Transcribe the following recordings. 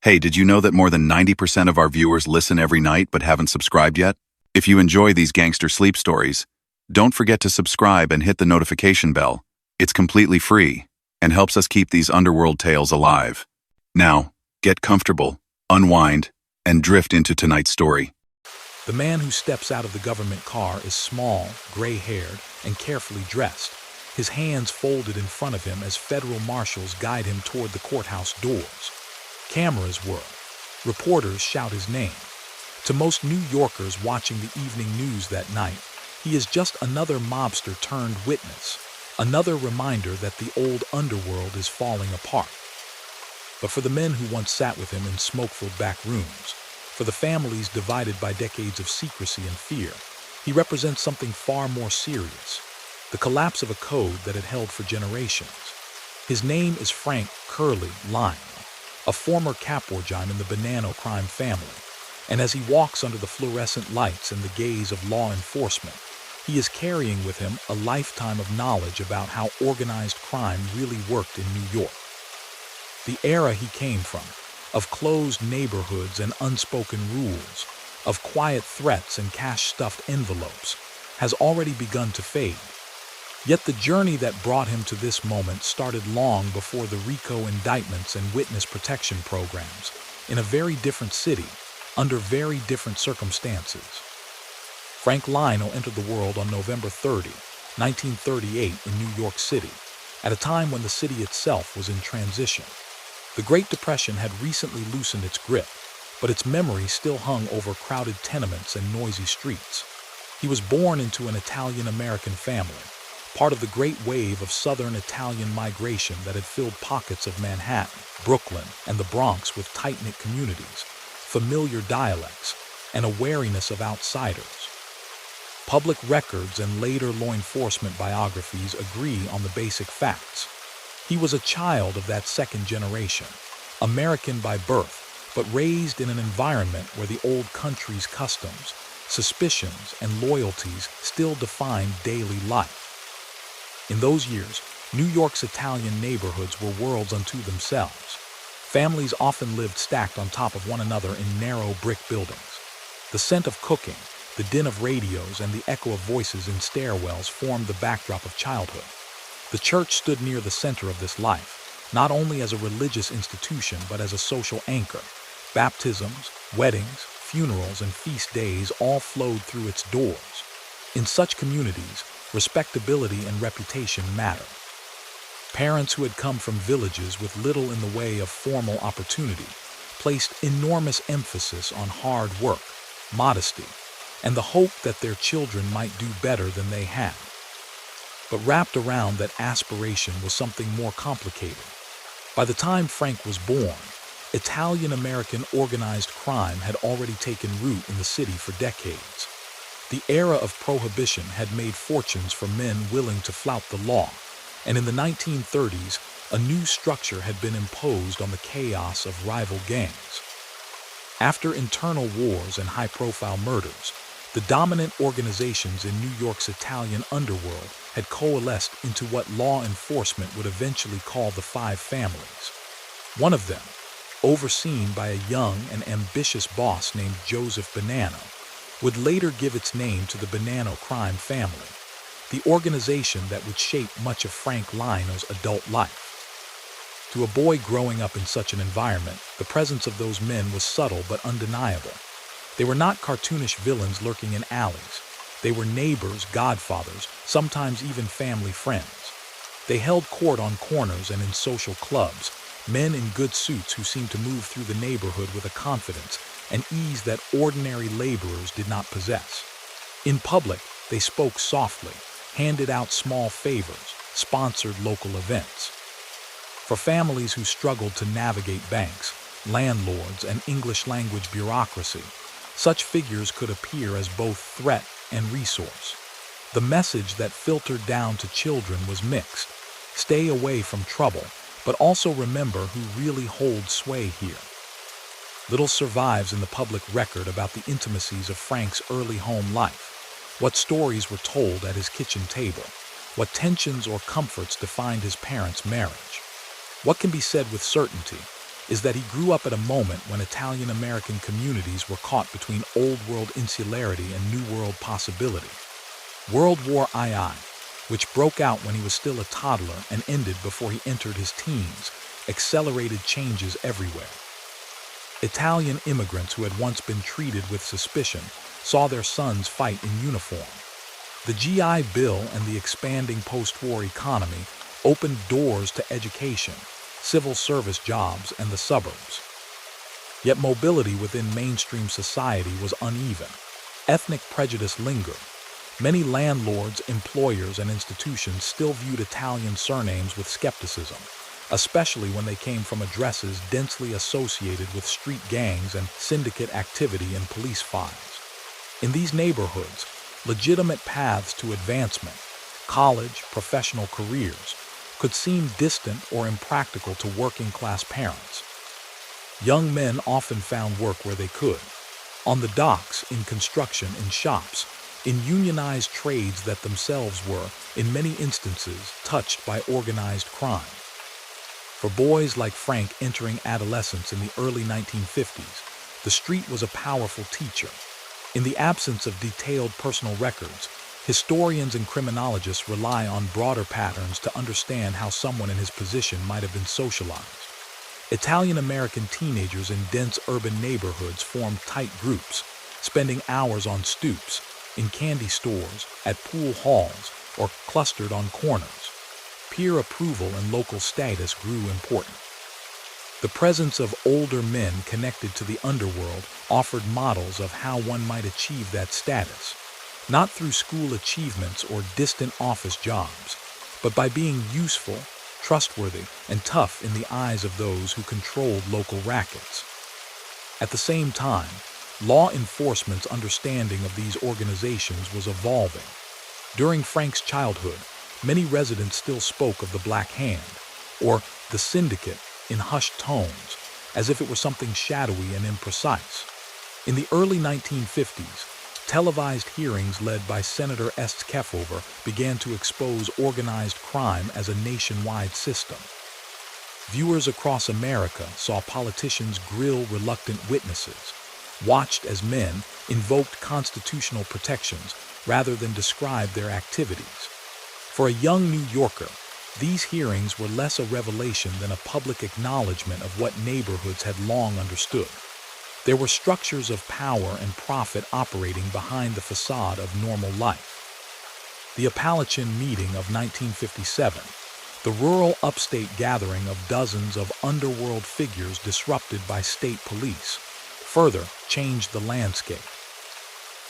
Hey, did you know that more than 90% of our viewers listen every night but haven't subscribed yet? If you enjoy these gangster sleep stories, don't forget to subscribe and hit the notification bell. It's completely free and helps us keep these underworld tales alive. Now, get comfortable, unwind, and drift into tonight's story. The man who steps out of the government car is small, gray-haired, and carefully dressed, his hands folded in front of him as federal marshals guide him toward the courthouse doors. Cameras whirl. Reporters shout his name. To most New Yorkers watching the evening news that night, he is just another mobster turned witness, another reminder that the old underworld is falling apart. But for the men who once sat with him in smoke-filled back rooms, for the families divided by decades of secrecy and fear, he represents something far more serious, the collapse of a code that had held for generations. His name is Frank Lino, a former captain in the Bonanno crime family, and as he walks under the fluorescent lights and the gaze of law enforcement, he is carrying with him a lifetime of knowledge about how organized crime really worked in New York. The era he came from, of closed neighborhoods and unspoken rules, of quiet threats and cash-stuffed envelopes, has already begun to fade. Yet the journey that brought him to this moment started long before the RICO indictments and witness protection programs, in a very different city, under very different circumstances. Frank Lino entered the world on November 30, 1938 in New York City, at a time when the city itself was in transition. The Great Depression had recently loosened its grip, but its memory still hung over crowded tenements and noisy streets. He was born into an Italian-American family, part of the great wave of Southern Italian migration that had filled pockets of Manhattan, Brooklyn, and the Bronx with tight-knit communities, familiar dialects, and a wariness of outsiders. Public records and later law enforcement biographies agree on the basic facts. He was a child of that second generation, American by birth, but raised in an environment where the old country's customs, suspicions, and loyalties still defined daily life. In those years, New York's Italian neighborhoods were worlds unto themselves. Families often lived stacked on top of one another in narrow brick buildings. The scent of cooking, the din of radios, and the echo of voices in stairwells formed the backdrop of childhood. The church stood near the center of this life, not only as a religious institution but as a social anchor. Baptisms, weddings, funerals, and feast days all flowed through its doors. In such communities, respectability and reputation mattered. Parents who had come from villages with little in the way of formal opportunity placed enormous emphasis on hard work, modesty, and the hope that their children might do better than they had. But wrapped around that aspiration was something more complicated. By the time Frank was born, Italian-American organized crime had already taken root in the city for decades. The era of prohibition had made fortunes for men willing to flout the law, and in the 1930s, a new structure had been imposed on the chaos of rival gangs. After internal wars and high-profile murders, the dominant organizations in New York's Italian underworld had coalesced into what law enforcement would eventually call the Five Families. One of them, overseen by a young and ambitious boss named Joseph Bonanno, would later give its name to the Bonanno crime family, the organization that would shape much of Frank Lino's adult life. To a boy growing up in such an environment, the presence of those men was subtle but undeniable. They were not cartoonish villains lurking in alleys. They were neighbors, godfathers, sometimes even family friends. They held court on corners and in social clubs, men in good suits who seemed to move through the neighborhood with a confidence and ease that ordinary laborers did not possess. In public, they spoke softly, handed out small favors, sponsored local events. For families who struggled to navigate banks, landlords, and English-language bureaucracy, such figures could appear as both threat and resource. The message that filtered down to children was mixed. Stay away from trouble, but also remember who really holds sway here. Little survives in the public record about the intimacies of Frank's early home life, what stories were told at his kitchen table, what tensions or comforts defined his parents' marriage. What can be said with certainty is that he grew up at a moment when Italian-American communities were caught between Old World insularity and New World possibility. World War II, which broke out when he was still a toddler and ended before he entered his teens, accelerated changes everywhere. Italian immigrants who had once been treated with suspicion saw their sons fight in uniform. The GI Bill and the expanding post-war economy opened doors to education, civil service jobs, and the suburbs. Yet mobility within mainstream society was uneven. Ethnic prejudice lingered. Many landlords, employers, and institutions still viewed Italian surnames with skepticism, especially when they came from addresses densely associated with street gangs and syndicate activity in police files. In these neighborhoods, legitimate paths to advancement, college, professional careers, could seem distant or impractical to working-class parents. Young men often found work where they could, on the docks, in construction, in shops, in unionized trades that themselves were, in many instances, touched by organized crime. For boys like Frank entering adolescence in the early 1950s, the street was a powerful teacher. In the absence of detailed personal records, historians and criminologists rely on broader patterns to understand how someone in his position might have been socialized. Italian-American teenagers in dense urban neighborhoods formed tight groups, spending hours on stoops, in candy stores, at pool halls, or clustered on corners. Peer approval and local status grew important. The presence of older men connected to the underworld offered models of how one might achieve that status, not through school achievements or distant office jobs, but by being useful, trustworthy, and tough in the eyes of those who controlled local rackets. At the same time, law enforcement's understanding of these organizations was evolving. During Frank's childhood, many residents still spoke of the Black Hand, or the Syndicate, in hushed tones, as if it were something shadowy and imprecise. In the early 1950s, televised hearings led by Senator Est Kefauver began to expose organized crime as a nationwide system. Viewers across America saw politicians grill reluctant witnesses, watched as men invoked constitutional protections rather than described their activities. For a young New Yorker, these hearings were less a revelation than a public acknowledgement of what neighborhoods had long understood. There were structures of power and profit operating behind the facade of normal life. The Appalachian Meeting of 1957, the rural upstate gathering of dozens of underworld figures disrupted by state police, further changed the landscape.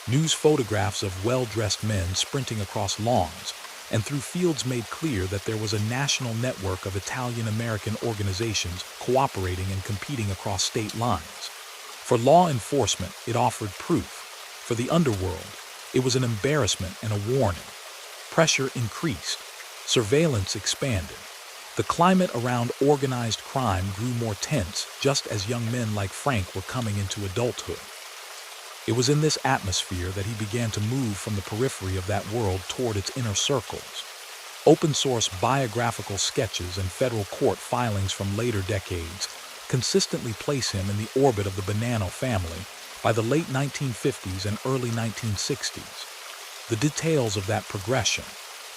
News photographs of well-dressed men sprinting across lawns and through fields made clear that there was a national network of Italian-American organizations cooperating and competing across state lines. For law enforcement, it offered proof. For the underworld, it was an embarrassment and a warning. Pressure increased. Surveillance expanded. The climate around organized crime grew more tense just as young men like Frank were coming into adulthood. It was in this atmosphere that he began to move from the periphery of that world toward its inner circles. Open-source biographical sketches and federal court filings from later decades consistently place him in the orbit of the Bonanno family by the late 1950s and early 1960s. The details of that progression,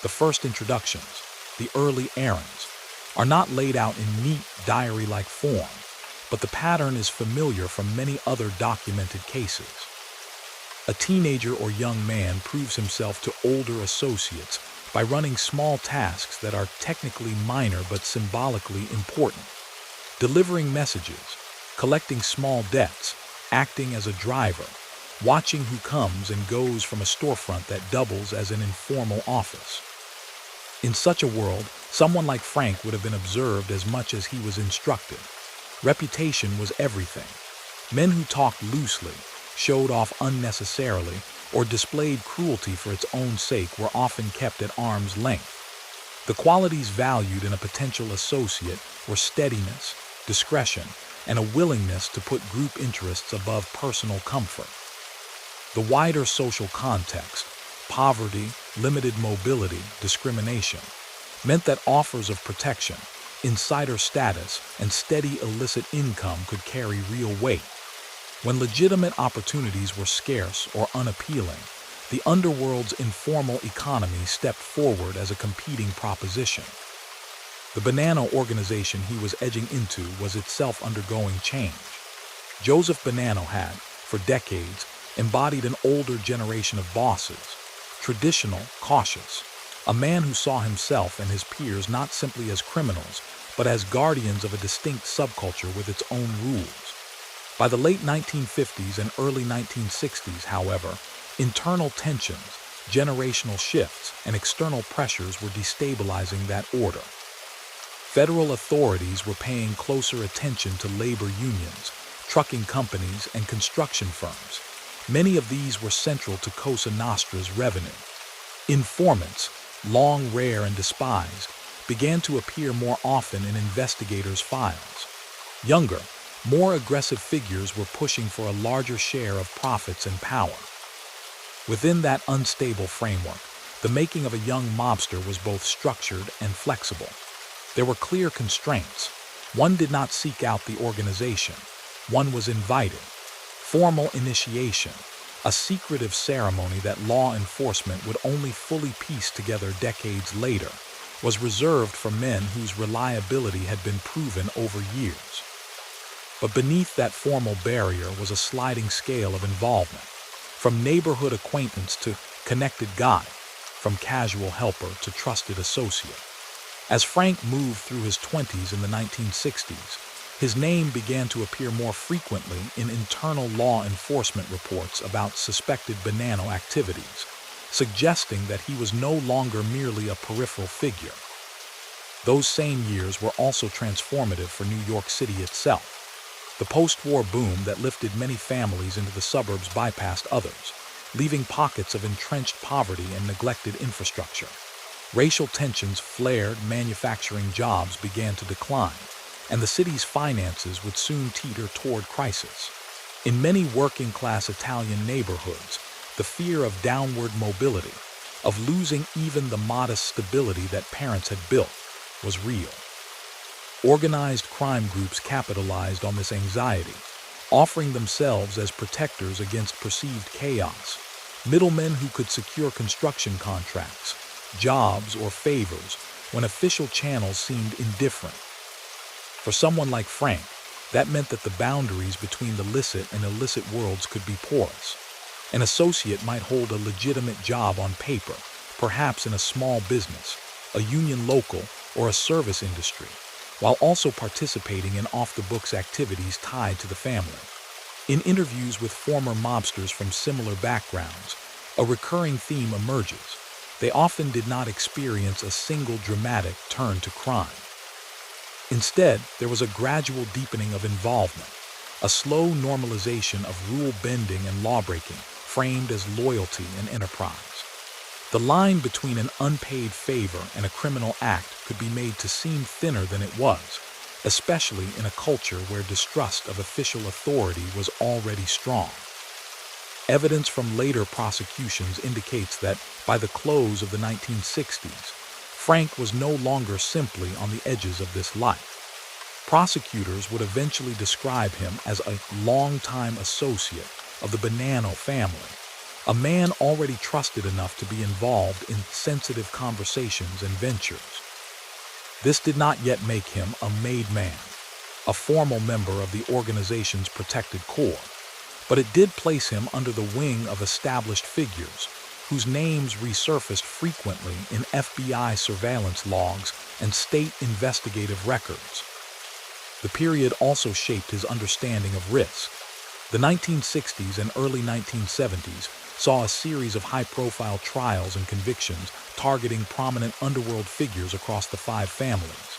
the first introductions, the early errands, are not laid out in neat diary-like form, but the pattern is familiar from many other documented cases. A teenager or young man proves himself to older associates by running small tasks that are technically minor but symbolically important. Delivering messages, collecting small debts, acting as a driver, watching who comes and goes from a storefront that doubles as an informal office. In such a world, someone like Frank would have been observed as much as he was instructed. Reputation was everything. Men who talked loosely, showed off unnecessarily, or displayed cruelty for its own sake were often kept at arm's length. The qualities valued in a potential associate were steadiness, discretion, and a willingness to put group interests above personal comfort. The wider social context, poverty, limited mobility, discrimination, meant that offers of protection, insider status, and steady illicit income could carry real weight. When legitimate opportunities were scarce or unappealing, the underworld's informal economy stepped forward as a competing proposition. The Bonanno organization he was edging into was itself undergoing change. Joseph Bonanno had, for decades, embodied an older generation of bosses, traditional, cautious, a man who saw himself and his peers not simply as criminals, but as guardians of a distinct subculture with its own rules. By the late 1950s and early 1960s, however, internal tensions, generational shifts, and external pressures were destabilizing that order. Federal authorities were paying closer attention to labor unions, trucking companies, and construction firms. Many of these were central to Cosa Nostra's revenue. Informants, long rare and despised, began to appear more often in investigators' files. Younger, more aggressive figures were pushing for a larger share of profits and power. Within that unstable framework, the making of a young mobster was both structured and flexible. There were clear constraints. One did not seek out the organization. One was invited. Formal initiation, a secretive ceremony that law enforcement would only fully piece together decades later, was reserved for men whose reliability had been proven over years. But beneath that formal barrier was a sliding scale of involvement, from neighborhood acquaintance to connected guide, from casual helper to trusted associate. As Frank moved through his 20s in the 1960s, his name began to appear more frequently in internal law enforcement reports about suspected Bonanno activities, suggesting that he was no longer merely a peripheral figure. Those same years were also transformative for New York City itself. The post-war boom that lifted many families into the suburbs bypassed others, leaving pockets of entrenched poverty and neglected infrastructure. Racial tensions flared, manufacturing jobs began to decline, and the city's finances would soon teeter toward crisis. In many working-class Italian neighborhoods, the fear of downward mobility, of losing even the modest stability that parents had built, was real. Organized crime groups capitalized on this anxiety, offering themselves as protectors against perceived chaos. Middlemen who could secure construction contracts, jobs, or favors when official channels seemed indifferent. For someone like Frank, that meant that the boundaries between the licit and illicit worlds could be porous. An associate might hold a legitimate job on paper, perhaps in a small business, a union local, or a service industry, while also participating in off-the-books activities tied to the family. In interviews with former mobsters from similar backgrounds, a recurring theme emerges. They often did not experience a single dramatic turn to crime. Instead, there was a gradual deepening of involvement, a slow normalization of rule-bending and law-breaking, framed as loyalty and enterprise. The line between an unpaid favor and a criminal act could be made to seem thinner than it was, especially in a culture where distrust of official authority was already strong. Evidence from later prosecutions indicates that by the close of the 1960s, Frank was no longer simply on the edges of this life. Prosecutors would eventually describe him as a longtime associate of the Bonanno family, a man already trusted enough to be involved in sensitive conversations and ventures. This did not yet make him a made man, a formal member of the organization's protected core, but it did place him under the wing of established figures whose names resurfaced frequently in FBI surveillance logs and state investigative records. The period also shaped his understanding of risk. The 1960s and early 1970s saw a series of high-profile trials and convictions targeting prominent underworld figures across the five families.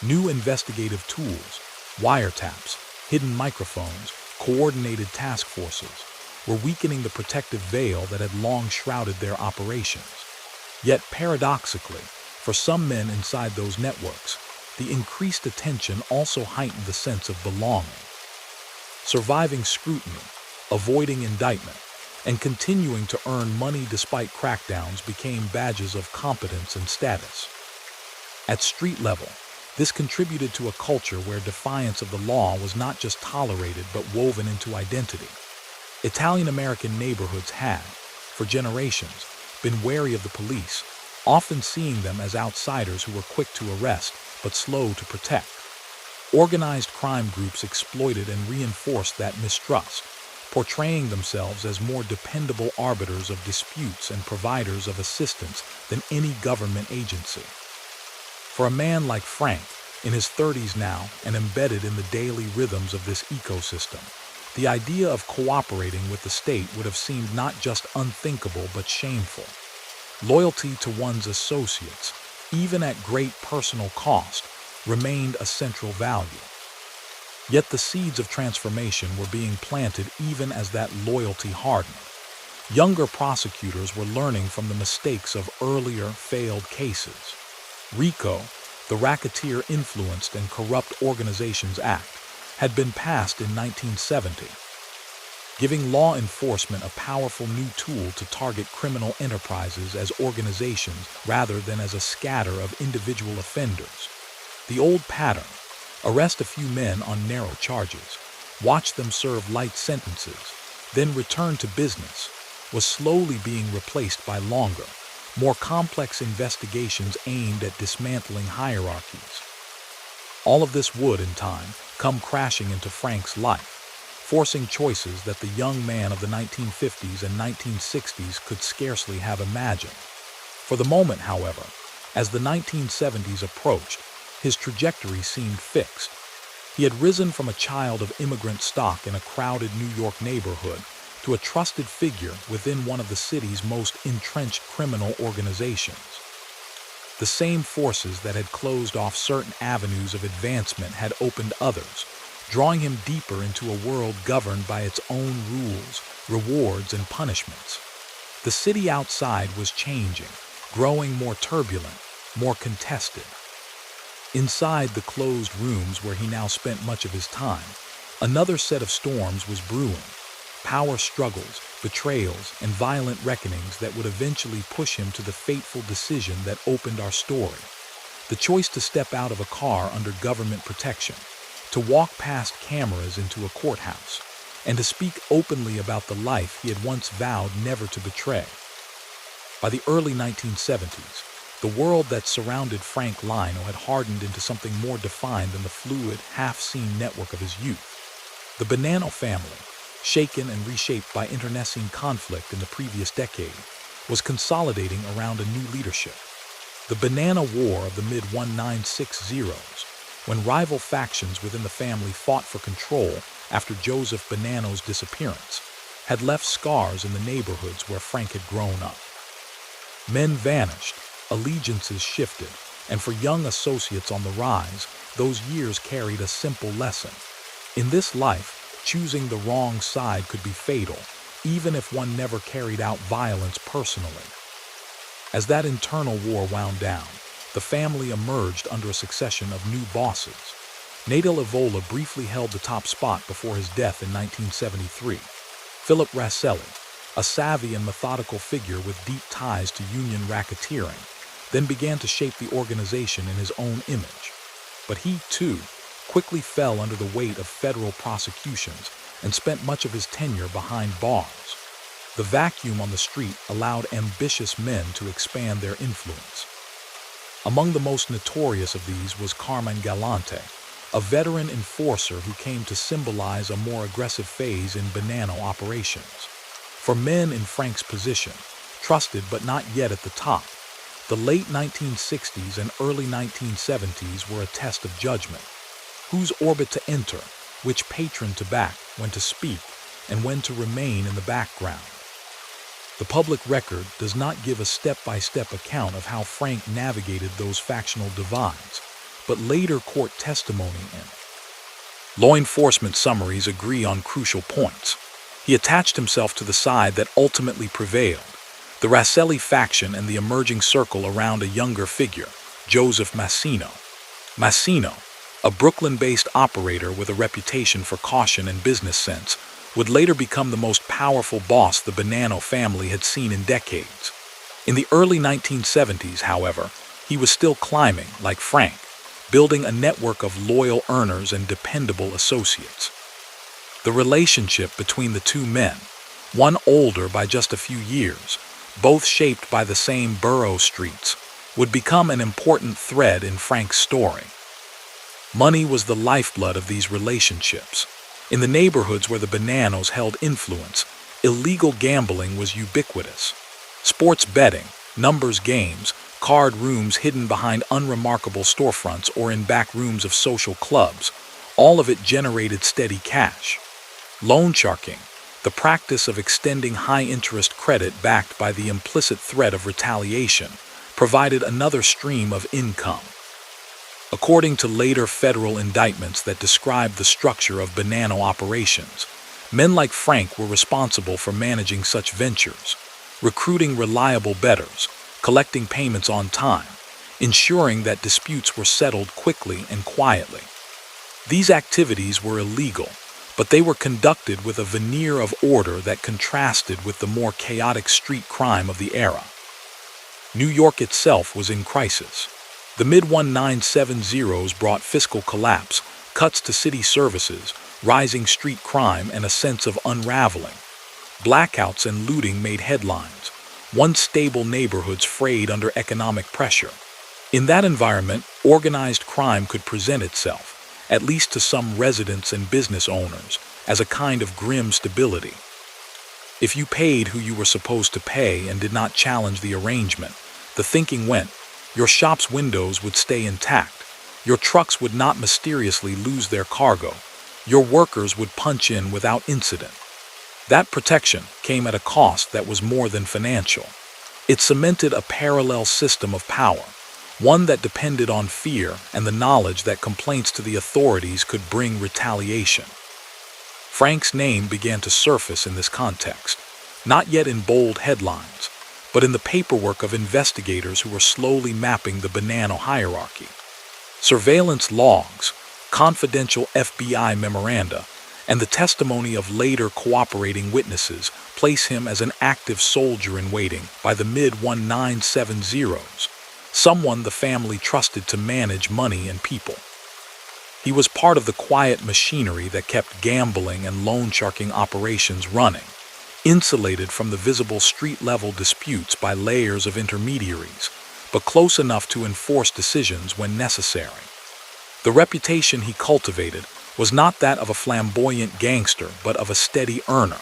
New investigative tools, wiretaps, hidden microphones, coordinated task forces, were weakening the protective veil that had long shrouded their operations. Yet paradoxically, for some men inside those networks, the increased attention also heightened the sense of belonging. Surviving scrutiny, avoiding indictment, and continuing to earn money despite crackdowns became badges of competence and status. At street level, This contributed to a culture where defiance of the law was not just tolerated but woven into identity. Italian-American neighborhoods had, for generations, been wary of the police, often seeing them as outsiders who were quick to arrest but slow to protect. Organized crime groups exploited and reinforced that mistrust, portraying themselves as more dependable arbiters of disputes and providers of assistance than any government agency. For a man like Frank, in his 30s now and embedded in the daily rhythms of this ecosystem, the idea of cooperating with the state would have seemed not just unthinkable but shameful. Loyalty to one's associates, even at great personal cost, remained a central value. Yet the seeds of transformation were being planted even as that loyalty hardened. Younger prosecutors were learning from the mistakes of earlier failed cases. RICO, the Racketeer-Influenced and Corrupt Organizations Act, had been passed in 1970, giving law enforcement a powerful new tool to target criminal enterprises as organizations rather than as a scatter of individual offenders. The old pattern, arrest a few men on narrow charges, watch them serve light sentences, then return to business, was slowly being replaced by longer, more complex investigations aimed at dismantling hierarchies. All of this would, in time, come crashing into Frank's life, forcing choices that the young man of the 1950s and 1960s could scarcely have imagined. For the moment, however, as the 1970s approached, his trajectory seemed fixed. He had risen from a child of immigrant stock in a crowded New York neighborhood to a trusted figure within one of the city's most entrenched criminal organizations. The same forces that had closed off certain avenues of advancement had opened others, drawing him deeper into a world governed by its own rules, rewards, and punishments. The city outside was changing, growing more turbulent, more contested. Inside the closed rooms where he now spent much of his time, another set of storms was brewing. Power struggles, betrayals, and violent reckonings that would eventually push him to the fateful decision that opened our story. The choice to step out of a car under government protection, to walk past cameras into a courthouse, and to speak openly about the life he had once vowed never to betray. By the early 1970s, the world that surrounded Frank Lino had hardened into something more defined than the fluid, half-seen network of his youth. The Bonanno Family, shaken and reshaped by internecine conflict in the previous decade, was consolidating around a new leadership. The Bonanno War of the mid-1960s, when rival factions within the family fought for control after Joseph Bonanno's disappearance, had left scars in the neighborhoods where Frank had grown up. Men vanished, allegiances shifted, and for young associates on the rise, those years carried a simple lesson. In this life, choosing the wrong side could be fatal, even if one never carried out violence personally. As that internal war wound down, the family emerged under a succession of new bosses. Natal Evola briefly held the top spot before his death in 1973. Philip Rasselli, a savvy and methodical figure with deep ties to union racketeering, then began to shape the organization in his own image. But he, too, quickly fell under the weight of federal prosecutions and spent much of his tenure behind bars. The vacuum on the street allowed ambitious men to expand their influence. Among the most notorious of these was Carmine Galante, a veteran enforcer who came to symbolize a more aggressive phase in Bonanno operations. For men in Frank's position, trusted but not yet at the top, the late 1960s and early 1970s were a test of judgment. Whose orbit to enter, which patron to back, when to speak, and when to remain in the background. The public record does not give a step-by-step account of how Frank navigated those factional divides, but later court testimony in law enforcement summaries agree on crucial points. He attached himself to the side that ultimately prevailed, the Rasselli faction and the emerging circle around a younger figure, Joseph Massino. Massino, a Brooklyn-based operator with a reputation for caution and business sense, would later become the most powerful boss the Bonanno family had seen in decades. In the early 1970s, however, he was still climbing, like Frank, building a network of loyal earners and dependable associates. The relationship between the two men, one older by just a few years, both shaped by the same borough streets, would become an important thread in Frank's story. Money was the lifeblood of these relationships. In the neighborhoods where the Bonannos held influence, illegal gambling was ubiquitous. Sports betting, numbers games, card rooms hidden behind unremarkable storefronts or in back rooms of social clubs, all of it generated steady cash. Loan sharking, the practice of extending high-interest credit backed by the implicit threat of retaliation, provided another stream of income. According to later federal indictments that described the structure of Bonanno operations, men like Frank were responsible for managing such ventures, recruiting reliable bettors, collecting payments on time, ensuring that disputes were settled quickly and quietly. These activities were illegal, but they were conducted with a veneer of order that contrasted with the more chaotic street crime of the era. New York itself was in crisis. The mid-1970s brought fiscal collapse, cuts to city services, rising street crime, and a sense of unraveling. Blackouts and looting made headlines. Once stable neighborhoods frayed under economic pressure. In that environment, organized crime could present itself, at least to some residents and business owners, as a kind of grim stability. If you paid who you were supposed to pay and did not challenge the arrangement, the thinking went, your shop's windows would stay intact, your trucks would not mysteriously lose their cargo, your workers would punch in without incident. That protection came at a cost that was more than financial. It cemented a parallel system of power, one that depended on fear and the knowledge that complaints to the authorities could bring retaliation. Frank's name began to surface in this context, not yet in bold headlines, but in the paperwork of investigators who were slowly mapping the Bonanno hierarchy. Surveillance logs, confidential FBI memoranda, and the testimony of later cooperating witnesses place him as an active soldier in waiting by the mid-1970s, someone the family trusted to manage money and people. He was part of the quiet machinery that kept gambling and loan sharking operations running, insulated from the visible street-level disputes by layers of intermediaries, but close enough to enforce decisions when necessary. The reputation he cultivated was not that of a flamboyant gangster, but of a steady earner,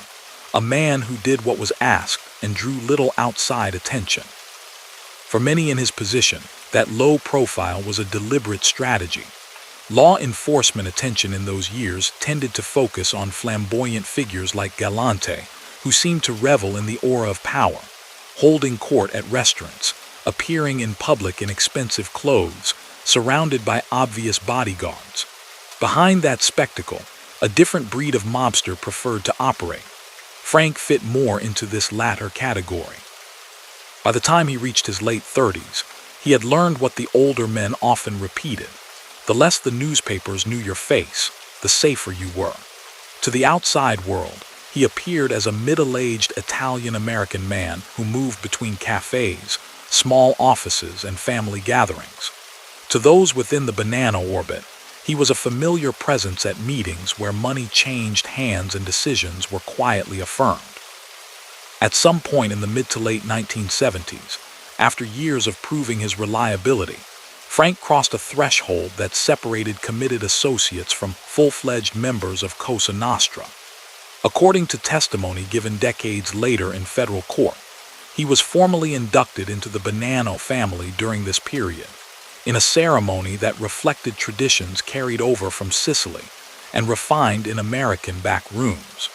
a man who did what was asked and drew little outside attention. For many in his position, that low profile was a deliberate strategy. Law enforcement attention in those years tended to focus on flamboyant figures like Galante, who seemed to revel in the aura of power, holding court at restaurants, appearing in public in expensive clothes, surrounded by obvious bodyguards. Behind that spectacle, a different breed of mobster preferred to operate. Frank fit more into this latter category. By the time he reached his late 30s, he had learned what the older men often repeated. The less the newspapers knew your face, the safer you were. To the outside world, he appeared as a middle-aged Italian-American man who moved between cafes, small offices, and family gatherings. To those within the Bonanno orbit, he was a familiar presence at meetings where money changed hands and decisions were quietly affirmed. At some point in the mid to late 1970s, after years of proving his reliability, Frank crossed a threshold that separated committed associates from full-fledged members of Cosa Nostra. According to testimony given decades later in federal court, he was formally inducted into the Bonanno family during this period, in a ceremony that reflected traditions carried over from Sicily and refined in American back rooms.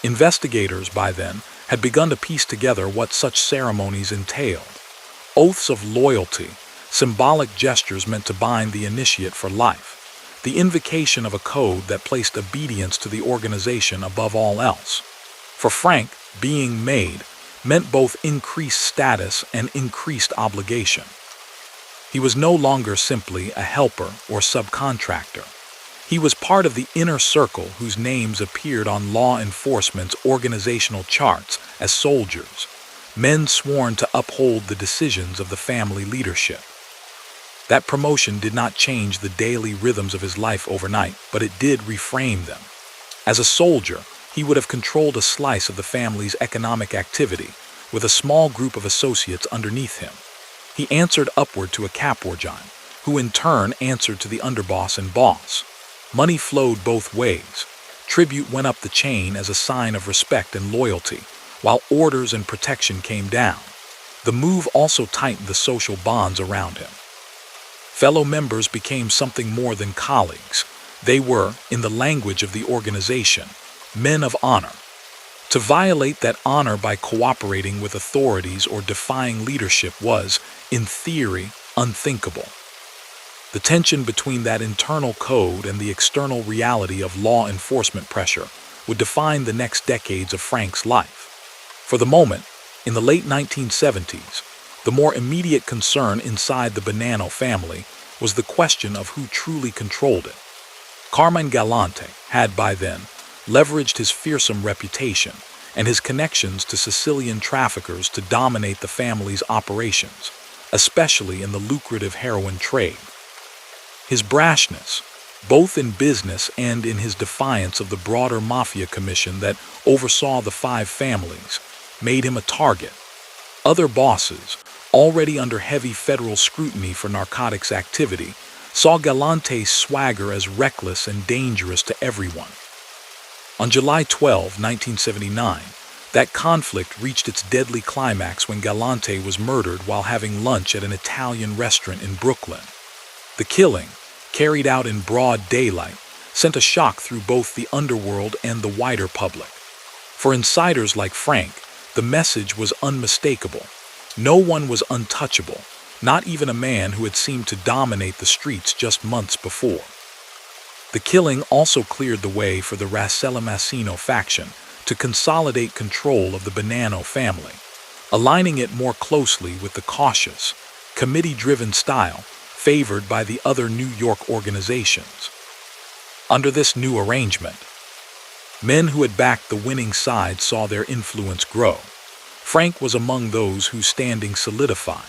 Investigators by then had begun to piece together what such ceremonies entailed. Oaths of loyalty, symbolic gestures meant to bind the initiate for life, the invocation of a code that placed obedience to the organization above all else. For Frank, being made meant both increased status and increased obligation. He was no longer simply a helper or subcontractor. He was part of the inner circle whose names appeared on law enforcement's organizational charts as soldiers, men sworn to uphold the decisions of the family leadership. That promotion did not change the daily rhythms of his life overnight, but it did reframe them. As a soldier, he would have controlled a slice of the family's economic activity, with a small group of associates underneath him. He answered upward to a capwarjime, who in turn answered to the underboss and boss. Money flowed both ways. Tribute went up the chain as a sign of respect and loyalty, while orders and protection came down. The move also tightened the social bonds around him. Fellow members became something more than colleagues. They were, in the language of the organization, men of honor. To violate that honor by cooperating with authorities or defying leadership was, in theory, unthinkable. The tension between that internal code and the external reality of law enforcement pressure would define the next decades of Frank's life. For the moment, in the late 1970s, the more immediate concern inside the Bonanno family was the question of who truly controlled it. Carmine Galante had, by then, leveraged his fearsome reputation and his connections to Sicilian traffickers to dominate the family's operations, especially in the lucrative heroin trade. His brashness, both in business and in his defiance of the broader mafia commission that oversaw the 5 families, made him a target. Other bosses, already under heavy federal scrutiny for narcotics activity, saw Galante's swagger as reckless and dangerous to everyone. On July 12, 1979, that conflict reached its deadly climax when Galante was murdered while having lunch at an Italian restaurant in Brooklyn. The killing, carried out in broad daylight, sent a shock through both the underworld and the wider public. For insiders like Frank, the message was unmistakable. No one was untouchable, not even a man who had seemed to dominate the streets just months before. The killing also cleared the way for the Rashaped faction to consolidate control of the Bonanno family, aligning it more closely with the cautious, committee-driven style favored by the other New York organizations. Under this new arrangement, men who had backed the winning side saw their influence grow. Frank was among those whose standing solidified.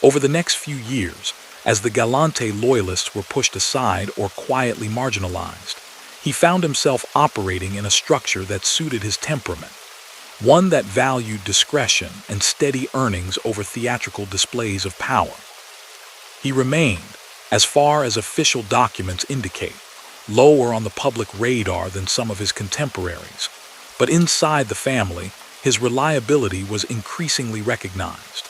Over the next few years, as the Galante loyalists were pushed aside or quietly marginalized, he found himself operating in a structure that suited his temperament, one that valued discretion and steady earnings over theatrical displays of power. He remained, as far as official documents indicate, lower on the public radar than some of his contemporaries, but inside the family, his reliability was increasingly recognized.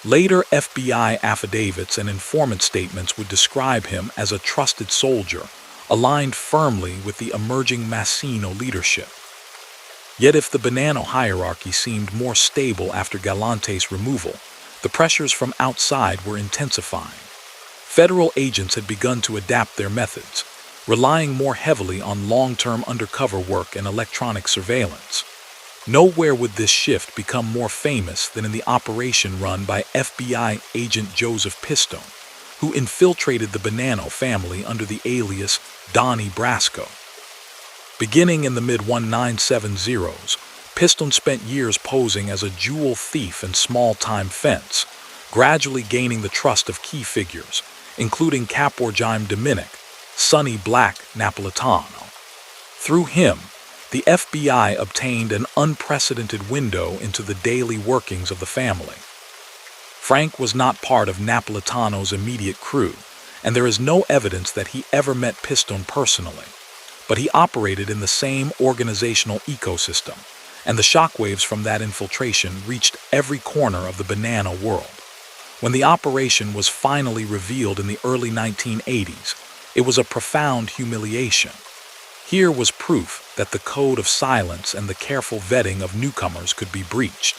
Later FBI affidavits and informant statements would describe him as a trusted soldier, aligned firmly with the emerging Massino leadership. Yet if the Bonanno hierarchy seemed more stable after Galante's removal, the pressures from outside were intensifying. Federal agents had begun to adapt their methods, relying more heavily on long-term undercover work and electronic surveillance. Nowhere would this shift become more famous than in the operation run by FBI agent Joseph Pistone, who infiltrated the Bonanno family under the alias Donnie Brasco. Beginning in the mid-1970s, Pistone spent years posing as a jewel thief and small-time fence, gradually gaining the trust of key figures, including Capwarjime Dominic, Sonny Black Napolitano. Through him, the FBI obtained an unprecedented window into the daily workings of the family. Frank was not part of Napolitano's immediate crew, and there is no evidence that he ever met Pistone personally, but he operated in the same organizational ecosystem, and the shockwaves from that infiltration reached every corner of the Bonanno world. When the operation was finally revealed in the early 1980s, it was a profound humiliation. Here was proof that the code of silence and the careful vetting of newcomers could be breached.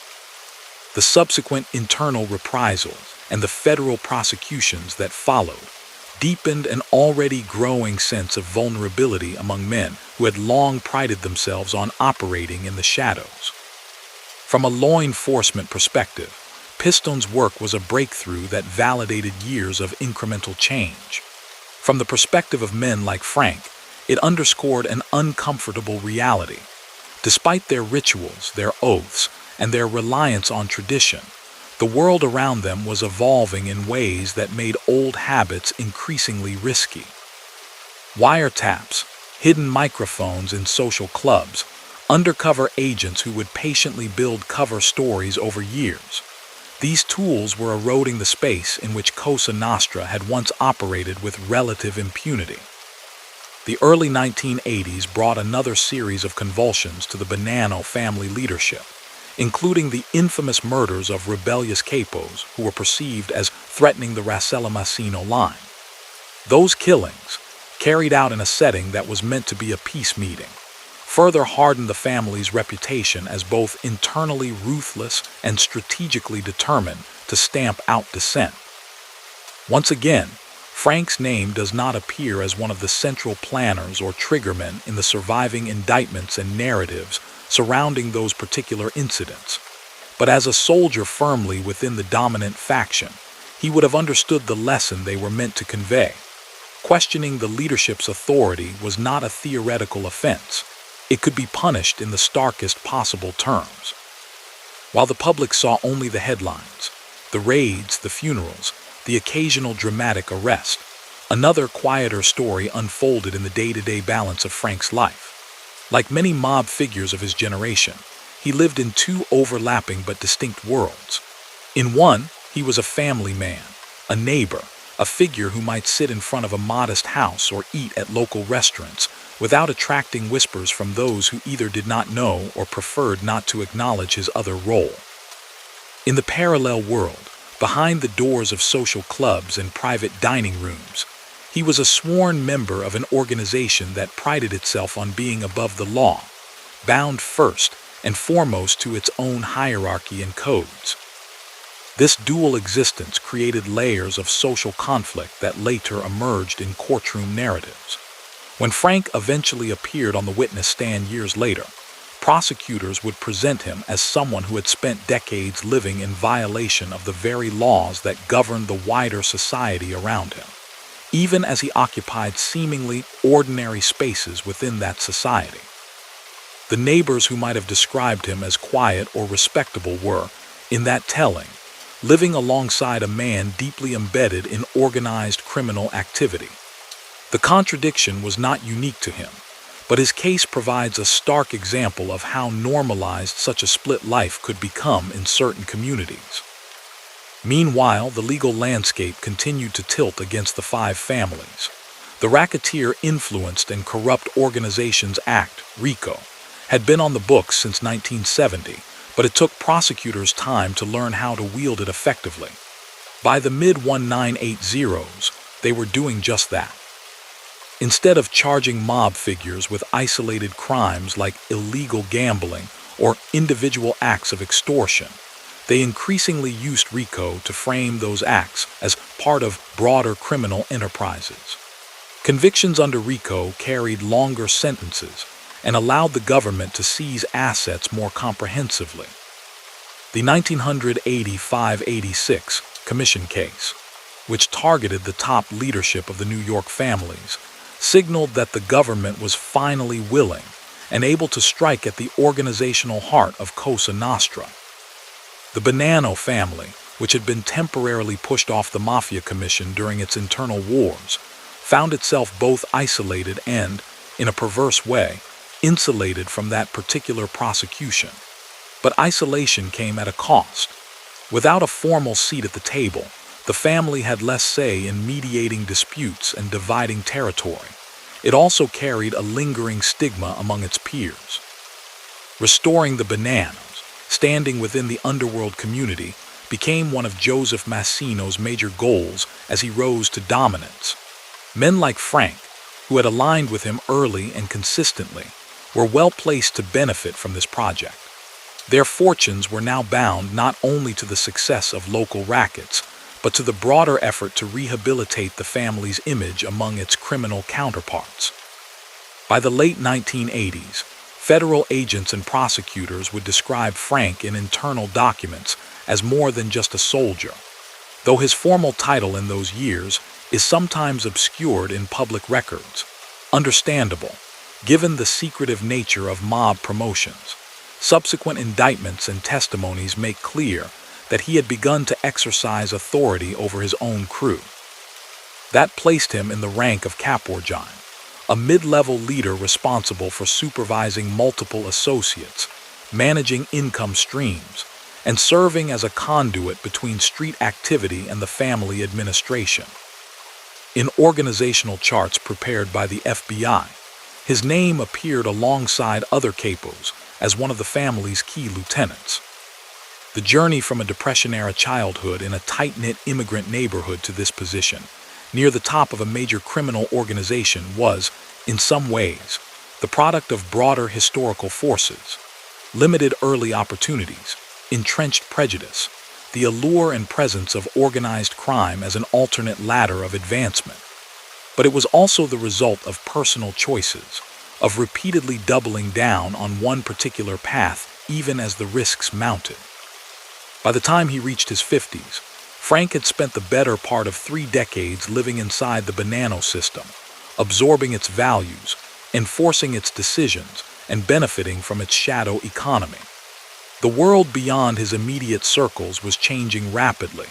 The subsequent internal reprisals and the federal prosecutions that followed deepened an already growing sense of vulnerability among men who had long prided themselves on operating in the shadows. From a law enforcement perspective, Pistone's work was a breakthrough that validated years of incremental change. From the perspective of men like Frank, it underscored an uncomfortable reality. Despite their rituals, their oaths, and their reliance on tradition, The world around them was evolving in ways that made old habits increasingly risky. Wiretaps, hidden microphones in social clubs, undercover agents who would patiently build cover stories over years. These tools were eroding the space in which Cosa Nostra had once operated with relative impunity. The early 1980s brought another series of convulsions to the Bonanno family leadership, including the infamous murders of rebellious capos who were perceived as threatening the Rasella-Massino line. Those killings, carried out in a setting that was meant to be a peace meeting, further hardened the family's reputation as both internally ruthless and strategically determined to stamp out dissent. Once again, Frank's name does not appear as one of the central planners or triggermen in the surviving indictments and narratives surrounding those particular incidents, but as a soldier firmly within the dominant faction, he would have understood the lesson they were meant to convey. Questioning the leadership's authority was not a theoretical offense. It could be punished in the starkest possible terms. While the public saw only the headlines, the raids, the funerals, the occasional dramatic arrest, another quieter story unfolded in the day-to-day balance of Frank's life. Like many mob figures of his generation, he lived in two overlapping but distinct worlds. In one, he was a family man, a neighbor, a figure who might sit in front of a modest house or eat at local restaurants without attracting whispers from those who either did not know or preferred not to acknowledge his other role. In the parallel world, behind the doors of social clubs and private dining rooms, he was a sworn member of an organization that prided itself on being above the law, bound first and foremost to its own hierarchy and codes. This dual existence created layers of social conflict that later emerged in courtroom narratives. When Frank eventually appeared on the witness stand years later, prosecutors would present him as someone who had spent decades living in violation of the very laws that governed the wider society around him, even as he occupied seemingly ordinary spaces within that society. The neighbors who might have described him as quiet or respectable were, in that telling, living alongside a man deeply embedded in organized criminal activity. The contradiction was not unique to him, but his case provides a stark example of how normalized such a split life could become in certain communities. Meanwhile, the legal landscape continued to tilt against the five families. The Racketeer-Influenced and Corrupt Organizations Act, RICO, had been on the books since 1970, but it took prosecutors time to learn how to wield it effectively. By the mid-1980s, they were doing just that. Instead of charging mob figures with isolated crimes like illegal gambling or individual acts of extortion, they increasingly used RICO to frame those acts as part of broader criminal enterprises. Convictions under RICO carried longer sentences and allowed the government to seize assets more comprehensively. The 1985-86 Commission case, which targeted the top leadership of the New York families, signaled that the government was finally willing and able to strike at the organizational heart of Cosa Nostra. The Bonanno family, which had been temporarily pushed off the Mafia Commission during its internal wars, found itself both isolated and, in a perverse way, insulated from that particular prosecution. But isolation came at a cost. Without a formal seat at the table, the family had less say in mediating disputes and dividing territory. It also carried a lingering stigma among its peers. Restoring the Bonannos, standing within the Underworld community, became one of Joseph Massino's major goals as he rose to dominance. Men like Frank, who had aligned with him early and consistently, were well placed to benefit from this project. Their fortunes were now bound not only to the success of local rackets, but to the broader effort to rehabilitate the family's image among its criminal counterparts. By the late 1980s, federal agents and prosecutors would describe Frank in internal documents as more than just a soldier, though his formal title in those years is sometimes obscured in public records. Understandable, given the secretive nature of mob promotions. Subsequent indictments and testimonies make clear that he had begun to exercise authority over his own crew. That placed him in the rank of Caporgine, a mid-level leader responsible for supervising multiple associates, managing income streams, and serving as a conduit between street activity and the family administration. In organizational charts prepared by the FBI, his name appeared alongside other capos as one of the family's key lieutenants. The journey from a Depression-era childhood in a tight-knit immigrant neighborhood to this position, near the top of a major criminal organization, was, in some ways, the product of broader historical forces, limited early opportunities, entrenched prejudice, the allure and presence of organized crime as an alternate ladder of advancement. But it was also the result of personal choices, of repeatedly doubling down on one particular path even as the risks mounted. By the time he reached his 50s, Frank had spent the better part of 3 decades living inside the Bonanno system, absorbing its values, enforcing its decisions, and benefiting from its shadow economy. The world beyond his immediate circles was changing rapidly,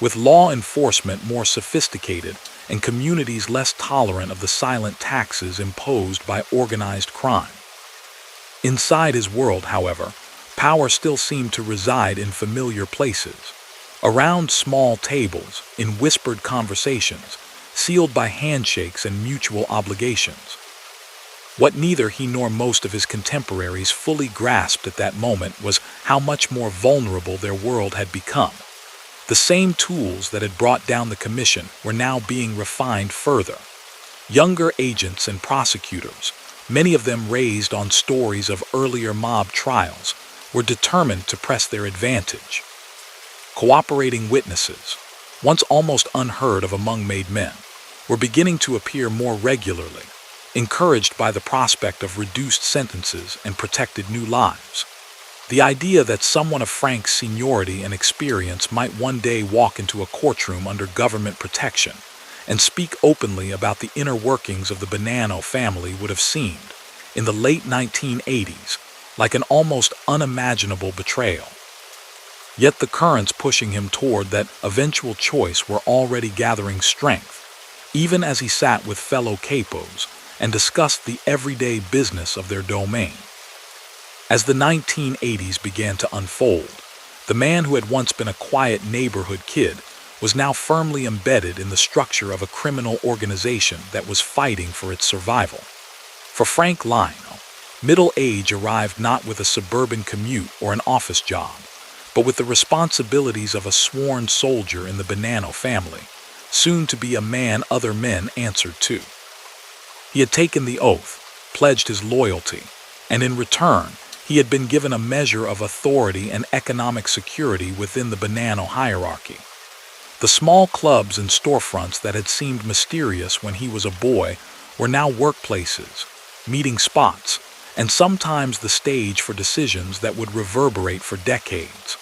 with law enforcement more sophisticated and communities less tolerant of the silent taxes imposed by organized crime. Inside his world, however, power still seemed to reside in familiar places, around small tables, in whispered conversations, sealed by handshakes and mutual obligations. What neither he nor most of his contemporaries fully grasped at that moment was how much more vulnerable their world had become. The same tools that had brought down the commission were now being refined further. Younger agents and prosecutors, many of them raised on stories of earlier mob trials, were determined to press their advantage. Cooperating witnesses, once almost unheard of among made men, were beginning to appear more regularly, encouraged by the prospect of reduced sentences and protected new lives. The idea that someone of Frank's seniority and experience might one day walk into a courtroom under government protection and speak openly about the inner workings of the Bonanno family would have seemed, in the late 1980s, like an almost unimaginable betrayal. Yet the currents pushing him toward that eventual choice were already gathering strength, even as he sat with fellow capos and discussed the everyday business of their domain. As the 1980s began to unfold, the man who had once been a quiet neighborhood kid was now firmly embedded in the structure of a criminal organization that was fighting for its survival. For Frank Lino, middle age arrived not with a suburban commute or an office job, but with the responsibilities of a sworn soldier in the Bonanno family, soon to be a man other men answered to. He had taken the oath, pledged his loyalty, and in return, he had been given a measure of authority and economic security within the Bonanno hierarchy. The small clubs and storefronts that had seemed mysterious when he was a boy were now workplaces, meeting spots, and sometimes the stage for decisions that would reverberate for decades.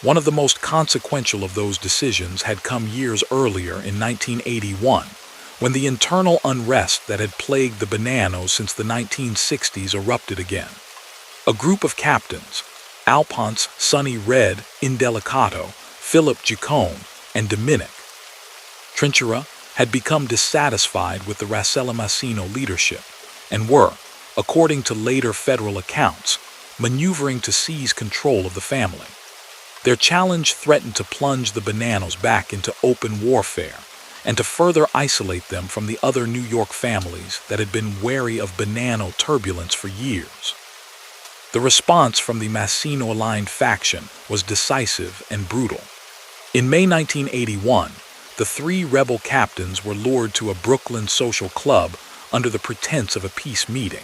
One of the most consequential of those decisions had come years earlier in 1981, when the internal unrest that had plagued the Bonannos since the 1960s erupted again. A group of captains, Alphonse Sonny Red Indelicato, Philip Giacone, and Dominic Trinchera, had become dissatisfied with the Rasselamassino leadership and were, according to later federal accounts, maneuvering to seize control of the family. Their challenge threatened to plunge the Bonannos back into open warfare and to further isolate them from the other New York families that had been wary of Bonanno turbulence for years. The response from the Massino-aligned faction was decisive and brutal. In May 1981, the 3 rebel captains were lured to a Brooklyn social club under the pretense of a peace meeting.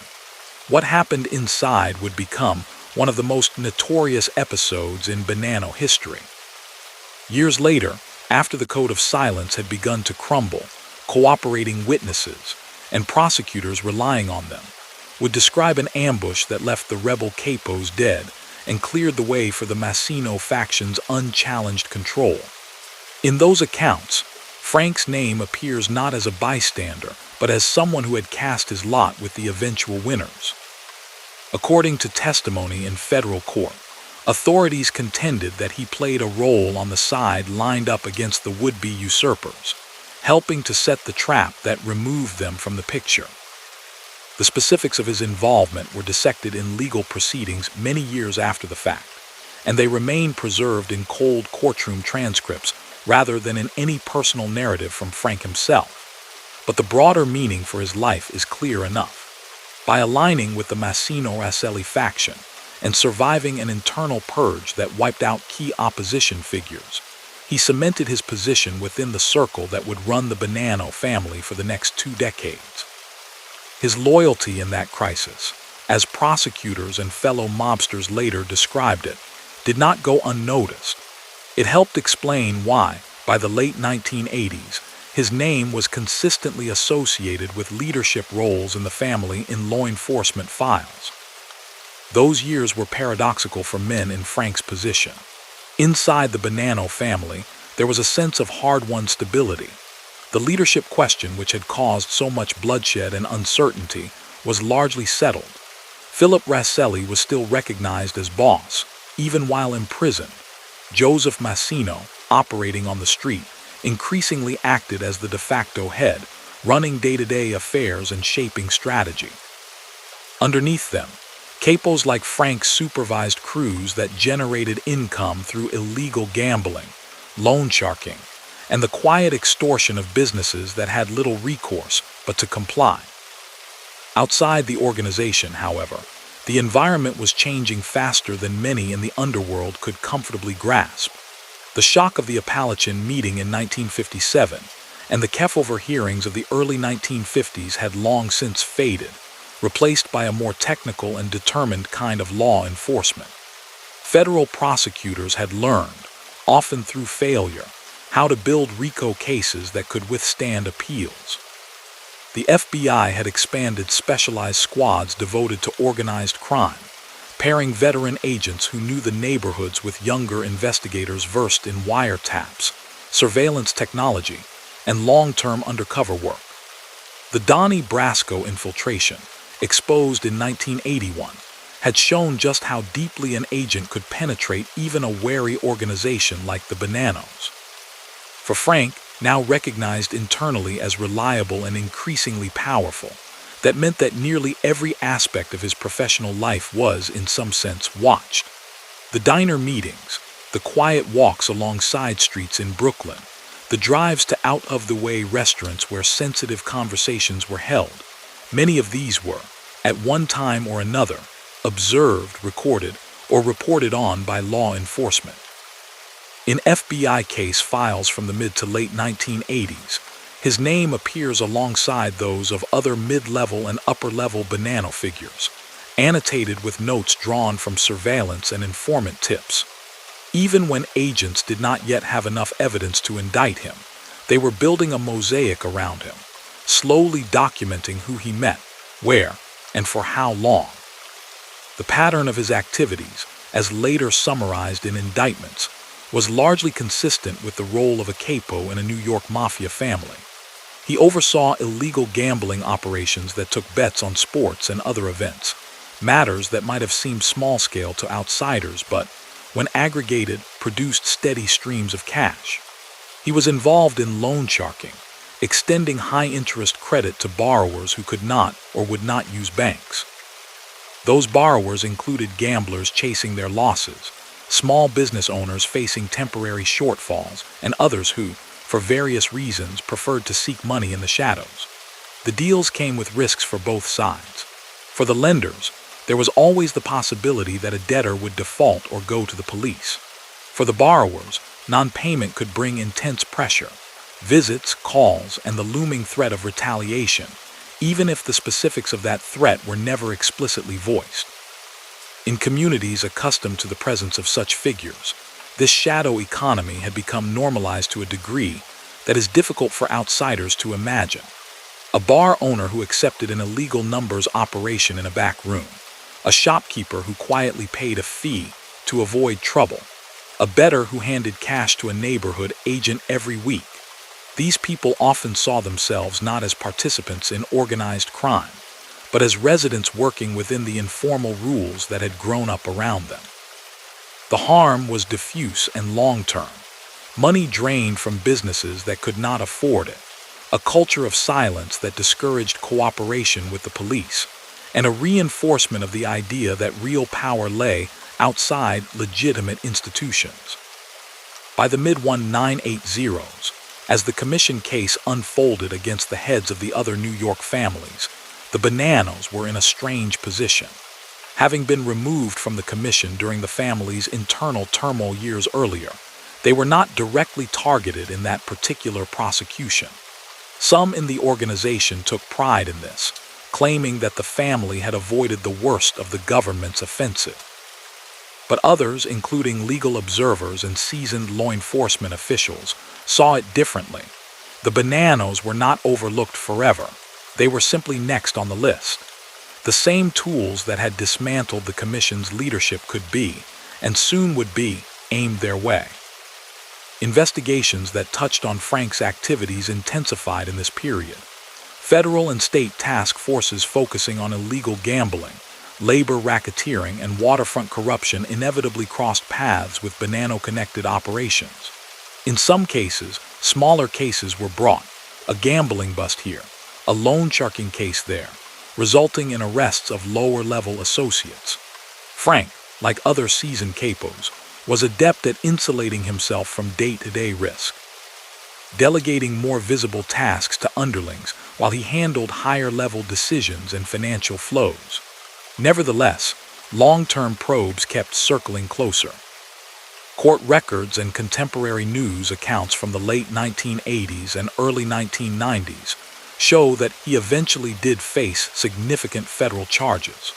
What happened inside would become one of the most notorious episodes in Bonanno history. Years later, after the code of silence had begun to crumble, cooperating witnesses, and prosecutors relying on them, would describe an ambush that left the rebel capos dead and cleared the way for the Massino faction's unchallenged control. In those accounts, Frank's name appears not as a bystander, but as someone who had cast his lot with the eventual winners. According to testimony in federal court, Authorities contended that he played a role on the side lined up against the would-be usurpers, helping to set the trap that removed them from the picture. The specifics of his involvement were dissected in legal proceedings many years after the fact, and they remain preserved in cold courtroom transcripts rather than in any personal narrative from Frank himself. But the broader meaning for his life is clear enough. By aligning with the Massino-Rosselli faction and surviving an internal purge that wiped out key opposition figures, he cemented his position within the circle that would run the Bonanno family for the next 2 decades. His loyalty in that crisis, as prosecutors and fellow mobsters later described it, did not go unnoticed. It helped explain why, by the late 1980s, his name was consistently associated with leadership roles in the family in law enforcement files. Those years were paradoxical for men in Frank's position. Inside the Bonanno family, there was a sense of hard-won stability. The leadership question, which had caused so much bloodshed and uncertainty, was largely settled. Philip Rosselli was still recognized as boss, even while imprisoned. Joseph Massino, operating on the street, increasingly acted as the de facto head, running day-to-day affairs and shaping strategy. Underneath them, capos like Frank supervised crews that generated income through illegal gambling, loan sharking, and the quiet extortion of businesses that had little recourse but to comply. Outside the organization, however, the environment was changing faster than many in the underworld could comfortably grasp. The shock of the Appalachian meeting in 1957 and the Kefauver hearings of the early 1950s had long since faded, replaced by a more technical and determined kind of law enforcement. Federal prosecutors had learned, often through failure, how to build RICO cases that could withstand appeals. The FBI had expanded specialized squads devoted to organized crime, pairing veteran agents who knew the neighborhoods with younger investigators versed in wiretaps, surveillance technology, and long-term undercover work. The Donnie Brasco infiltration, exposed in 1981, had shown just how deeply an agent could penetrate even a wary organization like the Bonannos. For Frank, now recognized internally as reliable and increasingly powerful, that meant that nearly every aspect of his professional life was, in some sense, watched. The diner meetings, the quiet walks along side streets in Brooklyn, the drives to out-of-the-way restaurants where sensitive conversations were held, many of these were, at one time or another, observed, recorded, or reported on by law enforcement. In FBI case files from the mid to late 1980s, his name appears alongside those of other mid-level and upper-level Bonanno figures, annotated with notes drawn from surveillance and informant tips. Even when agents did not yet have enough evidence to indict him, they were building a mosaic around him, slowly documenting who he met, where, and for how long. The pattern of his activities, as later summarized in indictments, was largely consistent with the role of a capo in a New York mafia family. He oversaw illegal gambling operations that took bets on sports and other events, matters that might have seemed small-scale to outsiders but, when aggregated, produced steady streams of cash. He was involved in loan sharking, extending high-interest credit to borrowers who could not or would not use banks. Those borrowers included gamblers chasing their losses, small business owners facing temporary shortfalls, and others who, for various reasons, preferred to seek money in the shadows. The deals came with risks for both sides. For the lenders, there was always the possibility that a debtor would default or go to the police. For the borrowers, non-payment could bring intense pressure, visits, calls, and the looming threat of retaliation, even if the specifics of that threat were never explicitly voiced. In communities accustomed to the presence of such figures, this shadow economy had become normalized to a degree that is difficult for outsiders to imagine. A bar owner who accepted an illegal numbers operation in a back room, a shopkeeper who quietly paid a fee to avoid trouble, a bettor who handed cash to a neighborhood agent every week. These people often saw themselves not as participants in organized crime, but as residents working within the informal rules that had grown up around them. The harm was diffuse and long-term. Money drained from businesses that could not afford it, a culture of silence that discouraged cooperation with the police, and a reinforcement of the idea that real power lay outside legitimate institutions. By the mid-1980s, as the commission case unfolded against the heads of the other New York families, the Bonannos were in a strange position. Having been removed from the commission during the family's internal turmoil years earlier, they were not directly targeted in that particular prosecution. Some in the organization took pride in this, claiming that the family had avoided the worst of the government's offensive. But others, including legal observers and seasoned law enforcement officials, saw it differently. The Bonannos were not overlooked forever. They were simply next on the list. The same tools that had dismantled the commission's leadership could be, and soon would be, aimed their way. Investigations that touched on Frank's activities intensified in this period. Federal and state task forces focusing on illegal gambling, labor racketeering, and waterfront corruption inevitably crossed paths with Bonanno-connected operations. In some cases, smaller cases were brought, a gambling bust here, a loan sharking case there, resulting in arrests of lower-level associates. Frank, like other seasoned capos, was adept at insulating himself from day-to-day risk, delegating more visible tasks to underlings while he handled higher-level decisions and financial flows. Nevertheless, long-term probes kept circling closer. Court records and contemporary news accounts from the late 1980s and early 1990s show that he eventually did face significant federal charges.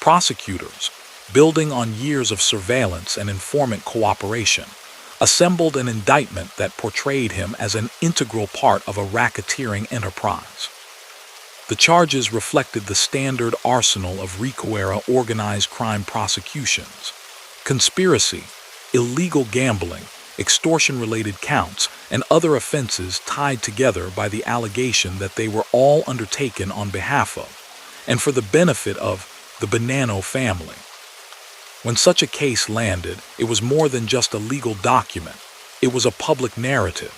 Prosecutors, building on years of surveillance and informant cooperation, assembled an indictment that portrayed him as an integral part of a racketeering enterprise. The charges reflected the standard arsenal of RICO-era organized crime prosecutions: conspiracy, illegal gambling, extortion-related counts, and other offenses tied together by the allegation that they were all undertaken on behalf of, and for the benefit of, the Bonanno family. When such a case landed, it was more than just a legal document. It was a public narrative.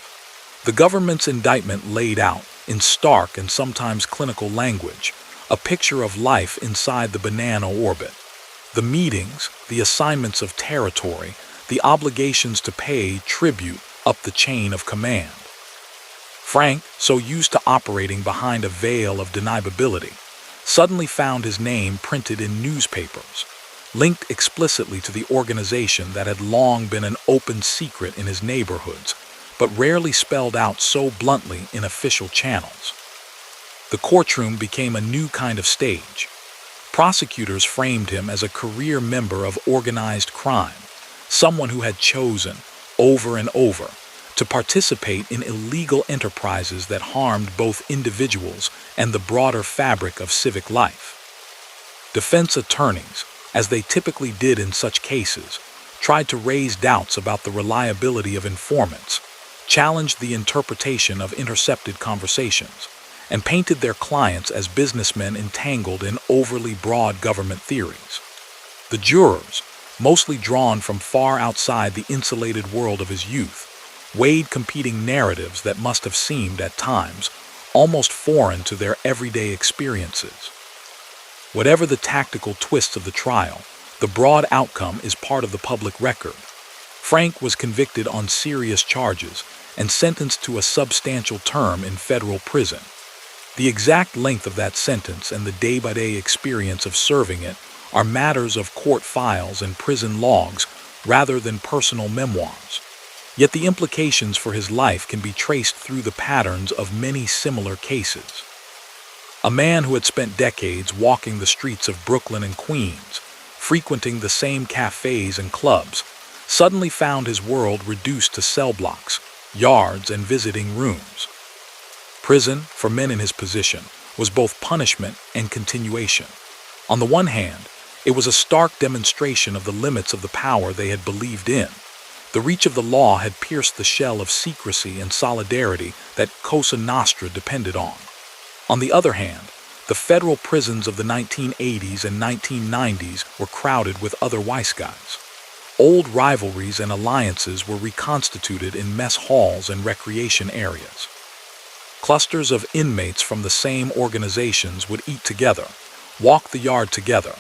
The government's indictment laid out, in stark and sometimes clinical language, a picture of life inside the Bonanno orbit. The meetings, the assignments of territory, the obligations to pay tribute up the chain of command. Frank, so used to operating behind a veil of deniability, suddenly found his name printed in newspapers, linked explicitly to the organization that had long been an open secret in his neighborhoods, but rarely spelled out so bluntly in official channels. The courtroom became a new kind of stage. Prosecutors framed him as a career member of organized crime, someone who had chosen, over and over, to participate in illegal enterprises that harmed both individuals and the broader fabric of civic life. Defense attorneys, as they typically did in such cases, tried to raise doubts about the reliability of informants, challenged the interpretation of intercepted conversations, and painted their clients as businessmen entangled in overly broad government theories. The jurors, mostly drawn from far outside the insulated world of his youth, weighed competing narratives that must have seemed, at times, almost foreign to their everyday experiences. Whatever the tactical twists of the trial, the broad outcome is part of the public record. Frank was convicted on serious charges and sentenced to a substantial term in federal prison. The exact length of that sentence and the day-by-day experience of serving it are matters of court files and prison logs rather than personal memoirs. Yet the implications for his life can be traced through the patterns of many similar cases. A man who had spent decades walking the streets of Brooklyn and Queens, frequenting the same cafes and clubs, suddenly found his world reduced to cell blocks, yards, and visiting rooms. Prison, for men in his position, was both punishment and continuation. On the one hand, it was a stark demonstration of the limits of the power they had believed in. The reach of the law had pierced the shell of secrecy and solidarity that Cosa Nostra depended on. On the other hand, the federal prisons of the 1980s and 1990s were crowded with other wise guys. Old rivalries and alliances were reconstituted in mess halls and recreation areas. Clusters of inmates from the same organizations would eat together, walk the yard together,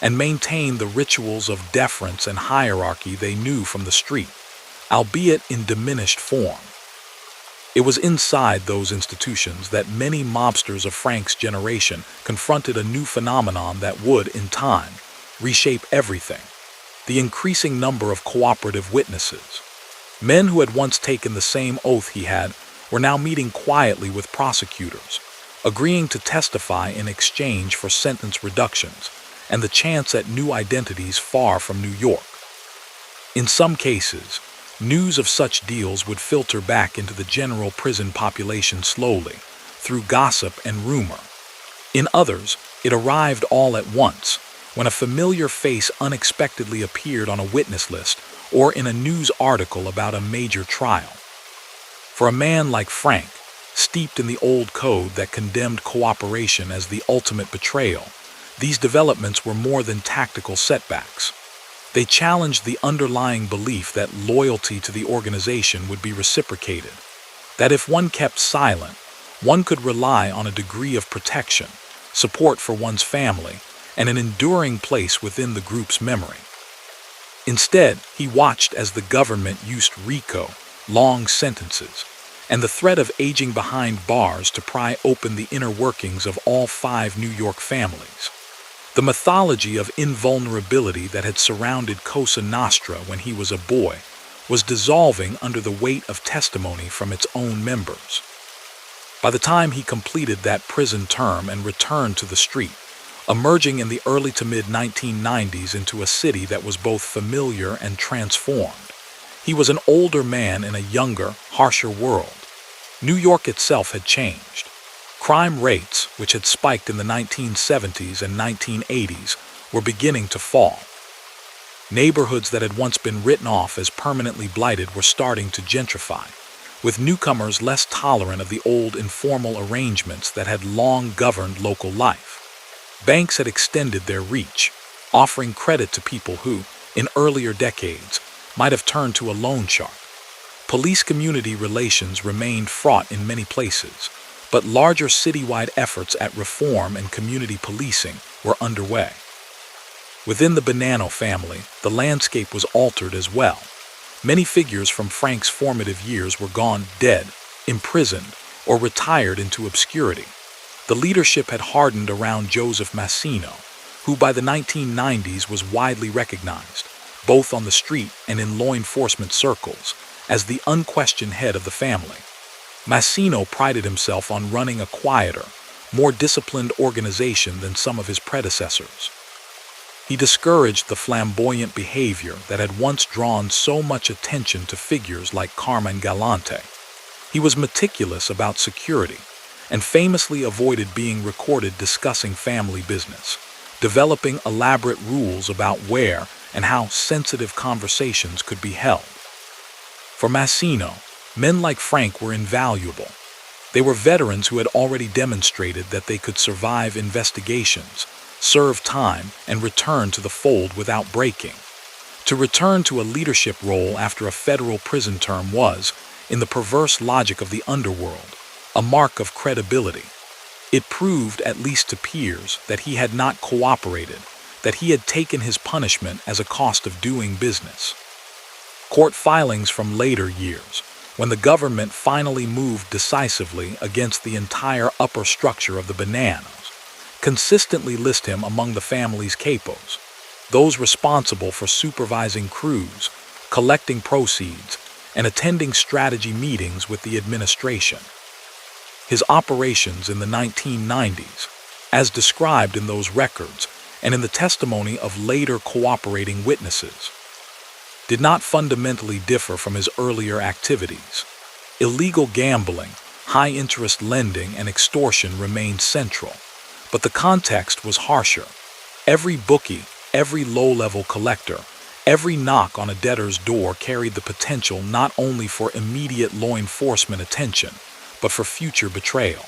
and maintain the rituals of deference and hierarchy they knew from the street, albeit in diminished form. It was inside those institutions that many mobsters of Frank's generation confronted a new phenomenon that would, in time, reshape everything: the increasing number of cooperative witnesses. Men who had once taken the same oath he had were now meeting quietly with prosecutors, agreeing to testify in exchange for sentence reductions and the chance at new identities far from New York. In some cases, news of such deals would filter back into the general prison population slowly, through gossip and rumor. In others, it arrived all at once, when a familiar face unexpectedly appeared on a witness list or in a news article about a major trial. For a man like Frank, steeped in the old code that condemned cooperation as the ultimate betrayal, these developments were more than tactical setbacks. They challenged the underlying belief that loyalty to the organization would be reciprocated, that if one kept silent, one could rely on a degree of protection, support for one's family, and an enduring place within the group's memory. Instead, he watched as the government used RICO, long sentences, and the threat of aging behind bars to pry open the inner workings of all 5 New York families. The mythology of invulnerability that had surrounded Cosa Nostra when he was a boy was dissolving under the weight of testimony from its own members. By the time he completed that prison term and returned to the street, emerging in the early to mid-1990s into a city that was both familiar and transformed, he was an older man in a younger, harsher world. New York itself had changed. Crime rates, which had spiked in the 1970s and 1980s, were beginning to fall. Neighborhoods that had once been written off as permanently blighted were starting to gentrify, with newcomers less tolerant of the old informal arrangements that had long governed local life. Banks had extended their reach, offering credit to people who, in earlier decades, might have turned to a loan shark. Police-community relations remained fraught in many places, but larger citywide efforts at reform and community policing were underway. Within the Bonanno family, the landscape was altered as well. Many figures from Frank's formative years were gone dead, imprisoned, or retired into obscurity. The leadership had hardened around Joseph Massino, who by the 1990s was widely recognized, both on the street and in law enforcement circles, as the unquestioned head of the family. Massino prided himself on running a quieter, more disciplined organization than some of his predecessors. He discouraged the flamboyant behavior that had once drawn so much attention to figures like Carmen Galante. He was meticulous about security and famously avoided being recorded discussing family business, developing elaborate rules about where and how sensitive conversations could be held. For Massino, men like Frank were invaluable. They were veterans who had already demonstrated that they could survive investigations, serve time, and return to the fold without breaking. To return to a leadership role after a federal prison term was, in the perverse logic of the underworld, a mark of credibility. It proved, at least to peers, that he had not cooperated, that he had taken his punishment as a cost of doing business. Court filings from later years, when the government finally moved decisively against the entire upper structure of the Bonannos, consistently list him among the family's capos, those responsible for supervising crews, collecting proceeds, and attending strategy meetings with the administration. His operations in the 1990s, as described in those records and in the testimony of later cooperating witnesses, did not fundamentally differ from his earlier activities. Illegal gambling, high-interest lending, and extortion remained central, but the context was harsher. Every bookie, every low-level collector, every knock on a debtor's door carried the potential not only for immediate law enforcement attention, but for future betrayal.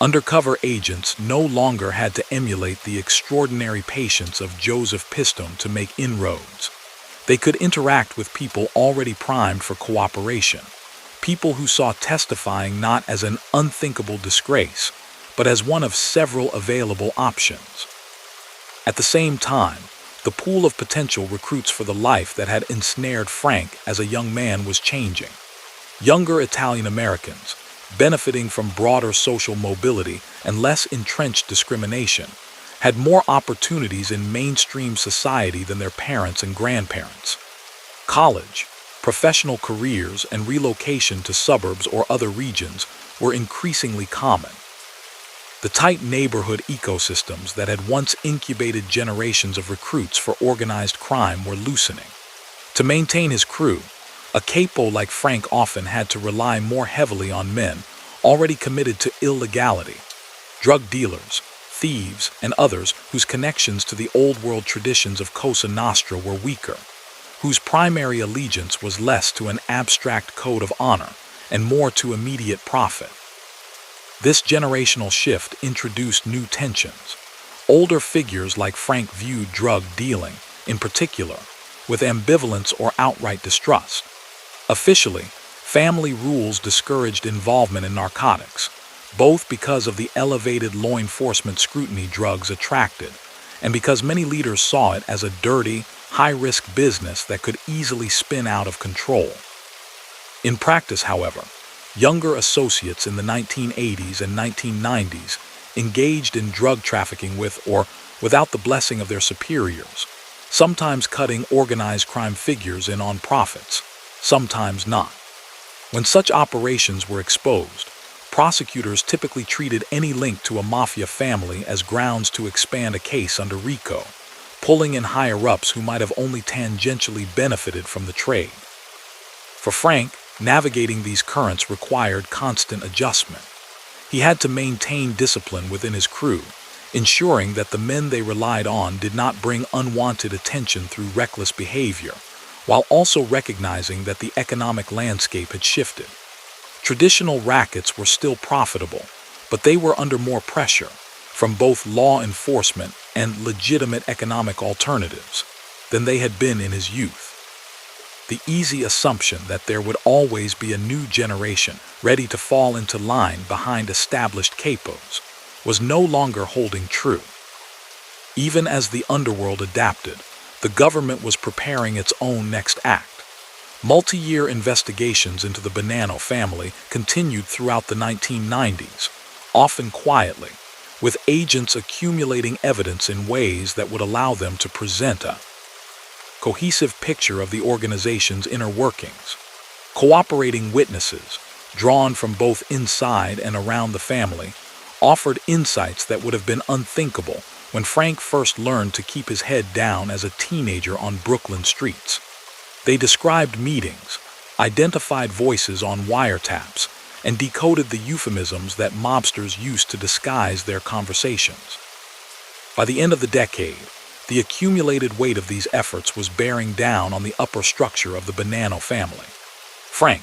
Undercover agents no longer had to emulate the extraordinary patience of Joseph Pistone to make inroads. They could interact with people already primed for cooperation, people who saw testifying not as an unthinkable disgrace, but as one of several available options. At the same time, the pool of potential recruits for the life that had ensnared Frank as a young man was changing. Younger Italian Americans, benefiting from broader social mobility and less entrenched discrimination, had more opportunities in mainstream society than their parents and grandparents. College, professional careers, and relocation to suburbs or other regions were increasingly common. The tight neighborhood ecosystems that had once incubated generations of recruits for organized crime were loosening. To maintain his crew, a capo like Frank often had to rely more heavily on men already committed to illegality, drug dealers, thieves, and others whose connections to the old world traditions of Cosa Nostra were weaker, whose primary allegiance was less to an abstract code of honor and more to immediate profit. This generational shift introduced new tensions. Older figures like Frank viewed drug dealing, in particular, with ambivalence or outright distrust. Officially, family rules discouraged involvement in narcotics, both because of the elevated law enforcement scrutiny drugs attracted, and because many leaders saw it as a dirty, high-risk business that could easily spin out of control. In practice, however, younger associates in the 1980s and 1990s engaged in drug trafficking with or without the blessing of their superiors, sometimes cutting organized crime figures in on profits, sometimes not. When such operations were exposed, prosecutors typically treated any link to a mafia family as grounds to expand a case under RICO, pulling in higher-ups who might have only tangentially benefited from the trade. For Frank, navigating these currents required constant adjustment. He had to maintain discipline within his crew, ensuring that the men they relied on did not bring unwanted attention through reckless behavior, while also recognizing that the economic landscape had shifted. Traditional rackets were still profitable, but they were under more pressure from both law enforcement and legitimate economic alternatives than they had been in his youth. The easy assumption that there would always be a new generation ready to fall into line behind established capos was no longer holding true. Even as the underworld adapted, the government was preparing its own next act. Multi-year investigations into the Bonanno family continued throughout the 1990s, often quietly, with agents accumulating evidence in ways that would allow them to present a cohesive picture of the organization's inner workings. Cooperating witnesses, drawn from both inside and around the family, offered insights that would have been unthinkable when Frank first learned to keep his head down as a teenager on Brooklyn streets. They described meetings, identified voices on wiretaps, and decoded the euphemisms that mobsters used to disguise their conversations. By the end of the decade, the accumulated weight of these efforts was bearing down on the upper structure of the Bonanno family. Frank,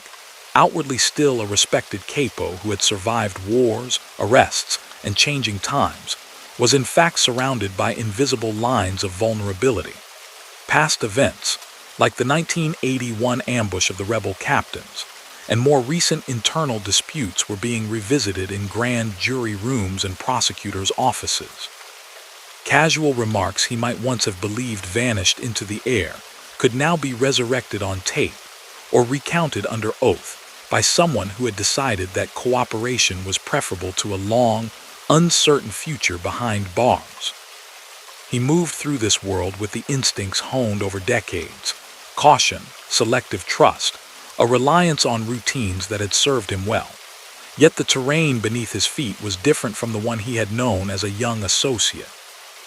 outwardly still a respected capo who had survived wars, arrests, and changing times, was in fact surrounded by invisible lines of vulnerability. Past events, like the 1981 ambush of the rebel captains, and more recent internal disputes were being revisited in grand jury rooms and prosecutors' offices. Casual remarks he might once have believed vanished into the air could now be resurrected on tape or recounted under oath by someone who had decided that cooperation was preferable to a long, uncertain future behind bars. He moved through this world with the instincts honed over decades: caution, selective trust, a reliance on routines that had served him well. Yet the terrain beneath his feet was different from the one he had known as a young associate.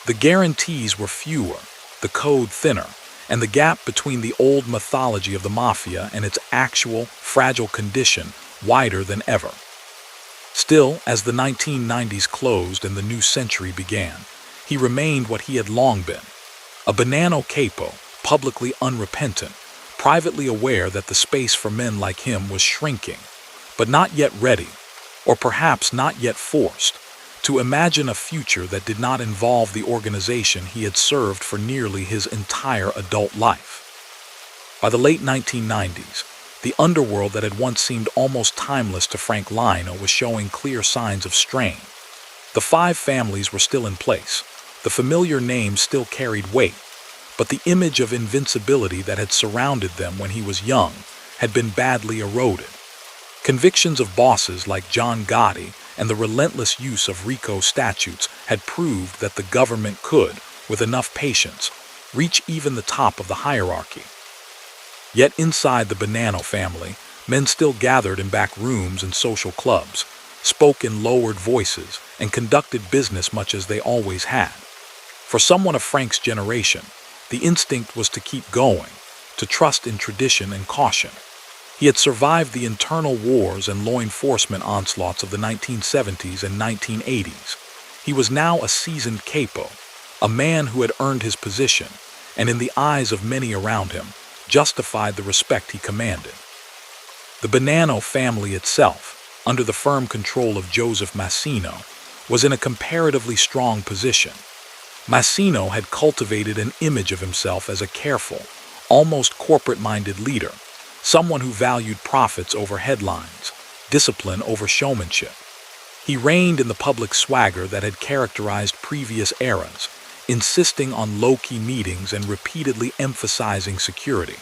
The guarantees were fewer, the code thinner, and the gap between the old mythology of the mafia and its actual, fragile condition wider than ever. Still, as the 1990s closed and the new century began, he remained what he had long been: a Bonanno capo, publicly unrepentant, privately aware that the space for men like him was shrinking, but not yet ready, or perhaps not yet forced, to imagine a future that did not involve the organization he had served for nearly his entire adult life. By the late 1990s, the underworld that had once seemed almost timeless to Frank Lino was showing clear signs of strain. The five families were still in place. The familiar names still carried weight, but the image of invincibility that had surrounded them when he was young had been badly eroded. Convictions of bosses like John Gotti and the relentless use of RICO statutes had proved that the government could, with enough patience, reach even the top of the hierarchy. Yet inside the Bonanno family, men still gathered in back rooms and social clubs, spoke in lowered voices, and conducted business much as they always had. For someone of Frank's generation, the instinct was to keep going, to trust in tradition and caution. He had survived the internal wars and law enforcement onslaughts of the 1970s and 1980s. He was now a seasoned capo, a man who had earned his position, and in the eyes of many around him, justified the respect he commanded. The Bonanno family itself, under the firm control of Joseph Massino, was in a comparatively strong position. Massino had cultivated an image of himself as a careful, almost corporate-minded leader, someone who valued profits over headlines, discipline over showmanship. He reigned in the public swagger that had characterized previous eras, insisting on low-key meetings and repeatedly emphasizing security.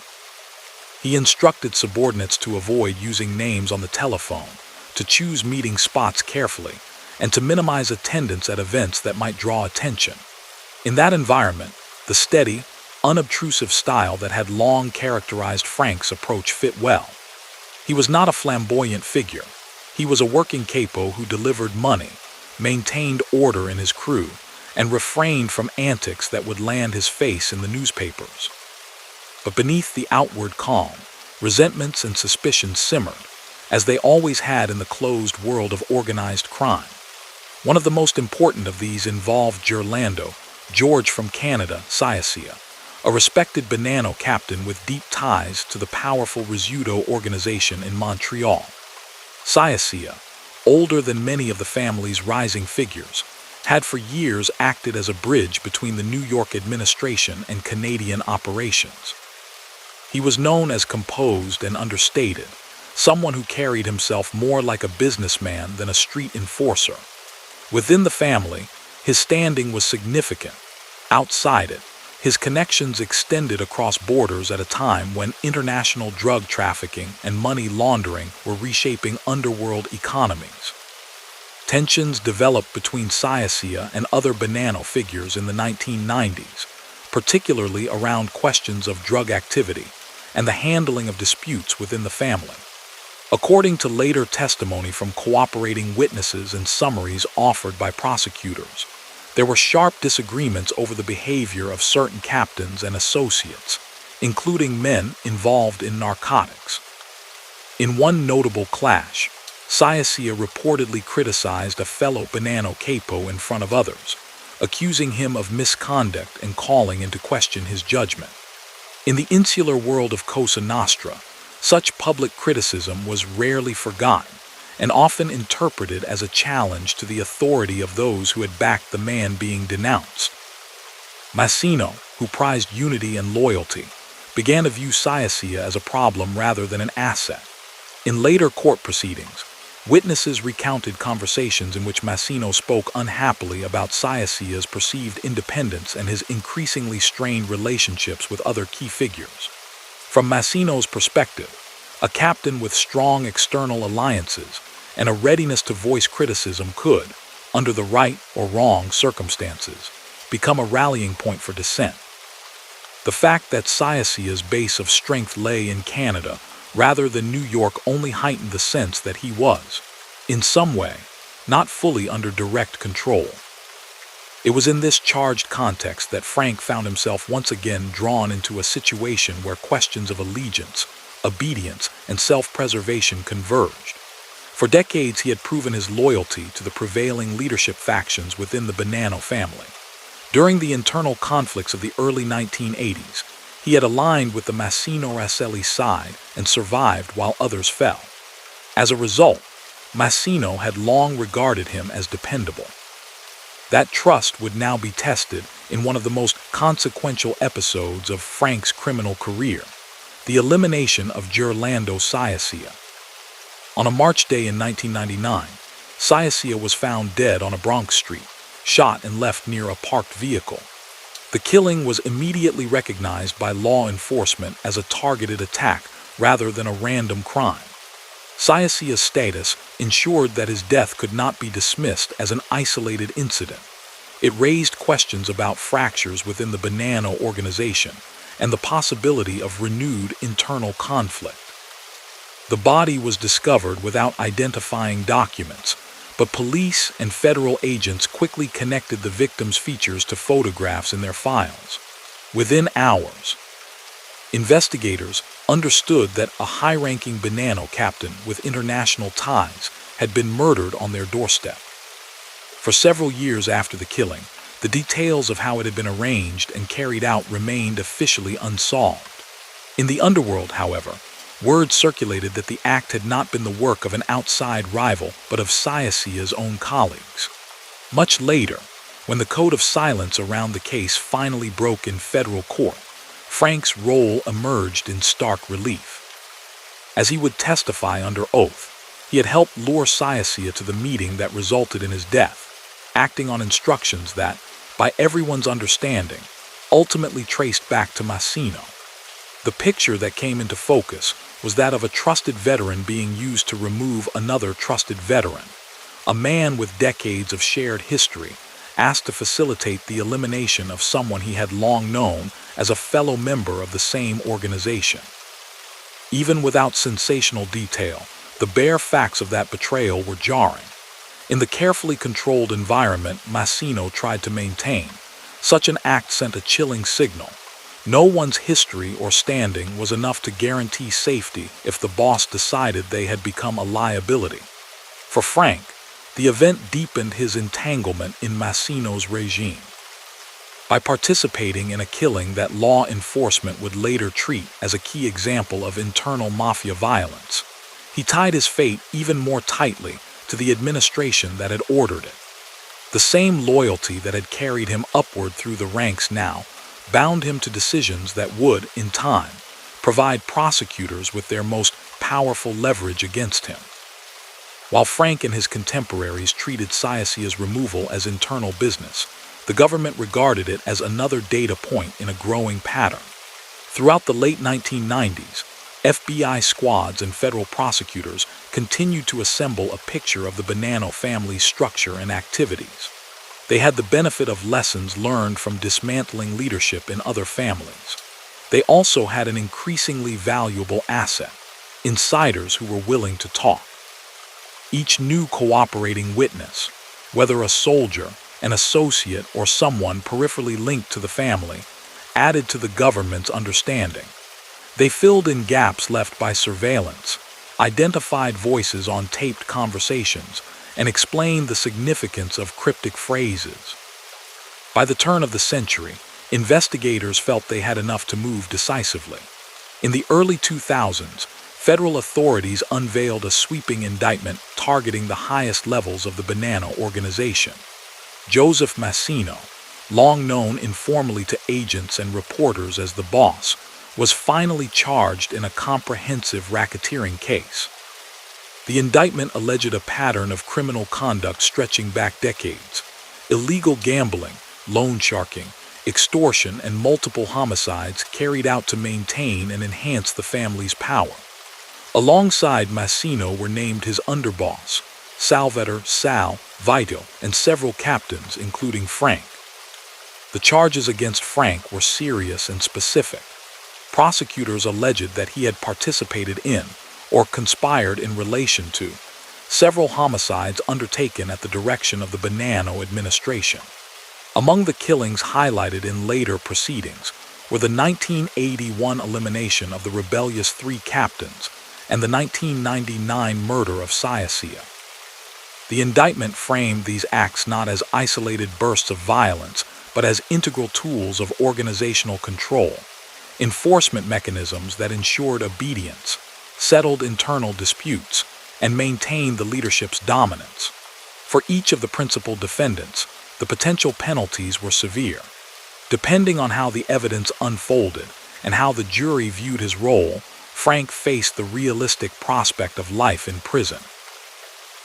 He instructed subordinates to avoid using names on the telephone, to choose meeting spots carefully, and to minimize attendance at events that might draw attention. In that environment, the steady, unobtrusive style that had long characterized Frank's approach fit well. He was not a flamboyant figure. He was a working capo who delivered money, maintained order in his crew, and refrained from antics that would land his face in the newspapers. But beneath the outward calm, resentments and suspicions simmered, as they always had in the closed world of organized crime. One of the most important of these involved Gerlando, George from Canada, Ciacia, a respected Bonanno captain with deep ties to the powerful Rizzuto organization in Montreal. Ciacia, older than many of the family's rising figures, had for years acted as a bridge between the New York administration and Canadian operations. He was known as composed and understated, someone who carried himself more like a businessman than a street enforcer. Within the family, his standing was significant. Outside it, his connections extended across borders at a time when international drug trafficking and money laundering were reshaping underworld economies. Tensions developed between Ciacia and other Bonanno figures in the 1990s, particularly around questions of drug activity and the handling of disputes within the family. According to later testimony from cooperating witnesses and summaries offered by prosecutors, there were sharp disagreements over the behavior of certain captains and associates, including men involved in narcotics. In one notable clash, Ciacia reportedly criticized a fellow Bonanno capo in front of others, accusing him of misconduct and calling into question his judgment. In the insular world of Cosa Nostra, such public criticism was rarely forgotten and often interpreted as a challenge to the authority of those who had backed the man being denounced. Massino, who prized unity and loyalty, began to view Ciacia as a problem rather than an asset. In later court proceedings, witnesses recounted conversations in which Massino spoke unhappily about Ciacia's perceived independence and his increasingly strained relationships with other key figures. From Massino's perspective, a captain with strong external alliances and a readiness to voice criticism could, under the right or wrong circumstances, become a rallying point for dissent. The fact that Ciacia's base of strength lay in Canada rather than New York only heightened the sense that he was, in some way, not fully under direct control. It was in this charged context that Frank found himself once again drawn into a situation where questions of allegiance, obedience, and self-preservation converged. For decades he had proven his loyalty to the prevailing leadership factions within the Bonanno family. During the internal conflicts of the early 1980s, he had aligned with the Massino-Rosselli side and survived while others fell. As a result, Massino had long regarded him as dependable. That trust would now be tested in one of the most consequential episodes of Frank's criminal career, the elimination of Gerlando Ciacia. On a March day in 1999, Ciacia was found dead on a Bronx street, shot and left near a parked vehicle. The killing was immediately recognized by law enforcement as a targeted attack rather than a random crime. Ciacia's status ensured that his death could not be dismissed as an isolated incident. It raised questions about fractures within the Bonanno organization and the possibility of renewed internal conflict. The body was discovered without identifying documents, but police and federal agents quickly connected the victim's features to photographs in their files. Within hours, investigators understood that a high-ranking Bonanno captain with international ties had been murdered on their doorstep. For several years after the killing, the details of how it had been arranged and carried out remained officially unsolved. In the Underworld, however, word circulated that the act had not been the work of an outside rival, but of Ciacia's own colleagues. Much later, when the code of silence around the case finally broke in federal court, Frank's role emerged in stark relief. As he would testify under oath, he had helped lure Ciacia to the meeting that resulted in his death, acting on instructions that, by everyone's understanding, ultimately traced back to Massino. The picture that came into focus was that of a trusted veteran being used to remove another trusted veteran, a man with decades of shared history, asked to facilitate the elimination of someone he had long known as a fellow member of the same organization. Even without sensational detail, the bare facts of that betrayal were jarring. In the carefully controlled environment Massino tried to maintain, such an act sent a chilling signal. No one's history or standing was enough to guarantee safety if the boss decided they had become a liability. For Frank, the event deepened his entanglement in Massino's regime. By participating in a killing that law enforcement would later treat as a key example of internal mafia violence, he tied his fate even more tightly to the administration that had ordered it. The same loyalty that had carried him upward through the ranks now bound him to decisions that would, in time, provide prosecutors with their most powerful leverage against him. While Frank and his contemporaries treated Ciacia's removal as internal business, the government regarded it as another data point in a growing pattern. Throughout the late 1990s, FBI squads and federal prosecutors continued to assemble a picture of the Bonanno family's structure and activities. They had the benefit of lessons learned from dismantling leadership in other families. They also had an increasingly valuable asset: insiders who were willing to talk. Each new cooperating witness, whether a soldier, an associate, or someone peripherally linked to the family, added to the government's understanding. They filled in gaps left by surveillance, identified voices on taped conversations, and explained the significance of cryptic phrases. By the turn of the century, investigators felt they had enough to move decisively. In the early 2000s, federal authorities unveiled a sweeping indictment targeting the highest levels of the Bonanno organization. Joseph Massino, long known informally to agents and reporters as the boss, was finally charged in a comprehensive racketeering case. The indictment alleged a pattern of criminal conduct stretching back decades: illegal gambling, loan sharking, extortion, and multiple homicides carried out to maintain and enhance the family's power. Alongside Massino were named his underboss, Salvatore Sal Vito, and several captains, including Frank. The charges against Frank were serious and specific. Prosecutors alleged that he had participated in, or conspired in relation to, several homicides undertaken at the direction of the Bonanno administration. Among the killings highlighted in later proceedings were the 1981 elimination of the rebellious 3 captains and the 1999 murder of Ciacia. The indictment framed these acts not as isolated bursts of violence, but as integral tools of organizational control, enforcement mechanisms that ensured obedience, settled internal disputes, and maintained the leadership's dominance. For each of the principal defendants, the potential penalties were severe. Depending on how the evidence unfolded and how the jury viewed his role, Frank faced the realistic prospect of life in prison.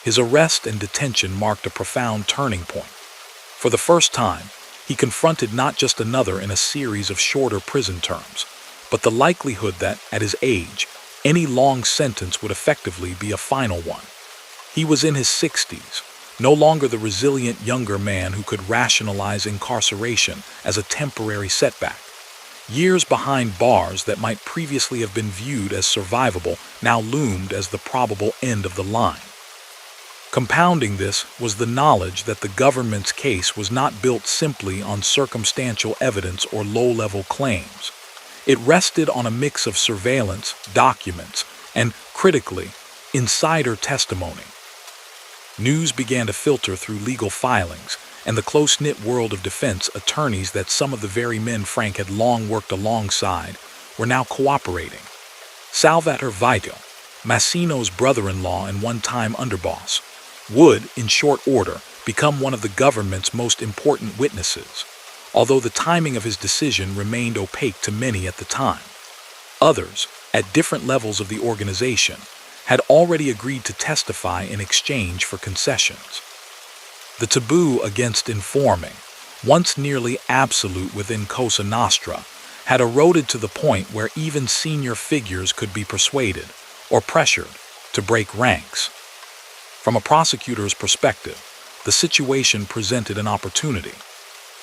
His arrest and detention marked a profound turning point. For the first time, he confronted not just another in a series of shorter prison terms, but the likelihood that, at his age, any long sentence would effectively be a final one. He was in his 60s, no longer the resilient younger man who could rationalize incarceration as a temporary setback. Years behind bars that might previously have been viewed as survivable now loomed as the probable end of the line. Compounding this was the knowledge that the government's case was not built simply on circumstantial evidence or low-level claims. It rested on a mix of surveillance, documents, and, critically, insider testimony. News began to filter through legal filings and the close-knit world of defense attorneys that some of the very men Frank had long worked alongside were now cooperating. Salvatore Vito, Massino's brother-in-law and one-time underboss, would, in short order, become one of the government's most important witnesses, although the timing of his decision remained opaque to many at the time. Others, at different levels of the organization, had already agreed to testify in exchange for concessions. The taboo against informing, once nearly absolute within Cosa Nostra, had eroded to the point where even senior figures could be persuaded, or pressured, to break ranks. From a prosecutor's perspective, the situation presented an opportunity.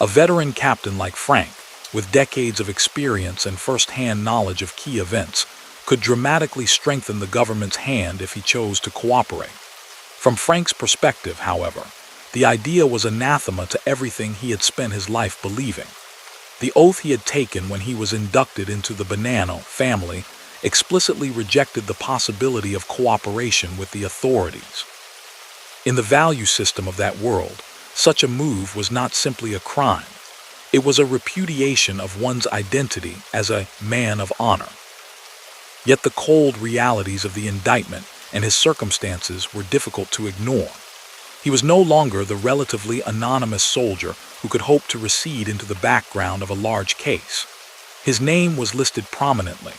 A veteran captain like Frank, with decades of experience and first-hand knowledge of key events, could dramatically strengthen the government's hand if he chose to cooperate. From Frank's perspective, however, the idea was anathema to everything he had spent his life believing. The oath he had taken when he was inducted into the Bonanno Family explicitly rejected the possibility of cooperation with the authorities. In the value system of that world, such a move was not simply a crime. It was a repudiation of one's identity as a man of honor. Yet the cold realities of the indictment and his circumstances were difficult to ignore. He was no longer the relatively anonymous soldier who could hope to recede into the background of a large case. His name was listed prominently.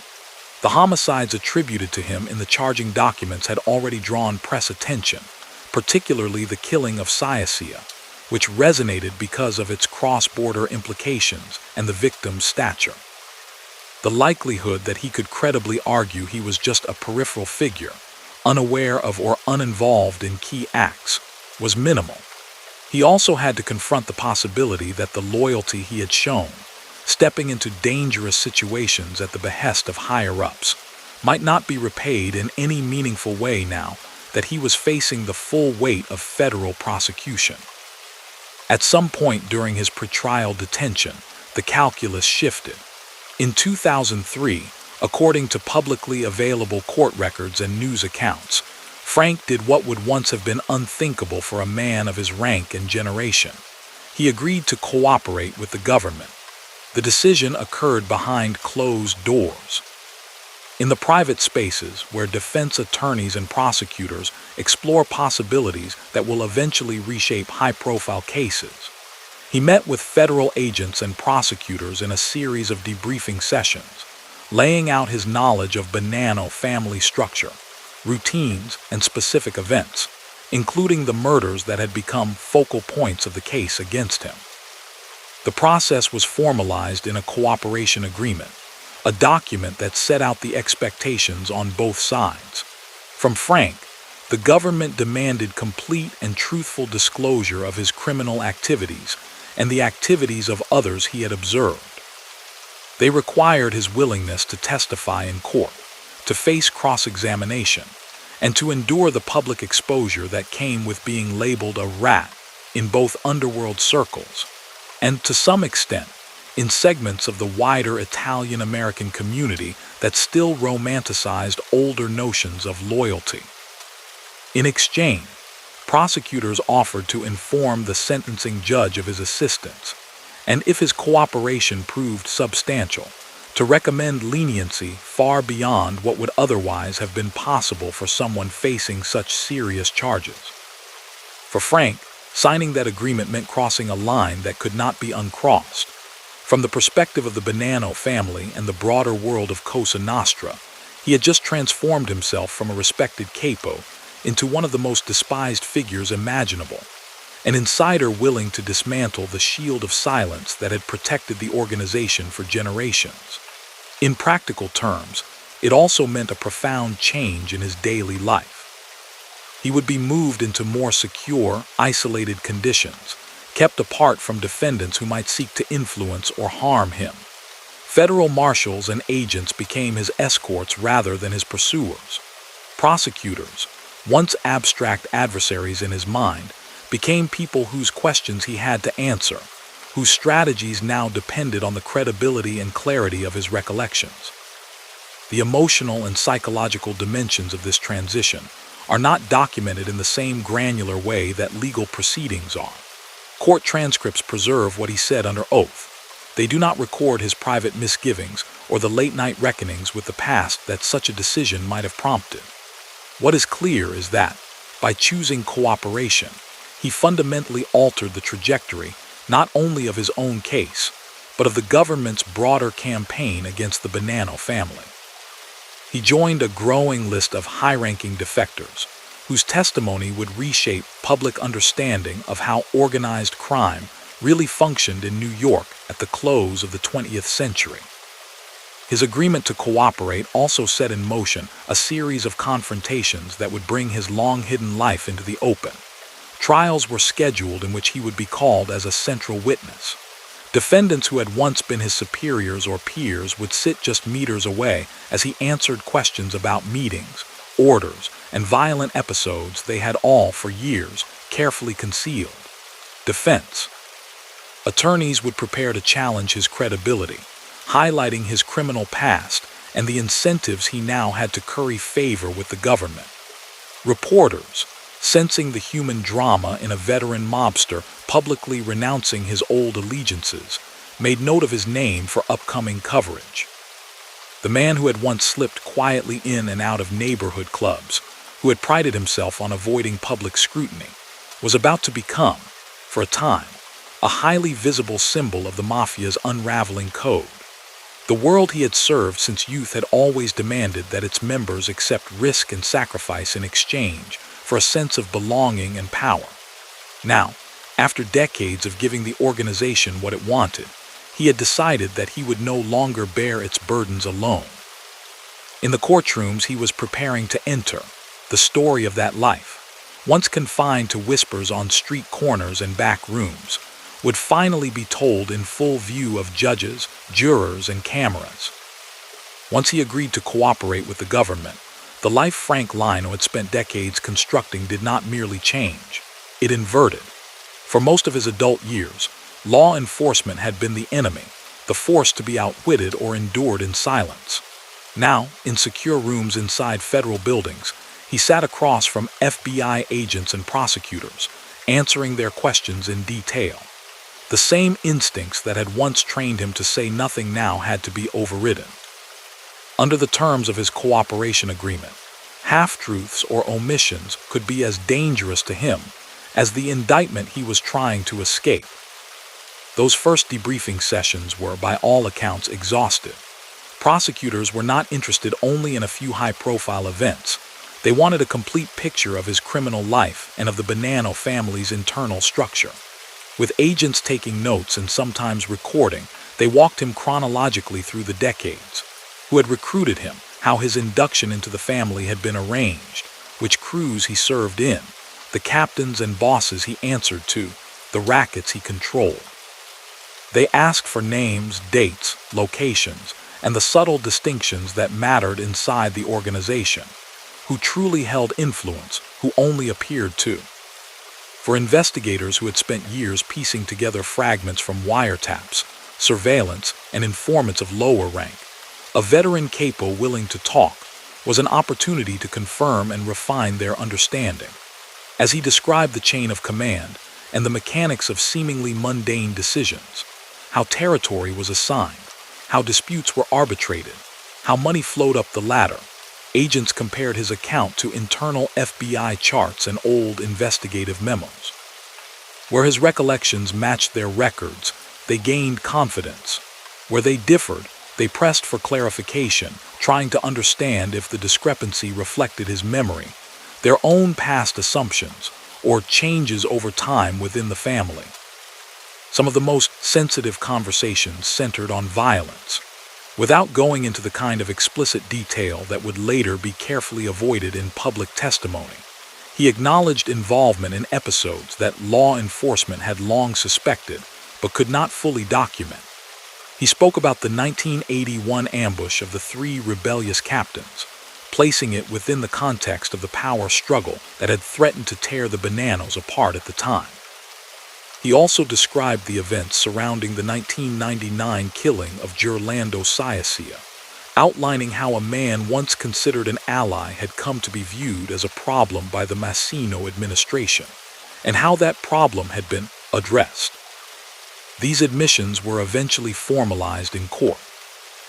The homicides attributed to him in the charging documents had already drawn press attention, particularly the killing of Ciacia, which resonated because of its cross-border implications and the victim's stature. The likelihood that he could credibly argue he was just a peripheral figure, unaware of or uninvolved in key acts, was minimal. He also had to confront the possibility that the loyalty he had shown, stepping into dangerous situations at the behest of higher-ups, might not be repaid in any meaningful way now that he was facing the full weight of federal prosecution. At some point during his pretrial detention, the calculus shifted. In 2003, according to publicly available court records and news accounts, Frank did what would once have been unthinkable for a man of his rank and generation. He agreed to cooperate with the government. The decision occurred behind closed doors. In the private spaces where defense attorneys and prosecutors explore possibilities that will eventually reshape high-profile cases, he met with federal agents and prosecutors in a series of debriefing sessions, laying out his knowledge of Bonanno family structure, routines, and specific events, including the murders that had become focal points of the case against him. The process was formalized in a cooperation agreement, a document that set out the expectations on both sides. From Frank, the government demanded complete and truthful disclosure of his criminal activities and the activities of others he had observed. They required his willingness to testify in court, to face cross-examination, and to endure the public exposure that came with being labeled a rat in both underworld circles, and to some extent, in segments of the wider Italian-American community that still romanticized older notions of loyalty. In exchange, prosecutors offered to inform the sentencing judge of his assistance, and if his cooperation proved substantial, to recommend leniency far beyond what would otherwise have been possible for someone facing such serious charges. For Frank, signing that agreement meant crossing a line that could not be uncrossed. From the perspective of the Bonanno family and the broader world of Cosa Nostra, he had just transformed himself from a respected capo into one of the most despised figures imaginable, an insider willing to dismantle the shield of silence that had protected the organization for generations. In practical terms, it also meant a profound change in his daily life. He would be moved into more secure, isolated conditions, kept apart from defendants who might seek to influence or harm him. Federal marshals and agents became his escorts rather than his pursuers. Prosecutors, once abstract adversaries in his mind, became people whose questions he had to answer, whose strategies now depended on the credibility and clarity of his recollections. The emotional and psychological dimensions of this transition are not documented in the same granular way that legal proceedings are. Court transcripts preserve what he said under oath. They do not record his private misgivings or the late-night reckonings with the past that such a decision might have prompted. What is clear is that, by choosing cooperation, he fundamentally altered the trajectory not only of his own case, but of the government's broader campaign against the Bonanno family. He joined a growing list of high-ranking defectors, whose testimony would reshape public understanding of how organized crime really functioned in New York at the close of the 20th century. His agreement to cooperate also set in motion a series of confrontations that would bring his long-hidden life into the open. Trials were scheduled in which he would be called as a central witness. Defendants who had once been his superiors or peers would sit just meters away as he answered questions about meetings, orders, and violent episodes they had all for years carefully concealed. Defense. Attorneys would prepare to challenge his credibility, highlighting his criminal past and the incentives he now had to curry favor with the government. Reporters, sensing the human drama in a veteran mobster publicly renouncing his old allegiances, made note of his name for upcoming coverage. The man who had once slipped quietly in and out of neighborhood clubs, who had prided himself on avoiding public scrutiny, was about to become, for a time, a highly visible symbol of the mafia's unraveling code. The world he had served since youth had always demanded that its members accept risk and sacrifice in exchange for a sense of belonging and power. Now, after decades of giving the organization what it wanted, he had decided that he would no longer bear its burdens alone. In the courtrooms he was preparing to enter, the story of that life, once confined to whispers on street corners and back rooms, would finally be told in full view of judges, jurors, and cameras. Once he agreed to cooperate with the government, the life Frank Lino had spent decades constructing did not merely change, it inverted. For most of his adult years, law enforcement had been the enemy, the force to be outwitted or endured in silence. Now, in secure rooms inside federal buildings, he sat across from FBI agents and prosecutors, answering their questions in detail. The same instincts that had once trained him to say nothing now had to be overridden. Under the terms of his cooperation agreement, half-truths or omissions could be as dangerous to him as the indictment he was trying to escape. Those first debriefing sessions were, by all accounts, exhaustive. Prosecutors were not interested only in a few high-profile events. They wanted a complete picture of his criminal life and of the Bonanno family's internal structure. With agents taking notes and sometimes recording, they walked him chronologically through the decades. Who had recruited him, how his induction into the family had been arranged, which crews he served in, the captains and bosses he answered to, the rackets he controlled. They asked for names, dates, locations, and the subtle distinctions that mattered inside the organization, who truly held influence, who only appeared to. For investigators who had spent years piecing together fragments from wiretaps, surveillance, and informants of lower rank, a veteran capo willing to talk was an opportunity to confirm and refine their understanding. As he described the chain of command and the mechanics of seemingly mundane decisions, how territory was assigned, how disputes were arbitrated, how money flowed up the ladder, agents compared his account to internal FBI charts and old investigative memos. Where his recollections matched their records, they gained confidence. Where they differed, they pressed for clarification, trying to understand if the discrepancy reflected his memory, their own past assumptions, or changes over time within the family. Some of the most sensitive conversations centered on violence, without going into the kind of explicit detail that would later be carefully avoided in public testimony. He acknowledged involvement in episodes that law enforcement had long suspected but could not fully document. He spoke about the 1981 ambush of the 3 rebellious captains, placing it within the context of the power struggle that had threatened to tear the Bonannos apart at the time. He also described the events surrounding the 1999 killing of Gerlando Ciacia, outlining how a man once considered an ally had come to be viewed as a problem by the Massino administration, and how that problem had been addressed. These admissions were eventually formalized in court.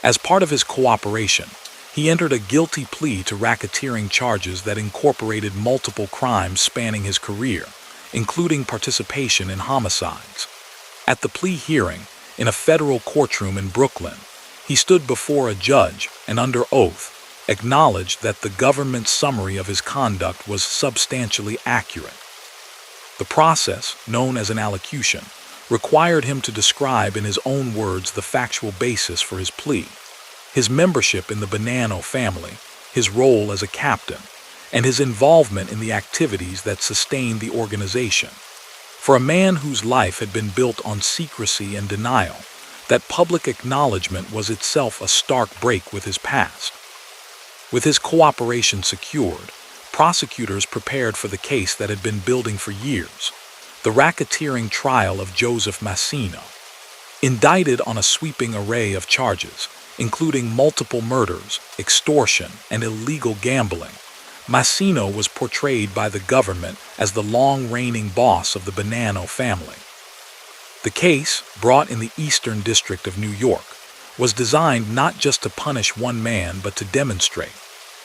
As part of his cooperation, he entered a guilty plea to racketeering charges that incorporated multiple crimes spanning his career, including participation in homicides. At the plea hearing, in a federal courtroom in Brooklyn, he stood before a judge and under oath acknowledged that the government's summary of his conduct was substantially accurate. The process, known as an allocution, required him to describe in his own words the factual basis for his plea, his membership in the Bonanno family, his role as a captain, and his involvement in the activities that sustained the organization. For a man whose life had been built on secrecy and denial, that public acknowledgement was itself a stark break with his past. With his cooperation secured, prosecutors prepared for the case that had been building for years, the racketeering trial of Joseph Massino. Indicted on a sweeping array of charges, including multiple murders, extortion, and illegal gambling, Massino was portrayed by the government as the long-reigning boss of the Bonanno family. The case, brought in the Eastern District of New York, was designed not just to punish one man but to demonstrate,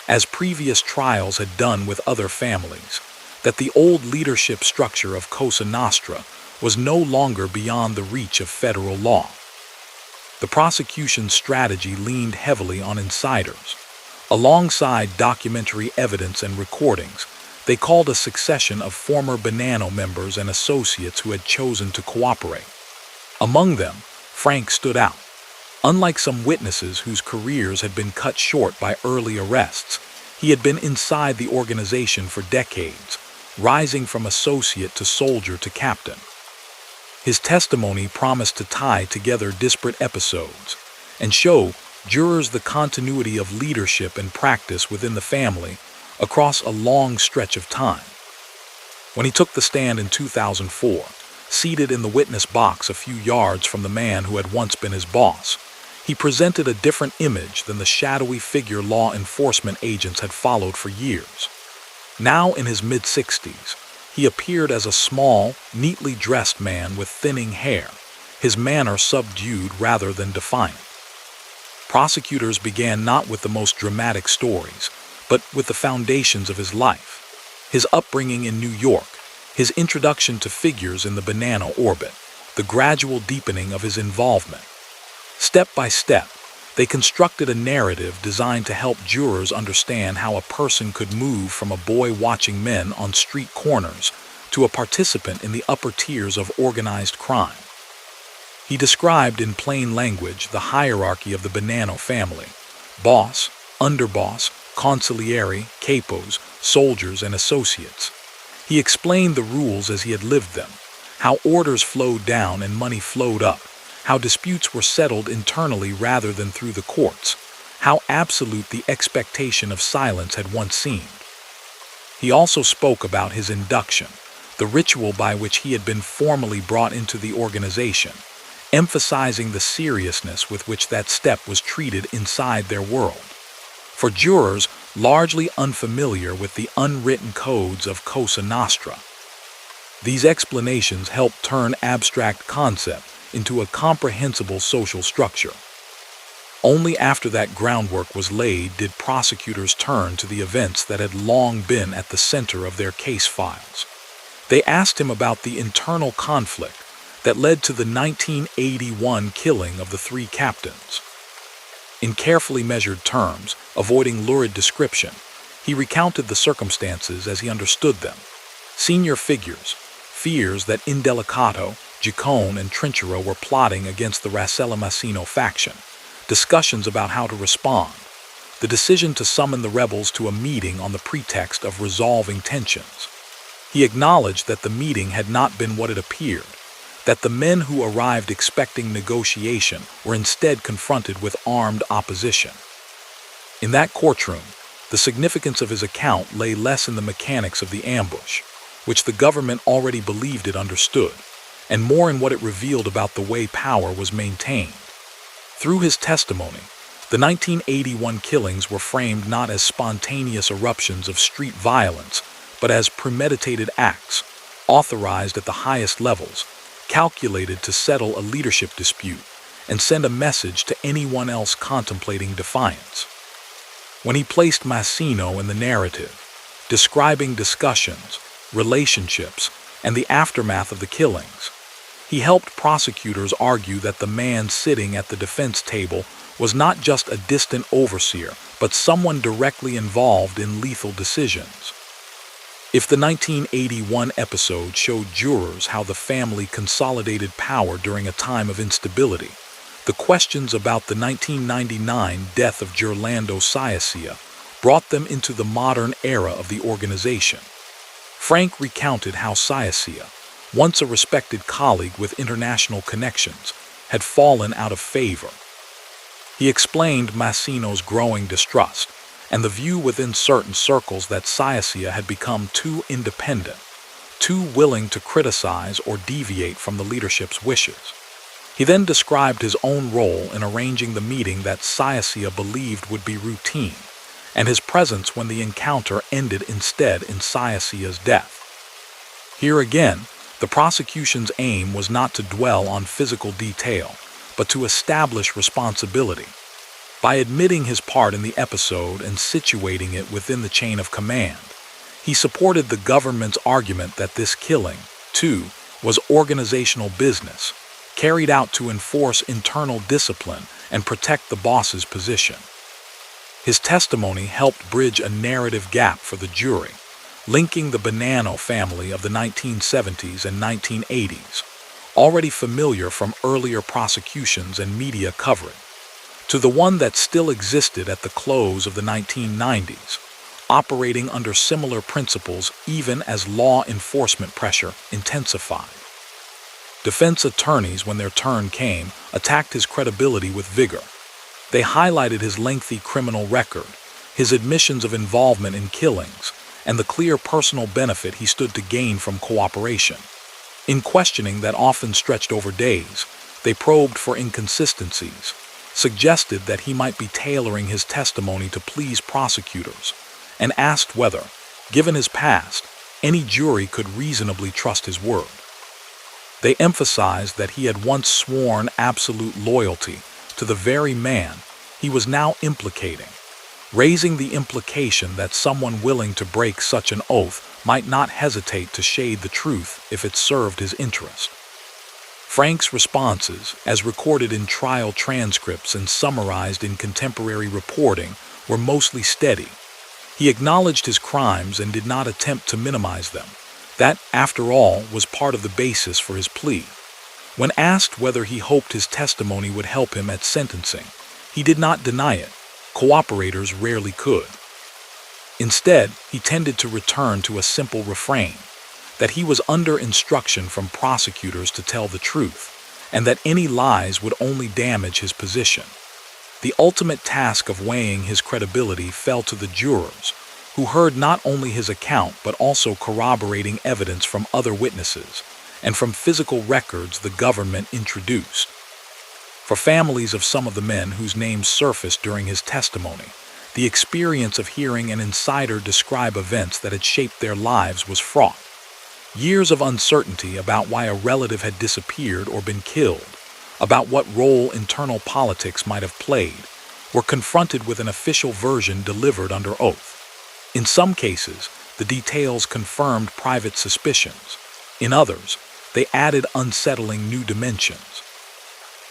as previous trials had done with other families, that the old leadership structure of Cosa Nostra was no longer beyond the reach of federal law. The prosecution's strategy leaned heavily on insiders. Alongside documentary evidence and recordings, they called a succession of former Bonanno members and associates who had chosen to cooperate. Among them, Frank stood out. Unlike some witnesses whose careers had been cut short by early arrests, he had been inside the organization for decades, rising from associate to soldier to captain. His testimony promised to tie together disparate episodes and show jurors the continuity of leadership and practice within the family across a long stretch of time. When he took the stand in 2004, seated in the witness box a few yards from the man who had once been his boss, he presented a different image than the shadowy figure law enforcement agents had followed for years. Now in his mid-60s, he appeared as a small, neatly dressed man with thinning hair, his manner subdued rather than defiant. Prosecutors began not with the most dramatic stories, but with the foundations of his life. His upbringing in New York, his introduction to figures in the Bonanno orbit, the gradual deepening of his involvement. Step by step, they constructed a narrative designed to help jurors understand how a person could move from a boy watching men on street corners to a participant in the upper tiers of organized crime. He described in plain language the hierarchy of the Bonanno family: boss, underboss, consigliere, capos, soldiers, and associates. He explained the rules as he had lived them, how orders flowed down and money flowed up, how disputes were settled internally rather than through the courts, how absolute the expectation of silence had once seemed. He also spoke about his induction, the ritual by which he had been formally brought into the organization, emphasizing the seriousness with which that step was treated inside their world. For jurors largely unfamiliar with the unwritten codes of Cosa Nostra, these explanations helped turn abstract concept into a comprehensible social structure. Only after that groundwork was laid did prosecutors turn to the events that had long been at the center of their case files. They asked him about the internal conflict that led to the 1981 killing of the three captains. In carefully measured terms, avoiding lurid description, he recounted the circumstances as he understood them. Senior figures, fears that Indelicato, Giacone, and Trinchero were plotting against the Rashaped faction, discussions about how to respond, the decision to summon the rebels to a meeting on the pretext of resolving tensions. He acknowledged that the meeting had not been what it appeared, that the men who arrived expecting negotiation were instead confronted with armed opposition. In that courtroom, the significance of his account lay less in the mechanics of the ambush, which the government already believed it understood, and more in what it revealed about the way power was maintained. Through his testimony, the 1981 killings were framed not as spontaneous eruptions of street violence, but as premeditated acts, authorized at the highest levels, calculated to settle a leadership dispute and send a message to anyone else contemplating defiance. When he placed Massino in the narrative, describing discussions, relationships, and the aftermath of the killings, he helped prosecutors argue that the man sitting at the defense table was not just a distant overseer, but someone directly involved in lethal decisions. If the 1981 episode showed jurors how the family consolidated power during a time of instability, the questions about the 1999 death of Gerlando Ciacia brought them into the modern era of the organization. Frank recounted how Ciacia, once a respected colleague with international connections, had fallen out of favor. He explained Massino's growing distrust and the view within certain circles that Ciacia had become too independent, too willing to criticize or deviate from the leadership's wishes. He then described his own role in arranging the meeting that Ciacia believed would be routine, and his presence when the encounter ended instead in Ciacia's death. Here again, the prosecution's aim was not to dwell on physical detail, but to establish responsibility. By admitting his part in the episode and situating it within the chain of command, he supported the government's argument that this killing, too, was organizational business, carried out to enforce internal discipline and protect the boss's position. His testimony helped bridge a narrative gap for the jury, linking the Bonanno family of the 1970s and 1980s, already familiar from earlier prosecutions and media coverage, to the one that still existed at the close of the 1990s, operating under similar principles even as law enforcement pressure intensified. Defense attorneys, when their turn came, attacked his credibility with vigor. They highlighted his lengthy criminal record, his admissions of involvement in killings, and the clear personal benefit he stood to gain from cooperation. In questioning that often stretched over days, they probed for inconsistencies, suggested that he might be tailoring his testimony to please prosecutors, and asked whether, given his past, any jury could reasonably trust his word. They emphasized that he had once sworn absolute loyalty to the very man he was now implicating, raising the implication that someone willing to break such an oath might not hesitate to shade the truth if it served his interest. Frank's responses, as recorded in trial transcripts and summarized in contemporary reporting, were mostly steady. He acknowledged his crimes and did not attempt to minimize them. That, after all, was part of the basis for his plea. When asked whether he hoped his testimony would help him at sentencing, he did not deny it. Cooperators rarely could. Instead, he tended to return to a simple refrain, that he was under instruction from prosecutors to tell the truth, and that any lies would only damage his position. The ultimate task of weighing his credibility fell to the jurors, who heard not only his account but also corroborating evidence from other witnesses and from physical records the government introduced. For families of some of the men whose names surfaced during his testimony, the experience of hearing an insider describe events that had shaped their lives was fraught. Years of uncertainty about why a relative had disappeared or been killed, about what role internal politics might have played, were confronted with an official version delivered under oath. In some cases, the details confirmed private suspicions. In others, they they added unsettling new dimensions.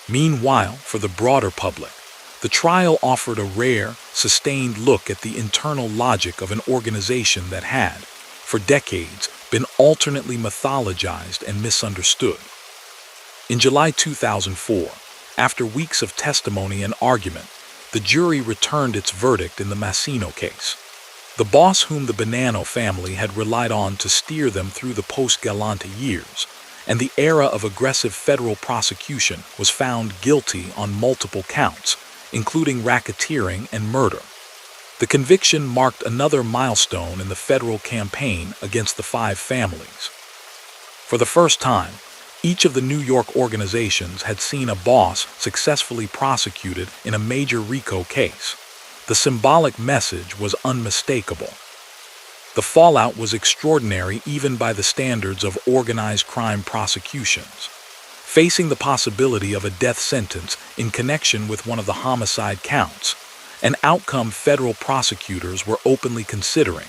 Meanwhile, for the broader public, the trial offered a rare, sustained look at the internal logic of an organization that had, for decades, been alternately mythologized and misunderstood. In July 2004, after weeks of testimony and argument, the jury returned its verdict in the Massino case. The boss whom the Bonanno family had relied on to steer them through the post-Galante years, and the era of aggressive federal prosecution, was found guilty on multiple counts, including racketeering and murder. The conviction marked another milestone in the federal campaign against the five families. For the first time, each of the New York organizations had seen a boss successfully prosecuted in a major RICO case. The symbolic message was unmistakable. The fallout was extraordinary even by the standards of organized crime prosecutions. Facing the possibility of a death sentence in connection with one of the homicide counts, an outcome federal prosecutors were openly considering,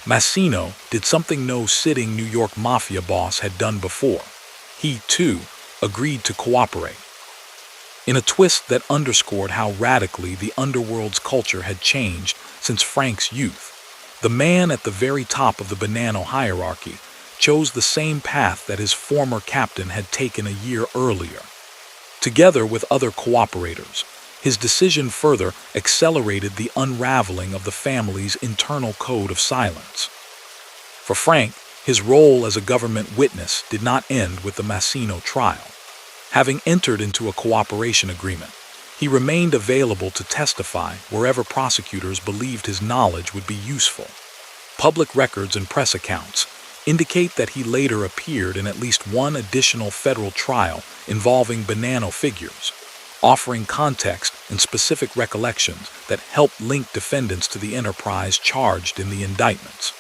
Massino did something no sitting New York mafia boss had done before. He, too, agreed to cooperate. In a twist that underscored how radically the Underworld's culture had changed since Frank's youth, the man at the very top of the Bonanno hierarchy chose the same path that his former captain had taken a year earlier. Together with other cooperators, his decision further accelerated the unraveling of the family's internal code of silence. For Frank, his role as a government witness did not end with the Massino trial. Having entered into a cooperation agreement, he remained available to testify wherever prosecutors believed his knowledge would be useful. Public records and press accounts indicate that he later appeared in at least one additional federal trial involving Bonanno figures, offering context and specific recollections that helped link defendants to the enterprise charged in the indictments.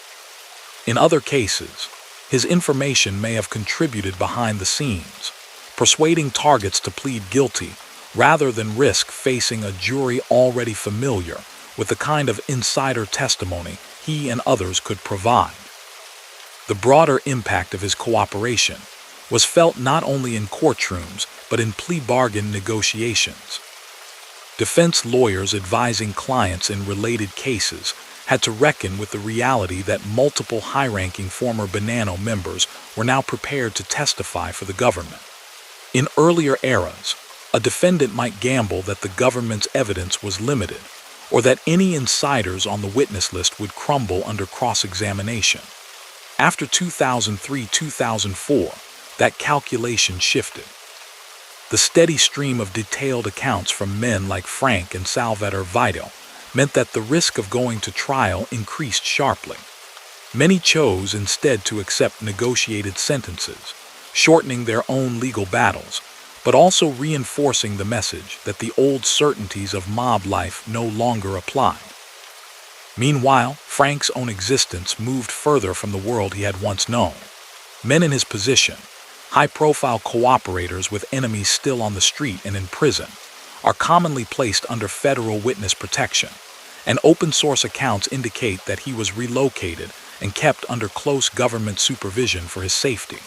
In other cases, his information may have contributed behind the scenes, persuading targets to plead guilty rather than risk facing a jury already familiar with the kind of insider testimony he and others could provide. The broader impact of his cooperation was felt not only in courtrooms but in plea bargain negotiations. Defense lawyers advising clients in related cases had to reckon with the reality that multiple high-ranking former Bonanno members were now prepared to testify for the government. In earlier eras, a defendant might gamble that the government's evidence was limited, or that any insiders on the witness list would crumble under cross-examination. After 2003-2004, that calculation shifted. The steady stream of detailed accounts from men like Frank and Salvatore Vito meant that the risk of going to trial increased sharply. Many chose instead to accept negotiated sentences, shortening their own legal battles, but also reinforcing the message that the old certainties of mob life no longer applied. Meanwhile, Frank's own existence moved further from the world he had once known. Men in his position, high-profile cooperators with enemies still on the street and in prison, are commonly placed under federal witness protection, and open-source accounts indicate that he was relocated and kept under close government supervision for his safety.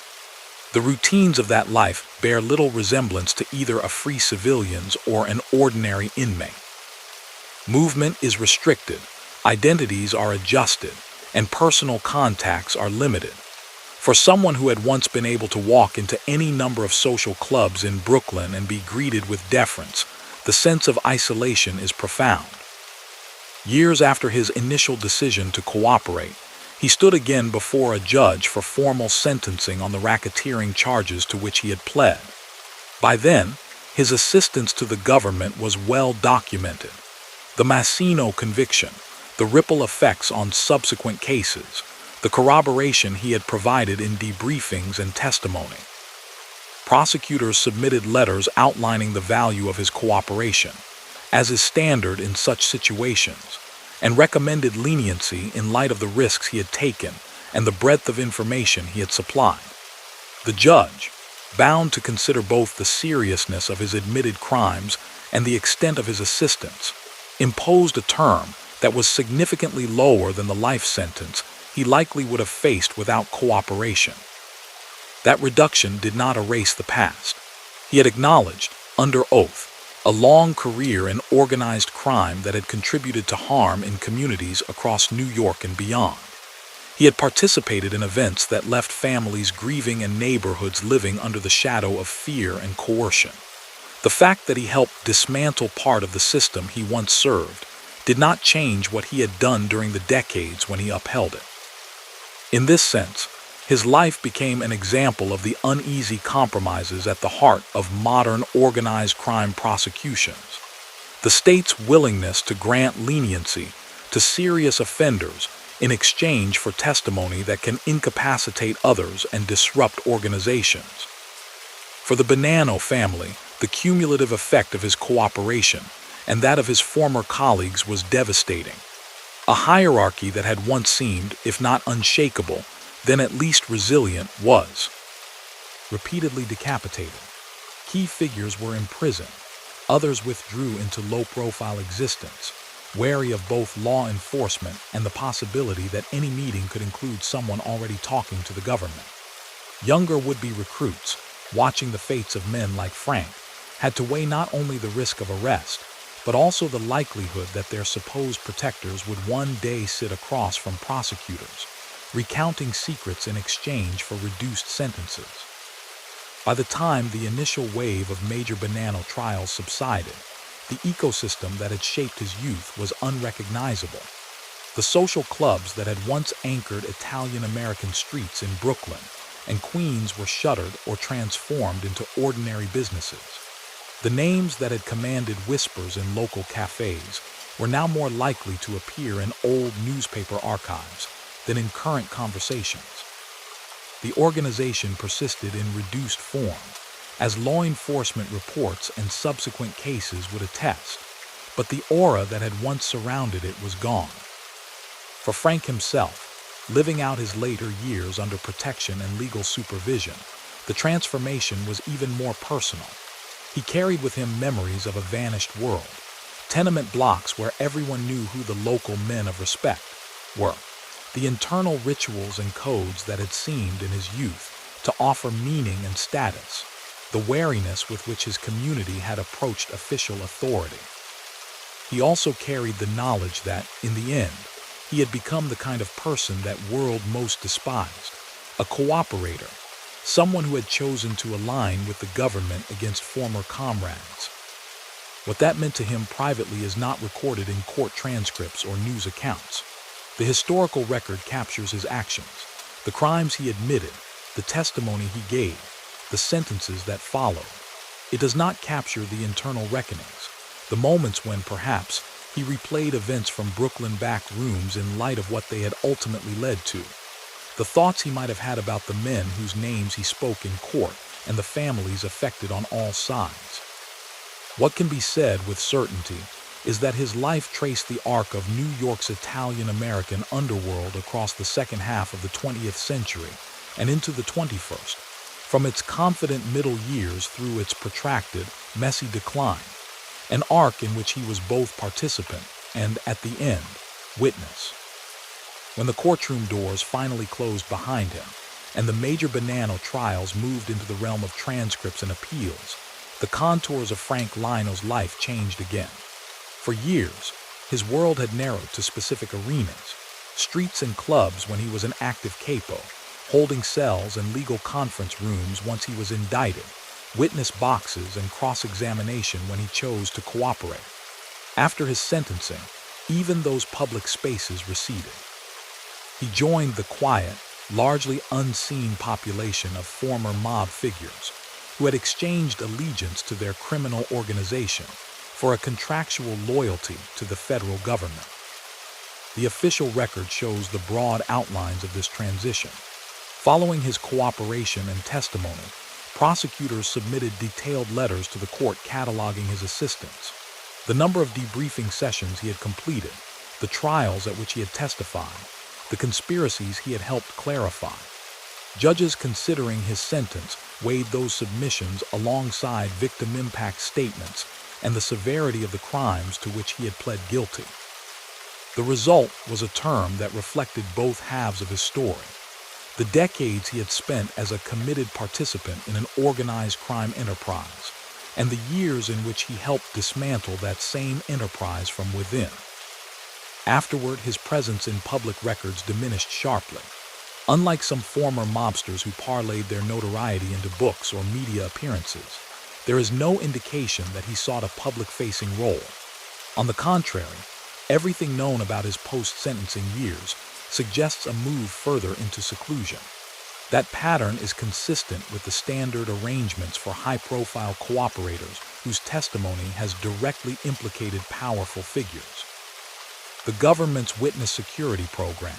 The routines of that life bear little resemblance to either a free civilian's or an ordinary inmate. Movement is restricted, identities are adjusted, and personal contacts are limited. For someone who had once been able to walk into any number of social clubs in Brooklyn and be greeted with deference, the sense of isolation is profound. Years after his initial decision to cooperate, he stood again before a judge for formal sentencing on the racketeering charges to which he had pled. By then, his assistance to the government was well documented. The Massino conviction, the ripple effects on subsequent cases, the corroboration he had provided in debriefings and testimony. Prosecutors submitted letters outlining the value of his cooperation, as is standard in such situations, and recommended leniency in light of the risks he had taken and the breadth of information he had supplied. The judge, bound to consider both the seriousness of his admitted crimes and the extent of his assistance, imposed a term that was significantly lower than the life sentence he likely would have faced without cooperation. That reduction did not erase the past. He had acknowledged, under oath, a long career in organized crime that had contributed to harm in communities across New York and beyond. He had participated in events that left families grieving and neighborhoods living under the shadow of fear and coercion. The fact that he helped dismantle part of the system he once served did not change what he had done during the decades when he upheld it. In this sense, his life became an example of the uneasy compromises at the heart of modern organized crime prosecutions. The state's willingness to grant leniency to serious offenders in exchange for testimony that can incapacitate others and disrupt organizations. For the Bonanno family, the cumulative effect of his cooperation and that of his former colleagues was devastating. A hierarchy that had once seemed, if not unshakable, then at least resilient, was repeatedly decapitated. Key figures were imprisoned. Others withdrew into low-profile existence, wary of both law enforcement and the possibility that any meeting could include someone already talking to the government. Younger would-be recruits, watching the fates of men like Frank, had to weigh not only the risk of arrest, but also the likelihood that their supposed protectors would one day sit across from prosecutors, recounting secrets in exchange for reduced sentences. By the time the initial wave of major Bonanno trials subsided, the ecosystem that had shaped his youth was unrecognizable. The social clubs that had once anchored Italian-American streets in Brooklyn and Queens were shuttered or transformed into ordinary businesses. The names that had commanded whispers in local cafes were now more likely to appear in old newspaper archives than in current conversations. The organization persisted in reduced form, as law enforcement reports and subsequent cases would attest, but the aura that had once surrounded it was gone. For Frank himself, living out his later years under protection and legal supervision, the transformation was even more personal. He carried with him memories of a vanished world, tenement blocks where everyone knew who the local men of respect were, the internal rituals and codes that had seemed in his youth to offer meaning and status, the wariness with which his community had approached official authority. He also carried the knowledge that, in the end, he had become the kind of person that world most despised, a cooperator, someone who had chosen to align with the government against former comrades. What that meant to him privately is not recorded in court transcripts or news accounts. The historical record captures his actions, the crimes he admitted, the testimony he gave, the sentences that followed. It does not capture the internal reckonings, the moments when, perhaps, he replayed events from Brooklyn back rooms in light of what they had ultimately led to, the thoughts he might have had about the men whose names he spoke in court and the families affected on all sides. What can be said with certainty is that his life traced the arc of New York's Italian-American underworld across the second half of the 20th century and into the 21st, from its confident middle years through its protracted, messy decline, an arc in which he was both participant and, at the end, witness. When the courtroom doors finally closed behind him and the major Bonanno trials moved into the realm of transcripts and appeals, the contours of Frank Lino's life changed again. For years, his world had narrowed to specific arenas, streets and clubs when he was an active capo, holding cells and legal conference rooms once he was indicted, witness boxes and cross-examination when he chose to cooperate. After his sentencing, even those public spaces receded. He joined the quiet, largely unseen population of former mob figures who had exchanged allegiance to their criminal organization for a contractual loyalty to the federal government. The official record shows the broad outlines of this transition. Following his cooperation and testimony, prosecutors submitted detailed letters to the court cataloging his assistance, the number of debriefing sessions he had completed, the trials at which he had testified, the conspiracies he had helped clarify. Judges considering his sentence weighed those submissions alongside victim impact statements and the severity of the crimes to which he had pled guilty. The result was a term that reflected both halves of his story. the decades he had spent as a committed participant in an organized crime enterprise, and the years in which he helped dismantle that same enterprise from within. Afterward, his presence in public records diminished sharply. Unlike some former mobsters who parlayed their notoriety into books or media appearances, there is no indication that he sought a public-facing role. On the contrary, everything known about his post-sentencing years suggests a move further into seclusion. That pattern is consistent with the standard arrangements for high-profile cooperators whose testimony has directly implicated powerful figures. The government's witness security program,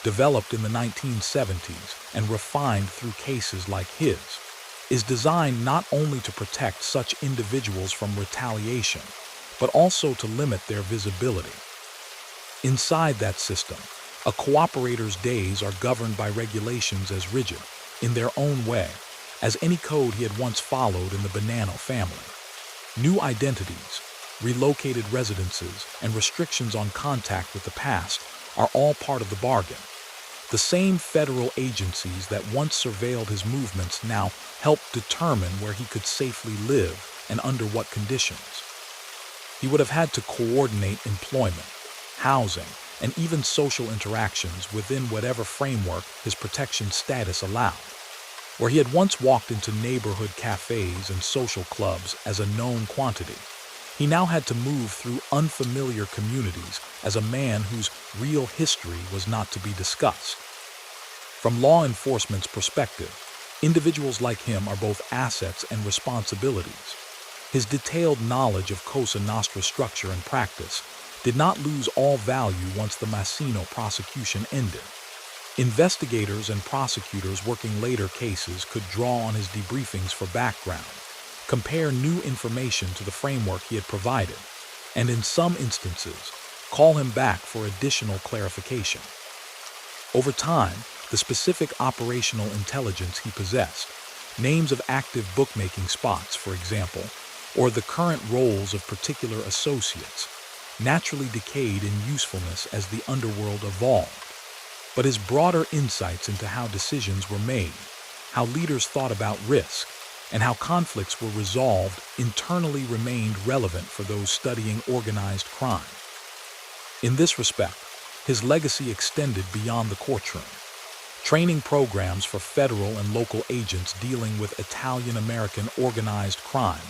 developed in the 1970s and refined through cases like his, is designed not only to protect such individuals from retaliation, but also to limit their visibility. Inside that system, a cooperator's days are governed by regulations as rigid, in their own way, as any code he had once followed in the Bonanno family. New identities, relocated residences, and restrictions on contact with the past are all part of the bargain. The same federal agencies that once surveilled his movements now help determine where he could safely live and under what conditions. He would have had to coordinate employment, housing, and even social interactions within whatever framework his protection status allowed. Where he had once walked into neighborhood cafes and social clubs as a known quantity, he now had to move through unfamiliar communities as a man whose real history was not to be discussed. From law enforcement's perspective, individuals like him are both assets and responsibilities. His detailed knowledge of Cosa Nostra structure and practice did not lose all value once the Massino prosecution ended. Investigators and prosecutors working later cases could draw on his debriefings for background, compare new information to the framework he had provided, and in some instances, call him back for additional clarification. Over time, the specific operational intelligence he possessed, names of active bookmaking spots, for example, or the current roles of particular associates, naturally decayed in usefulness as the underworld evolved. But his broader insights into how decisions were made, how leaders thought about risk, and how conflicts were resolved internally remained relevant for those studying organized crime. In this respect, his legacy extended beyond the courtroom. Training programs for federal and local agents dealing with Italian-American organized crime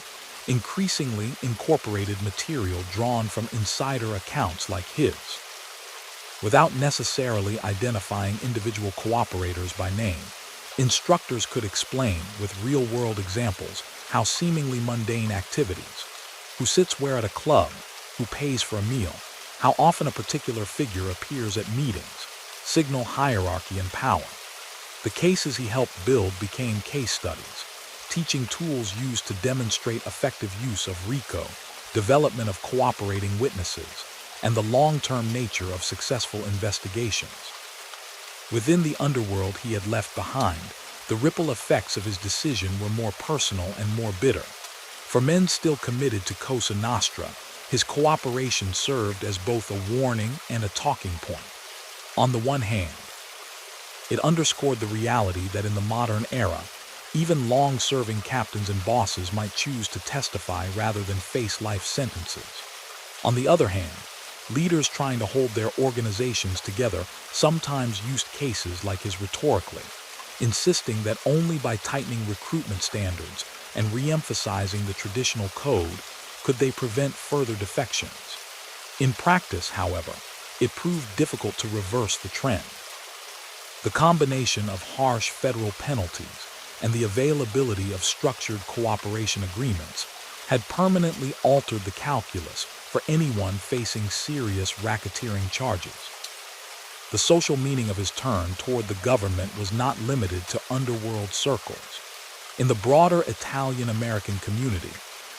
increasingly incorporated material drawn from insider accounts like his. Without necessarily identifying individual cooperators by name, instructors could explain with real-world examples how seemingly mundane activities, who sits where at a club, who pays for a meal, how often a particular figure appears at meetings, signal hierarchy and power. The cases he helped build became case studies, teaching tools used to demonstrate effective use of RICO, development of cooperating witnesses, and the long-term nature of successful investigations. Within the underworld he had left behind, the ripple effects of his decision were more personal and more bitter. For men still committed to Cosa Nostra, his cooperation served as both a warning and a talking point. On the one hand, it underscored the reality that in the modern era, even long-serving captains and bosses might choose to testify rather than face life sentences. On the other hand, leaders trying to hold their organizations together sometimes used cases like his rhetorically, insisting that only by tightening recruitment standards and re-emphasizing the traditional code could they prevent further defections. In practice, however, it proved difficult to reverse the trend. The combination of harsh federal penalties and the availability of structured cooperation agreements had permanently altered the calculus for anyone facing serious racketeering charges. The social meaning of his turn toward the government was not limited to underworld circles. In the broader Italian-American community,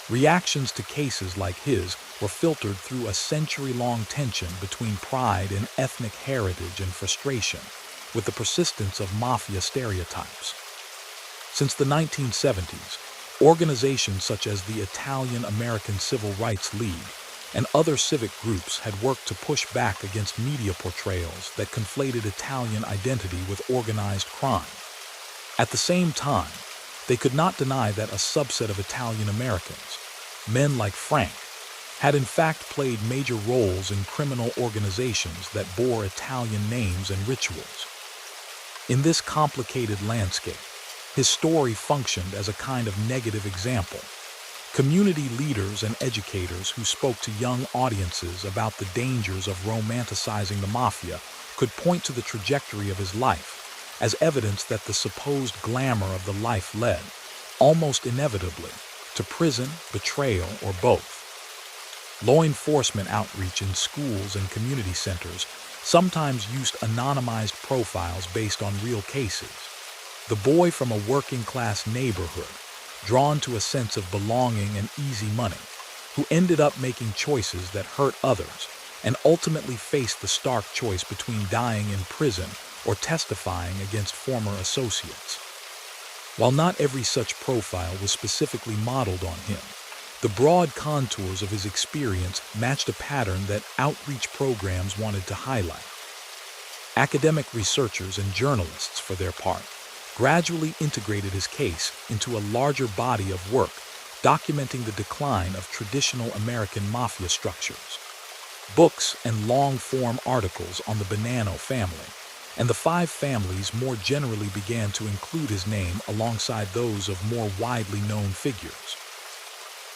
reactions to cases like his were filtered through a century-long tension between pride in ethnic heritage and frustration with the persistence of mafia stereotypes. Since the 1970s, organizations such as the Italian-American Civil Rights League, and other civic groups had worked to push back against media portrayals that conflated Italian identity with organized crime. At the same time, they could not deny that a subset of Italian Americans, men like Frank, had in fact played major roles in criminal organizations that bore Italian names and rituals. In this complicated landscape, his story functioned as a kind of negative example. Community leaders and educators who spoke to young audiences about the dangers of romanticizing the mafia could point to the trajectory of his life as evidence that the supposed glamour of the life led, almost inevitably, to prison, betrayal, or both. Law enforcement outreach in schools and community centers sometimes used anonymized profiles based on real cases. The boy from a working-class neighborhood, drawn to a sense of belonging and easy money, who ended up making choices that hurt others and ultimately faced the stark choice between dying in prison or testifying against former associates. While not every such profile was specifically modeled on him, the broad contours of his experience matched a pattern that outreach programs wanted to highlight. Academic researchers and journalists, for their part, gradually integrated his case into a larger body of work, documenting the decline of traditional American mafia structures. Books and long-form articles on the Bonanno family and the five families more generally began to include his name alongside those of more widely known figures.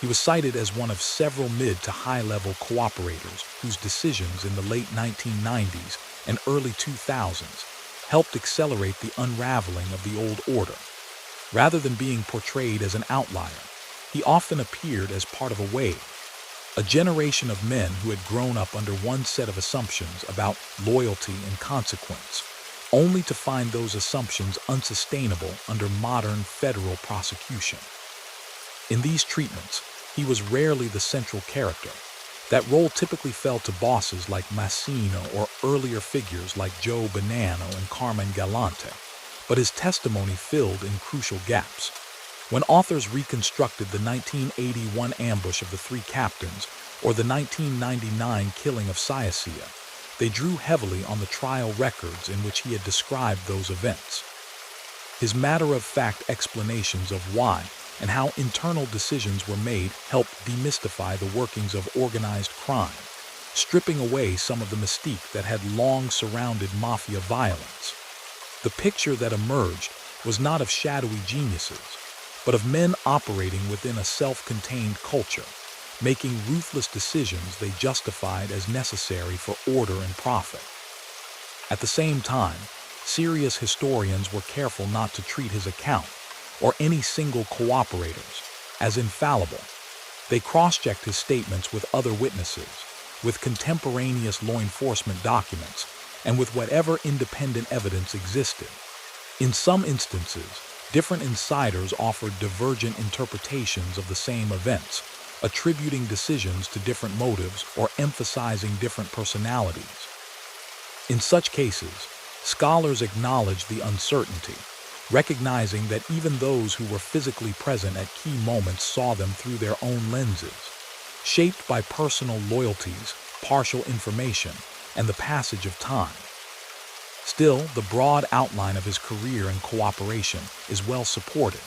He was cited as one of several mid to high-level cooperators whose decisions in the late 1990s and early 2000s helped accelerate the unraveling of the old order. Rather than being portrayed as an outlier, he often appeared as part of a wave, a generation of men who had grown up under one set of assumptions about loyalty and consequence, only to find those assumptions unsustainable under modern federal prosecution. In these treatments, he was rarely the central character. That role typically fell to bosses like Massino or earlier figures like Joe Bonanno and Carmen Galante, but his testimony filled in crucial gaps. When authors reconstructed the 1981 ambush of the three captains or the 1999 killing of Siasia, they drew heavily on the trial records in which he had described those events. His matter-of-fact explanations of why and how internal decisions were made helped demystify the workings of organized crime, stripping away some of the mystique that had long surrounded mafia violence. The picture that emerged was not of shadowy geniuses, but of men operating within a self-contained culture, making ruthless decisions they justified as necessary for order and profit. At the same time, serious historians were careful not to treat his account, or any single cooperators, as infallible. They cross-checked his statements with other witnesses, with contemporaneous law enforcement documents, and with whatever independent evidence existed. In some instances, different insiders offered divergent interpretations of the same events, attributing decisions to different motives or emphasizing different personalities. In such cases, scholars acknowledged the uncertainty, recognizing that even those who were physically present at key moments saw them through their own lenses, shaped by personal loyalties, partial information, and the passage of time. Still, the broad outline of his career and cooperation is well supported.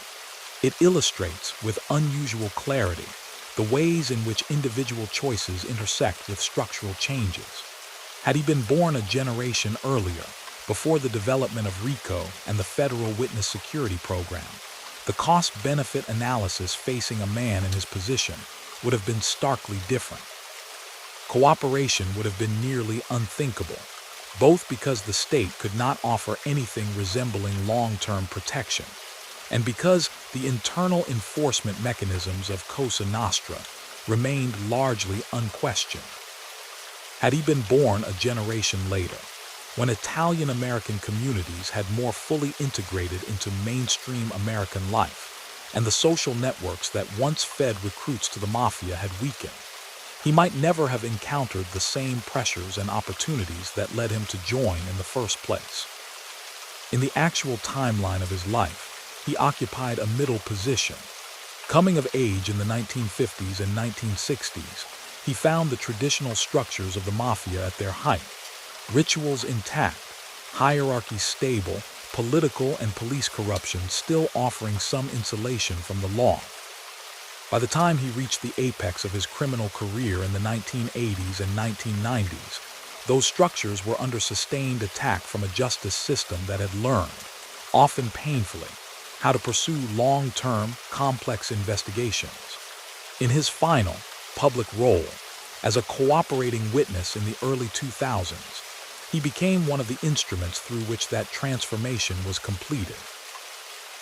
It illustrates, with unusual clarity, the ways in which individual choices intersect with structural changes. Had he been born a generation earlier, before the development of RICO and the Federal Witness Security Program, the cost-benefit analysis facing a man in his position would have been starkly different. Cooperation would have been nearly unthinkable, both because the state could not offer anything resembling long-term protection, and because the internal enforcement mechanisms of Cosa Nostra remained largely unquestioned. Had he been born a generation later, when Italian-American communities had more fully integrated into mainstream American life, and the social networks that once fed recruits to the mafia had weakened, he might never have encountered the same pressures and opportunities that led him to join in the first place. In the actual timeline of his life, he occupied a middle position. Coming of age in the 1950s and 1960s, He found the traditional structures of the mafia at their height, rituals intact, hierarchy stable, political and police corruption still offering some insulation from the law. By the time he reached the apex of his criminal career in the 1980s and 1990s, those structures were under sustained attack from a justice system that had learned, often painfully, how to pursue long-term, complex investigations. In his final, public role, as a cooperating witness in the early 2000s, he became one of the instruments through which that transformation was completed.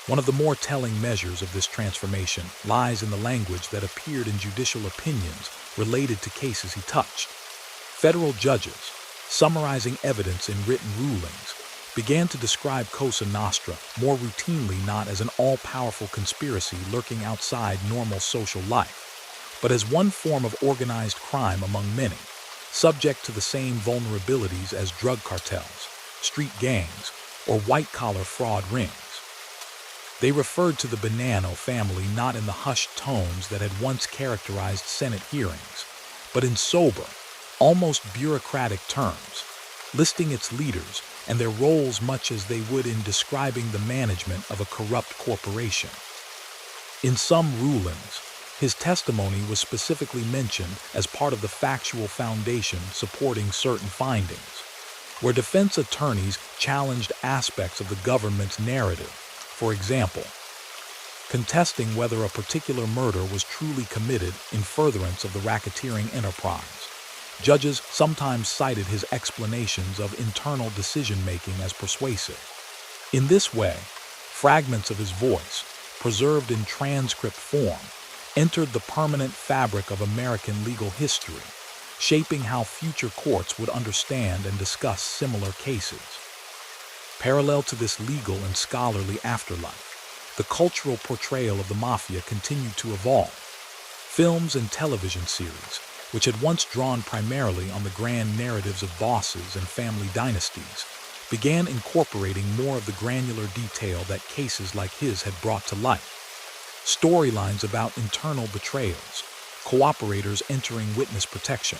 One of the more telling measures of this transformation lies in the language that appeared in judicial opinions related to cases he touched. Federal judges, summarizing evidence in written rulings, began to describe Cosa Nostra more routinely not as an all-powerful conspiracy lurking outside normal social life, but as one form of organized crime among many, subject to the same vulnerabilities as drug cartels, street gangs, or white-collar fraud rings. They referred to the Bonanno family not in the hushed tones that had once characterized Senate hearings, but in sober, almost bureaucratic terms, listing its leaders and their roles much as they would in describing the management of a corrupt corporation. In some rulings, his testimony was specifically mentioned as part of the factual foundation supporting certain findings, where defense attorneys challenged aspects of the government's narrative. For example, contesting whether a particular murder was truly committed in furtherance of the racketeering enterprise. Judges sometimes cited his explanations of internal decision-making as persuasive. In this way, fragments of his voice, preserved in transcript form, entered the permanent fabric of American legal history, shaping how future courts would understand and discuss similar cases. Parallel to this legal and scholarly afterlife, the cultural portrayal of the mafia continued to evolve. Films and television series, which had once drawn primarily on the grand narratives of bosses and family dynasties, began incorporating more of the granular detail that cases like his had brought to light. Storylines about internal betrayals, cooperators entering witness protection,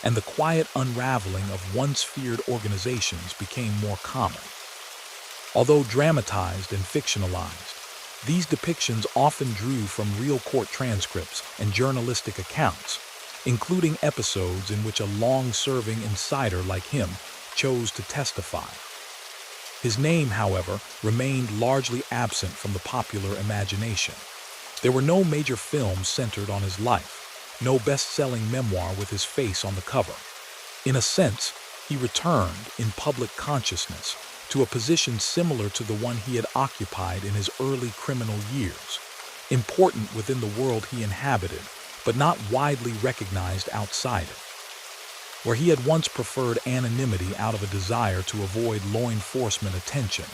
and the quiet unraveling of once feared organizations became more common. Although dramatized and fictionalized, these depictions often drew from real court transcripts and journalistic accounts, including episodes in which a long-serving insider like him chose to testify. His name, however, remained largely absent from the popular imagination. There were no major films centered on his life, no best-selling memoir with his face on the cover. In a sense, he returned, in public consciousness, to a position similar to the one he had occupied in his early criminal years, important within the world he inhabited, but not widely recognized outside it. Where he had once preferred anonymity out of a desire to avoid law enforcement attention,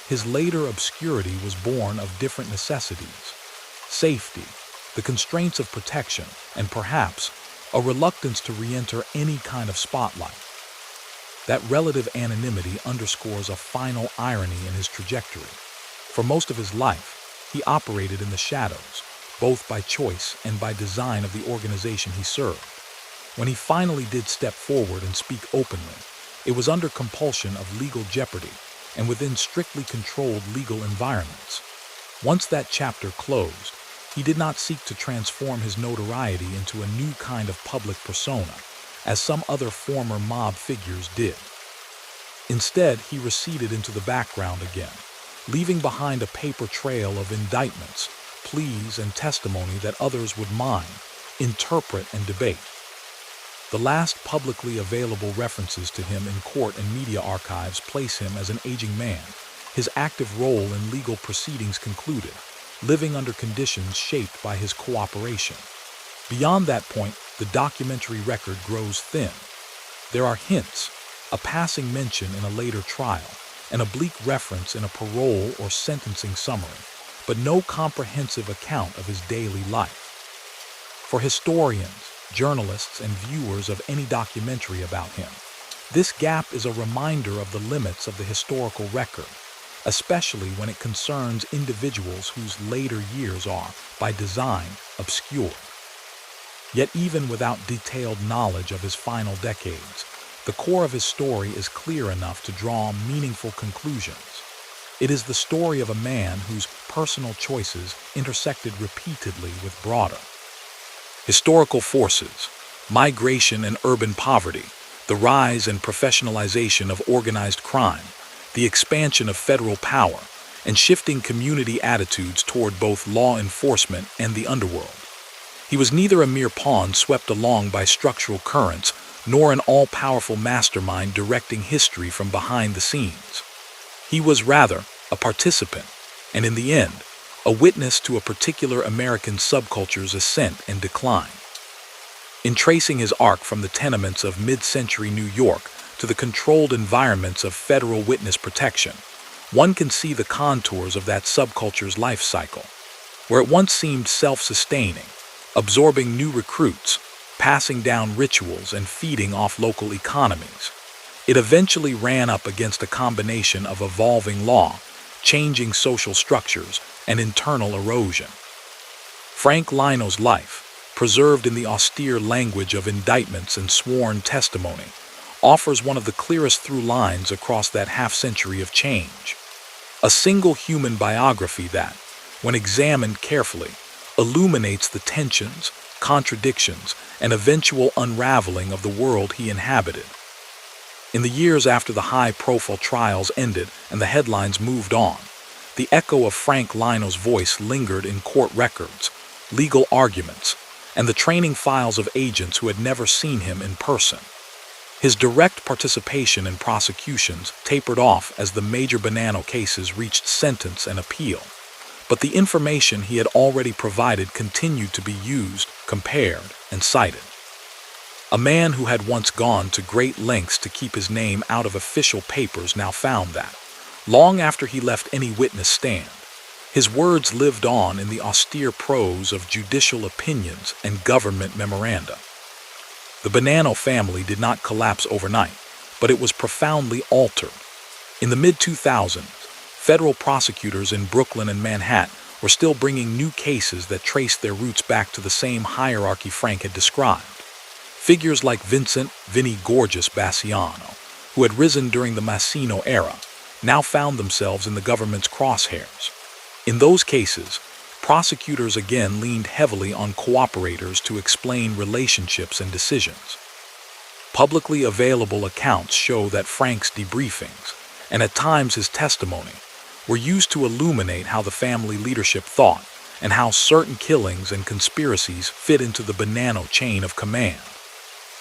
his later obscurity was born of different necessities: safety, the constraints of protection, and perhaps a reluctance to re-enter any kind of spotlight. That relative anonymity underscores a final irony in his trajectory. For most of his life, he operated in the shadows, both by choice and by design of the organization he served. When he finally did step forward and speak openly, it was under compulsion of legal jeopardy and within strictly controlled legal environments. Once that chapter closed, he did not seek to transform his notoriety into a new kind of public persona, as some other former mob figures did. Instead, he receded into the background again, leaving behind a paper trail of indictments, pleas, and testimony that others would mine, interpret, and debate. The last publicly available references to him in court and media archives place him as an aging man, his active role in legal proceedings concluded, living under conditions shaped by his cooperation. Beyond that point, the documentary record grows thin. There are hints, a passing mention in a later trial, an oblique reference in a parole or sentencing summary, but no comprehensive account of his daily life. For historians, journalists, and viewers of any documentary about him, this gap is a reminder of the limits of the historical record, especially when it concerns individuals whose later years are, by design, obscure. Yet even without detailed knowledge of his final decades, the core of his story is clear enough to draw meaningful conclusions. It is the story of a man whose personal choices intersected repeatedly with broader historical forces, migration and urban poverty, the rise and professionalization of organized crime, the expansion of federal power, and shifting community attitudes toward both law enforcement and the underworld. He was neither a mere pawn swept along by structural currents, nor an all-powerful mastermind directing history from behind the scenes. He was rather a participant, and in the end, a witness to a particular American subculture's ascent and decline. In tracing his arc from the tenements of mid-century New York to the controlled environments of federal witness protection, one can see the contours of that subculture's life cycle, where it once seemed self-sustaining, absorbing new recruits, passing down rituals and feeding off local economies. It eventually ran up against a combination of evolving law, changing social structures, and internal erosion. Frank Lino's life, preserved in the austere language of indictments and sworn testimony, offers one of the clearest through lines across that half-century of change. A single human biography that, when examined carefully, illuminates the tensions, contradictions, and eventual unraveling of the world he inhabited. In the years after the high-profile trials ended and the headlines moved on, the echo of Frank Lino's voice lingered in court records, legal arguments, and the training files of agents who had never seen him in person. His direct participation in prosecutions tapered off as the major Bonanno cases reached sentence and appeal, but the information he had already provided continued to be used, compared, and cited. A man who had once gone to great lengths to keep his name out of official papers now found that, long after he left any witness stand, his words lived on in the austere prose of judicial opinions and government memoranda. The Bonanno family did not collapse overnight, but it was profoundly altered. In the mid-2000s, federal prosecutors in Brooklyn and Manhattan were still bringing new cases that traced their roots back to the same hierarchy Frank had described. Figures like Vinnie Gorgeous Bassiano, who had risen during the Massino era, now found themselves in the government's crosshairs. In those cases, prosecutors again leaned heavily on cooperators to explain relationships and decisions. Publicly available accounts show that Frank's debriefings, and at times his testimony, were used to illuminate how the family leadership thought and how certain killings and conspiracies fit into the Bonanno chain of command.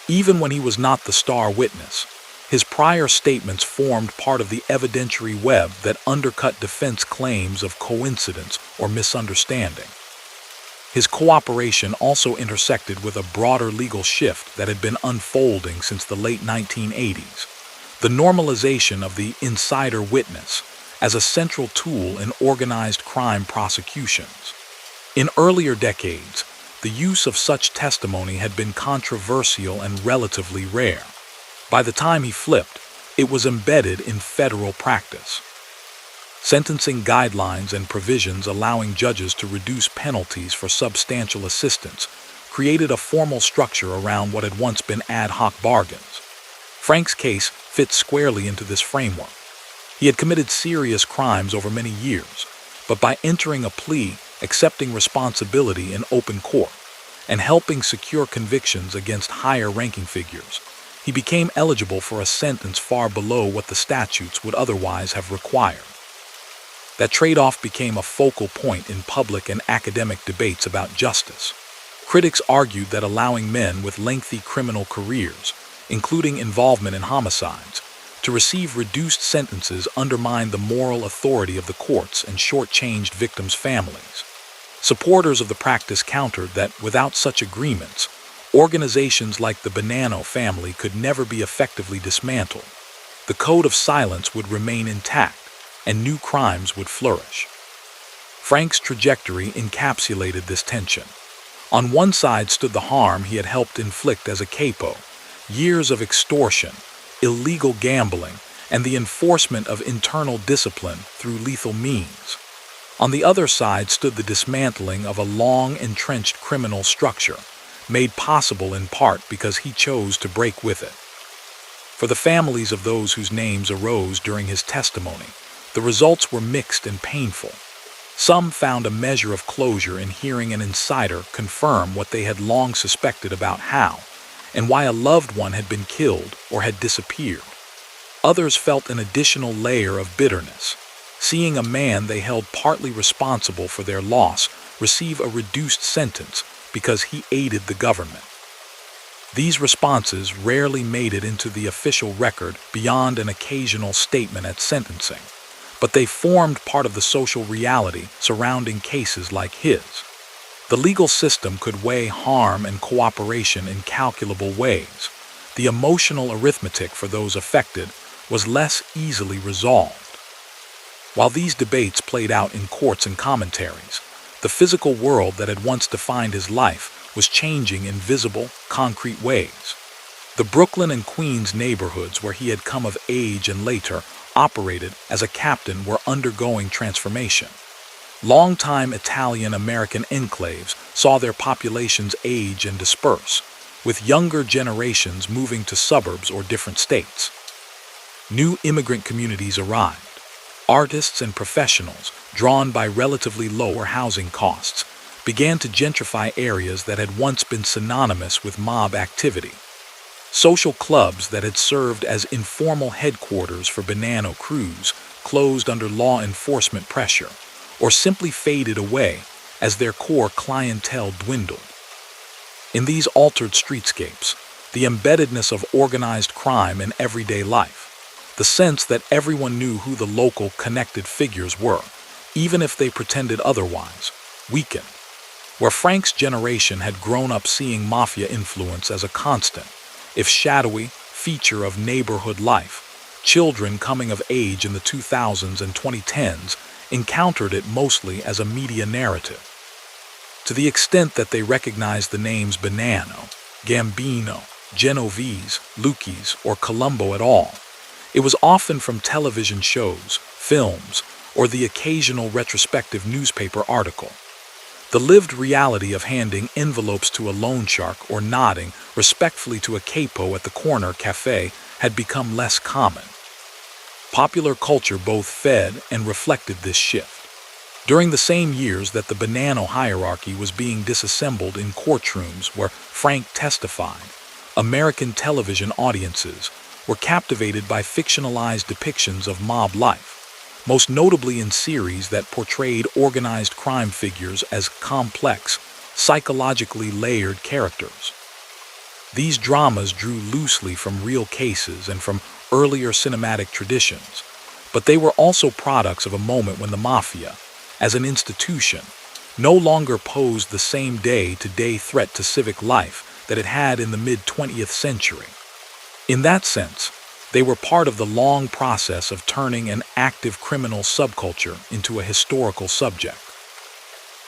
Even when he was not the star witness, his prior statements formed part of the evidentiary web that undercut defense claims of coincidence or misunderstanding. His cooperation also intersected with a broader legal shift that had been unfolding since the late 1980s, the normalization of the insider witness as a central tool in organized crime prosecutions. In earlier decades, the use of such testimony had been controversial and relatively rare. By the time he flipped, it was embedded in federal practice. Sentencing guidelines and provisions allowing judges to reduce penalties for substantial assistance created a formal structure around what had once been ad hoc bargains. Frank's case fit squarely into this framework. He had committed serious crimes over many years, but by entering a plea, accepting responsibility in open court, and helping secure convictions against higher-ranking figures, he became eligible for a sentence far below what the statutes would otherwise have required. That trade-off became a focal point in public and academic debates about justice. Critics argued that allowing men with lengthy criminal careers, including involvement in homicides, to receive reduced sentences undermined the moral authority of the courts and shortchanged victims' families. Supporters of the practice countered that without such agreements, organizations like the Bonanno Family could never be effectively dismantled. The code of silence would remain intact, and new crimes would flourish. Frank's trajectory encapsulated this tension. On one side stood the harm he had helped inflict as a capo, years of extortion, illegal gambling, and the enforcement of internal discipline through lethal means. On the other side stood the dismantling of a long-entrenched criminal structure, made possible in part because he chose to break with it. For the families of those whose names arose during his testimony, the results were mixed and painful. Some found a measure of closure in hearing an insider confirm what they had long suspected about how and why a loved one had been killed or had disappeared. Others felt an additional layer of bitterness, seeing a man they held partly responsible for their loss receive a reduced sentence because he aided the government. These responses rarely made it into the official record beyond an occasional statement at sentencing, but they formed part of the social reality surrounding cases like his. The legal system could weigh harm and cooperation in calculable ways. The emotional arithmetic for those affected was less easily resolved. While these debates played out in courts and commentaries, the physical world that had once defined his life was changing in visible, concrete ways. The Brooklyn and Queens neighborhoods where he had come of age and later operated as a captain were undergoing transformation. Longtime Italian-American enclaves saw their populations age and disperse, with younger generations moving to suburbs or different states. New immigrant communities arrived. Artists and professionals, drawn by relatively lower housing costs, began to gentrify areas that had once been synonymous with mob activity. Social clubs that had served as informal headquarters for Bonanno crews closed under law enforcement pressure, or simply faded away as their core clientele dwindled. In these altered streetscapes, the embeddedness of organized crime in everyday life, the sense that everyone knew who the local connected figures were, even if they pretended otherwise, weakened. Where Frank's generation had grown up seeing mafia influence as a constant, if shadowy, feature of neighborhood life, children coming of age in the 2000s and 2010s encountered it mostly as a media narrative. To the extent that they recognized the names Bonanno, Gambino, Genovese, Lucchese, or Colombo at all, it was often from television shows, films, or the occasional retrospective newspaper article. The lived reality of handing envelopes to a loan shark or nodding respectfully to a capo at the corner cafe had become less common. Popular culture both fed and reflected this shift. During the same years that the Bonanno hierarchy was being disassembled in courtrooms where Frank testified, American television audiences were captivated by fictionalized depictions of mob life, most notably in series that portrayed organized crime figures as complex, psychologically layered characters. These dramas drew loosely from real cases and from earlier cinematic traditions, but they were also products of a moment when the mafia, as an institution, no longer posed the same day-to-day threat to civic life that it had in the mid-20th century. In that sense, they were part of the long process of turning an active criminal subculture into a historical subject.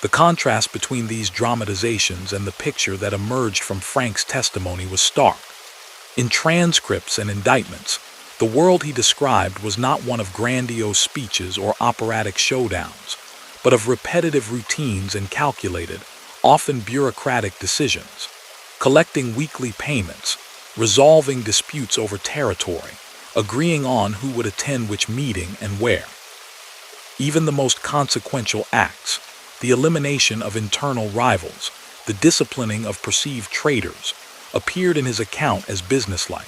The contrast between these dramatizations and the picture that emerged from Frank's testimony was stark. In transcripts and indictments, the world he described was not one of grandiose speeches or operatic showdowns, but of repetitive routines and calculated, often bureaucratic decisions, collecting weekly payments, resolving disputes over territory, agreeing on who would attend which meeting and where. Even the most consequential acts, the elimination of internal rivals, the disciplining of perceived traitors, appeared in his account as businesslike,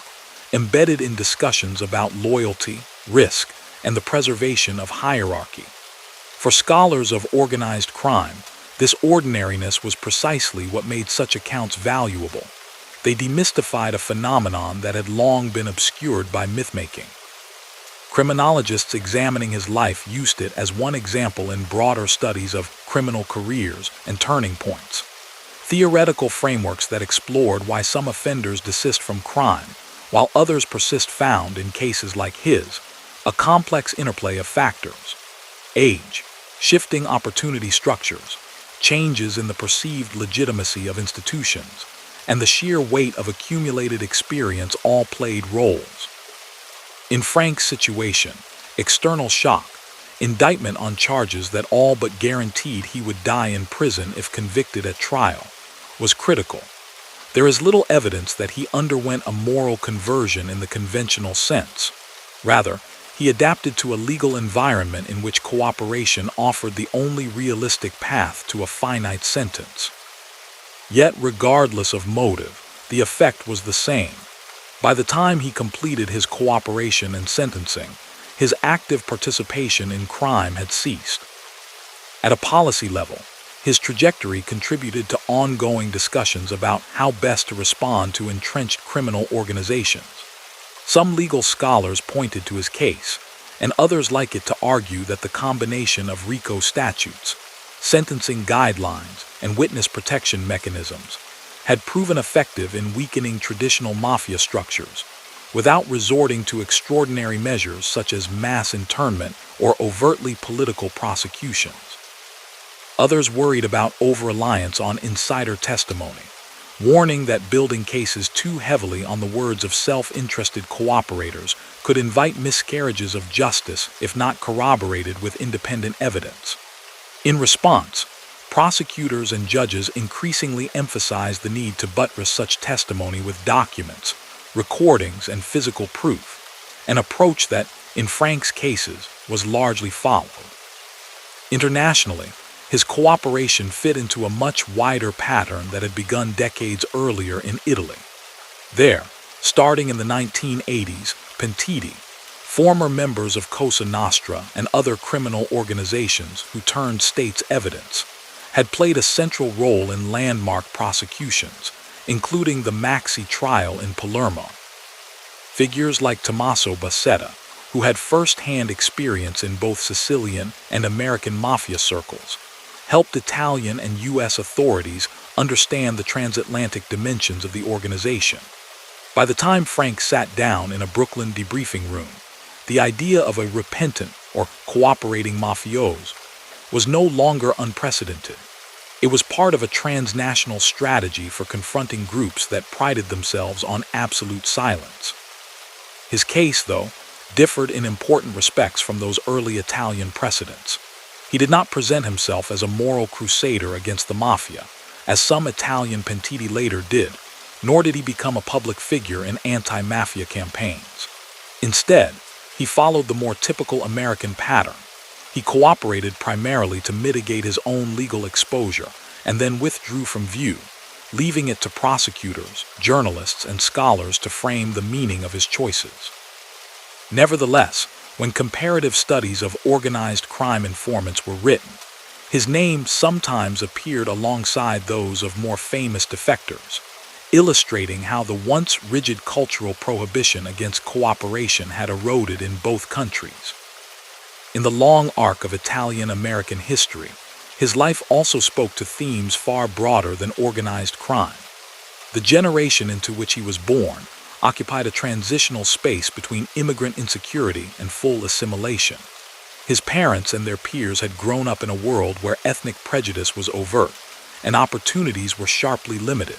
embedded in discussions about loyalty, risk, and the preservation of hierarchy. For scholars of organized crime, this ordinariness was precisely what made such accounts valuable. They demystified a phenomenon that had long been obscured by myth-making. Criminologists examining his life used it as one example in broader studies of criminal careers and turning points. Theoretical frameworks that explored why some offenders desist from crime, while others persist found, in cases like his, a complex interplay of factors. Age, shifting opportunity structures, changes in the perceived legitimacy of institutions, and the sheer weight of accumulated experience all played roles. In Frank's situation, external shock, indictment on charges that all but guaranteed he would die in prison if convicted at trial, was critical. there is little evidence that he underwent a moral conversion in the conventional sense. Rather, he adapted to a legal environment in which cooperation offered the only realistic path to a finite sentence. Yet, regardless of motive, the effect was the same. By the time he completed his cooperation and sentencing, his active participation in crime had ceased. At a policy level, his trajectory contributed to ongoing discussions about how best to respond to entrenched criminal organizations. Some legal scholars pointed to his case, and others like it to argue that the combination of RICO statutes, sentencing guidelines, and witness protection mechanisms had proven effective in weakening traditional mafia structures, without resorting to extraordinary measures such as mass internment or overtly political prosecutions. Others worried about over-reliance on insider testimony, warning that building cases too heavily on the words of self-interested cooperators could invite miscarriages of justice if not corroborated with independent evidence. In response, prosecutors and judges increasingly emphasized the need to buttress such testimony with documents, recordings, and physical proof, an approach that, in Frank's cases, was largely followed. Internationally, his cooperation fit into a much wider pattern that had begun decades earlier in Italy. There, starting in the 1980s, pentiti, former members of Cosa Nostra and other criminal organizations who turned state's evidence, had played a central role in landmark prosecutions, including the Maxi trial in Palermo. Figures like Tommaso Buscetta, who had first-hand experience in both Sicilian and American mafia circles, helped Italian and U.S. authorities understand the transatlantic dimensions of the organization. By the time Frank sat down in a Brooklyn debriefing room, the idea of a repentant or cooperating mafioso was no longer unprecedented. It was part of a transnational strategy for confronting groups that prided themselves on absolute silence. His case, though, differed in important respects from those early Italian precedents. He did not present himself as a moral crusader against the mafia, as some Italian pentiti later did, nor did he become a public figure in anti-mafia campaigns. Instead, he followed the more typical American pattern. He cooperated primarily to mitigate his own legal exposure and then withdrew from view, leaving it to prosecutors, journalists, and scholars to frame the meaning of his choices. Nevertheless, when comparative studies of organized crime informants were written, his name sometimes appeared alongside those of more famous defectors, illustrating how the once rigid cultural prohibition against cooperation had eroded in both countries. In the long arc of Italian-American history, his life also spoke to themes far broader than organized crime. The generation into which he was born occupied a transitional space between immigrant insecurity and full assimilation. His parents and their peers had grown up in a world where ethnic prejudice was overt, and opportunities were sharply limited.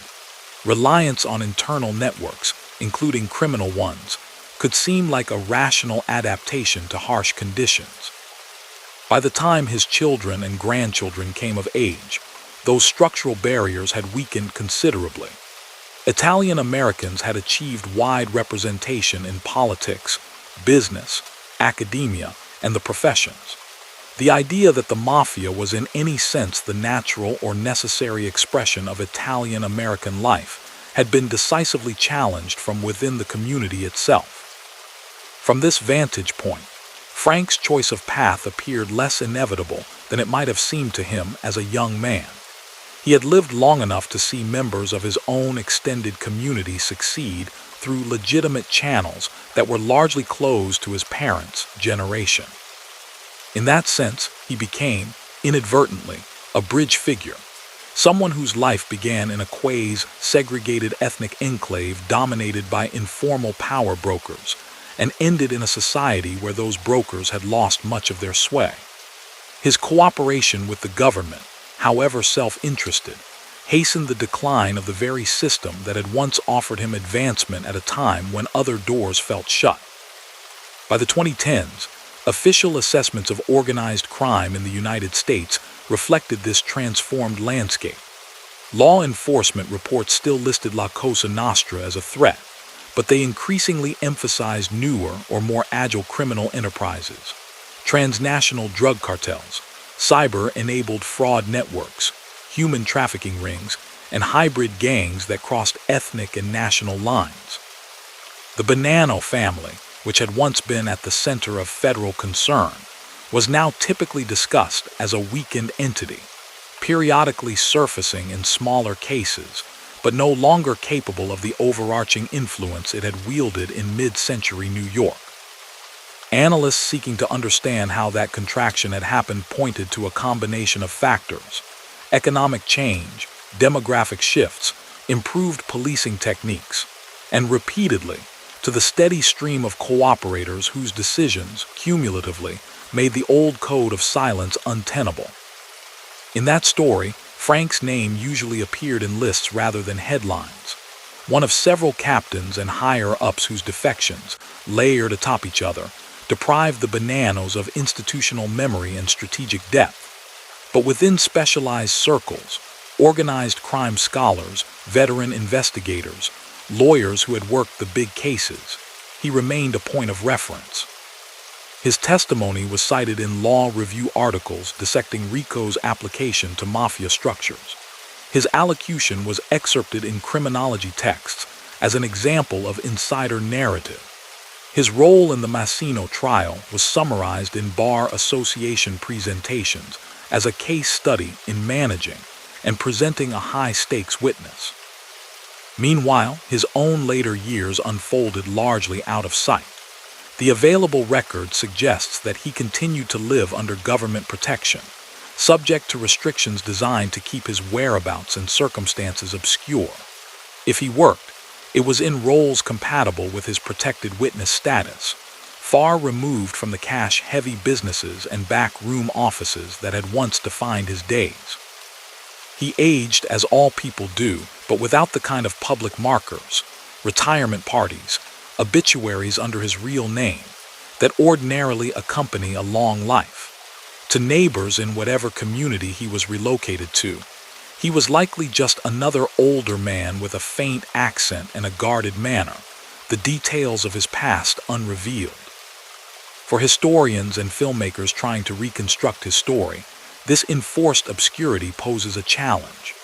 Reliance on internal networks, including criminal ones, could seem like a rational adaptation to harsh conditions. By the time his children and grandchildren came of age, those structural barriers had weakened considerably. Italian Americans had achieved wide representation in politics, business, academia, and the professions. The idea that the mafia was in any sense the natural or necessary expression of Italian American life had been decisively challenged from within the community itself. From this vantage point, Frank's choice of path appeared less inevitable than it might have seemed to him as a young man. He had lived long enough to see members of his own extended community succeed through legitimate channels that were largely closed to his parents' generation. In that sense, he became, inadvertently, a bridge figure, someone whose life began in a quasi-segregated ethnic enclave dominated by informal power brokers, and ended in a society where those brokers had lost much of their sway. His cooperation with the government, however self-interested, hastened the decline of the very system that had once offered him advancement at a time when other doors felt shut. By the 2010s, official assessments of organized crime in the United States reflected this transformed landscape. Law enforcement reports still listed La Cosa Nostra as a threat, but they increasingly emphasized newer or more agile criminal enterprises, transnational drug cartels, cyber-enabled fraud networks, human trafficking rings, and hybrid gangs that crossed ethnic and national lines. The Bonanno family, which had once been at the center of federal concern, was now typically discussed as a weakened entity, periodically surfacing in smaller cases, but no longer capable of the overarching influence it had wielded in mid-century New York. Analysts seeking to understand how that contraction had happened pointed to a combination of factors: economic change, demographic shifts, improved policing techniques, and repeatedly, to the steady stream of cooperators whose decisions, cumulatively, made the old code of silence untenable. In that story, Frank's name usually appeared in lists rather than headlines, one of several captains and higher-ups whose defections, layered atop each other, deprived the Bonannos of institutional memory and strategic depth. But within specialized circles, organized crime scholars, veteran investigators, lawyers who had worked the big cases, he remained a point of reference. His testimony was cited in law review articles dissecting RICO's application to mafia structures. His allocution was excerpted in criminology texts as an example of insider narrative. His role in the Massino trial was summarized in Bar Association presentations as a case study in managing and presenting a high-stakes witness. Meanwhile, his own later years unfolded largely out of sight. The available record suggests that he continued to live under government protection, subject to restrictions designed to keep his whereabouts and circumstances obscure. If he worked, it was in roles compatible with his protected witness status, far removed from the cash-heavy businesses and back-room offices that had once defined his days. He aged as all people do, but without the kind of public markers, retirement parties, obituaries under his real name, that ordinarily accompany a long life. To neighbors in whatever community he was relocated to, he was likely just another older man with a faint accent and a guarded manner, the details of his past unrevealed. For historians and filmmakers trying to reconstruct his story, this enforced obscurity poses a challenge.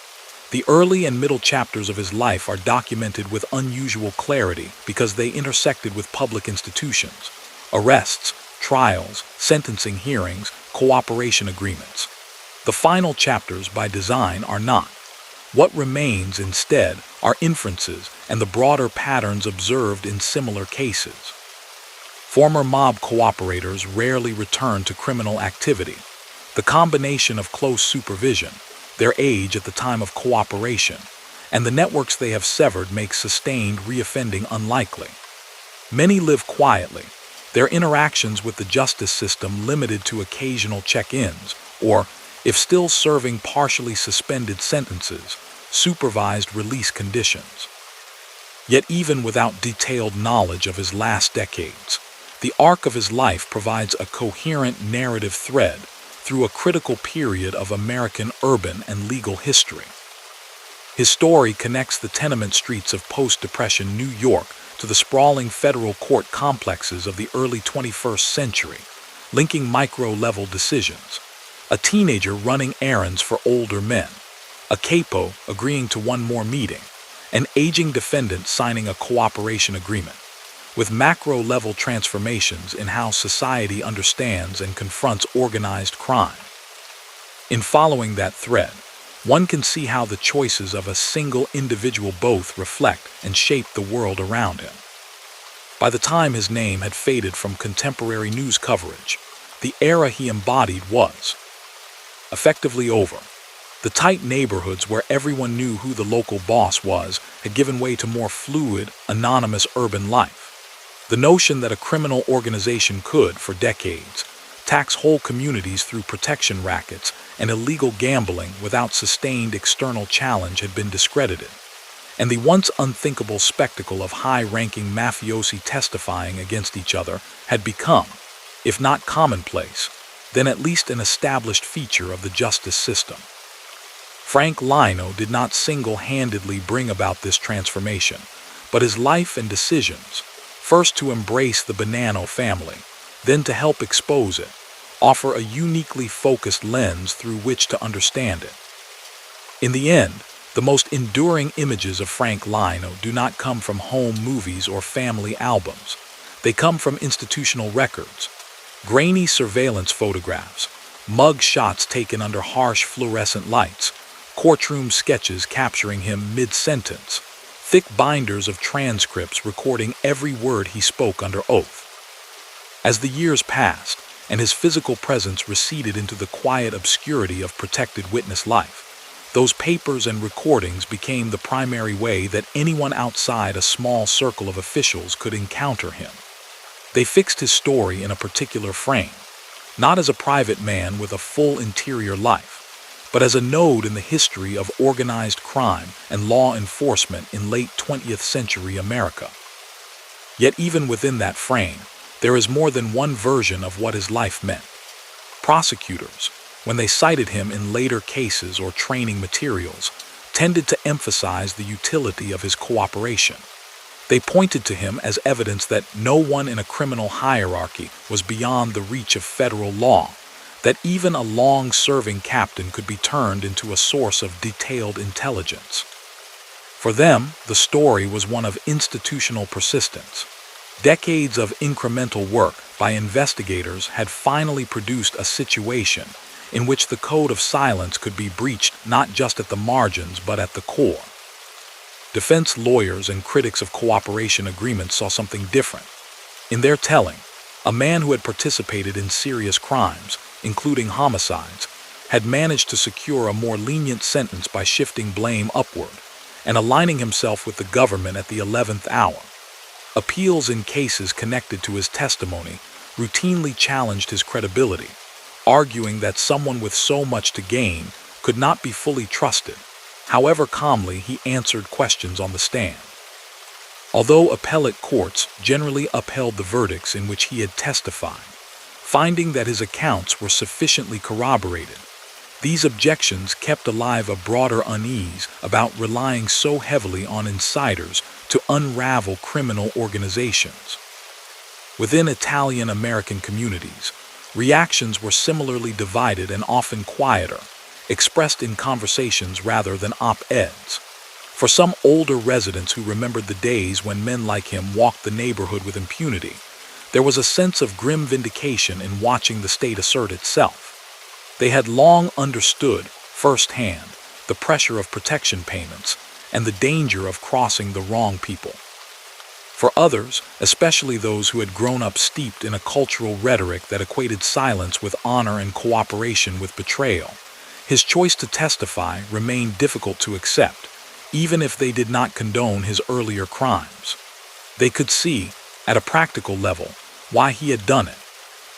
The early and middle chapters of his life are documented with unusual clarity because they intersected with public institutions, arrests, trials, sentencing hearings, cooperation agreements. The final chapters, by design, are not. What remains instead are inferences and the broader patterns observed in similar cases. Former mob cooperators rarely return to criminal activity. The combination of close supervision, their age at the time of cooperation, and the networks they have severed makes sustained reoffending unlikely. Many live quietly, their interactions with the justice system limited to occasional check-ins, or, if still serving partially suspended sentences, supervised release conditions. Yet even without detailed knowledge of his last decades, the arc of his life provides a coherent narrative thread through a critical period of American urban and legal history. His story connects the tenement streets of post-Depression New York to the sprawling federal court complexes of the early 21st century, linking micro-level decisions. A teenager running errands for older men, a capo agreeing to one more meeting, an aging defendant signing a cooperation agreement, with macro-level transformations in how society understands and confronts organized crime. In following that thread, one can see how the choices of a single individual both reflect and shape the world around him. By the time his name had faded from contemporary news coverage, the era he embodied was effectively over. The tight neighborhoods where everyone knew who the local boss was had given way to more fluid, anonymous urban life. The notion that a criminal organization could, for decades, tax whole communities through protection rackets and illegal gambling without sustained external challenge had been discredited, and the once unthinkable spectacle of high-ranking mafiosi testifying against each other had become, if not commonplace, then at least an established feature of the justice system. Frank Lino did not single-handedly bring about this transformation, but his life and decisions, first to embrace the Bonanno family, then to help expose it, offer a uniquely focused lens through which to understand it. In the end, the most enduring images of Frank Lino do not come from home movies or family albums. They come from institutional records, grainy surveillance photographs, mug shots taken under harsh fluorescent lights, courtroom sketches capturing him mid-sentence, thick binders of transcripts recording every word he spoke under oath. As the years passed, and his physical presence receded into the quiet obscurity of protected witness life, those papers and recordings became the primary way that anyone outside a small circle of officials could encounter him. They fixed his story in a particular frame, not as a private man with a full interior life, but as a node in the history of organized crime and law enforcement in late 20th century America. Yet even within that frame, there is more than one version of what his life meant. Prosecutors, when they cited him in later cases or training materials, tended to emphasize the utility of his cooperation. They pointed to him as evidence that no one in a criminal hierarchy was beyond the reach of federal law, that even a long-serving captain could be turned into a source of detailed intelligence. For them, the story was one of institutional persistence. Decades of incremental work by investigators had finally produced a situation in which the code of silence could be breached not just at the margins but at the core. Defense lawyers and critics of cooperation agreements saw something different. In their telling, a man who had participated in serious crimes, including homicides, had managed to secure a more lenient sentence by shifting blame upward and aligning himself with the government at the 11th hour. Appeals in cases connected to his testimony routinely challenged his credibility, arguing that someone with so much to gain could not be fully trusted, however calmly he answered questions on the stand. Although appellate courts generally upheld the verdicts in which he had testified, finding that his accounts were sufficiently corroborated, these objections kept alive a broader unease about relying so heavily on insiders to unravel criminal organizations. Within Italian-American communities, reactions were similarly divided and often quieter, expressed in conversations rather than op-eds. For some older residents who remembered the days when men like him walked the neighborhood with impunity, there was a sense of grim vindication in watching the state assert itself. They had long understood, firsthand, the pressure of protection payments and the danger of crossing the wrong people. For others, especially those who had grown up steeped in a cultural rhetoric that equated silence with honor and cooperation with betrayal, his choice to testify remained difficult to accept, even if they did not condone his earlier crimes. They could see, at a practical level, why he had done it.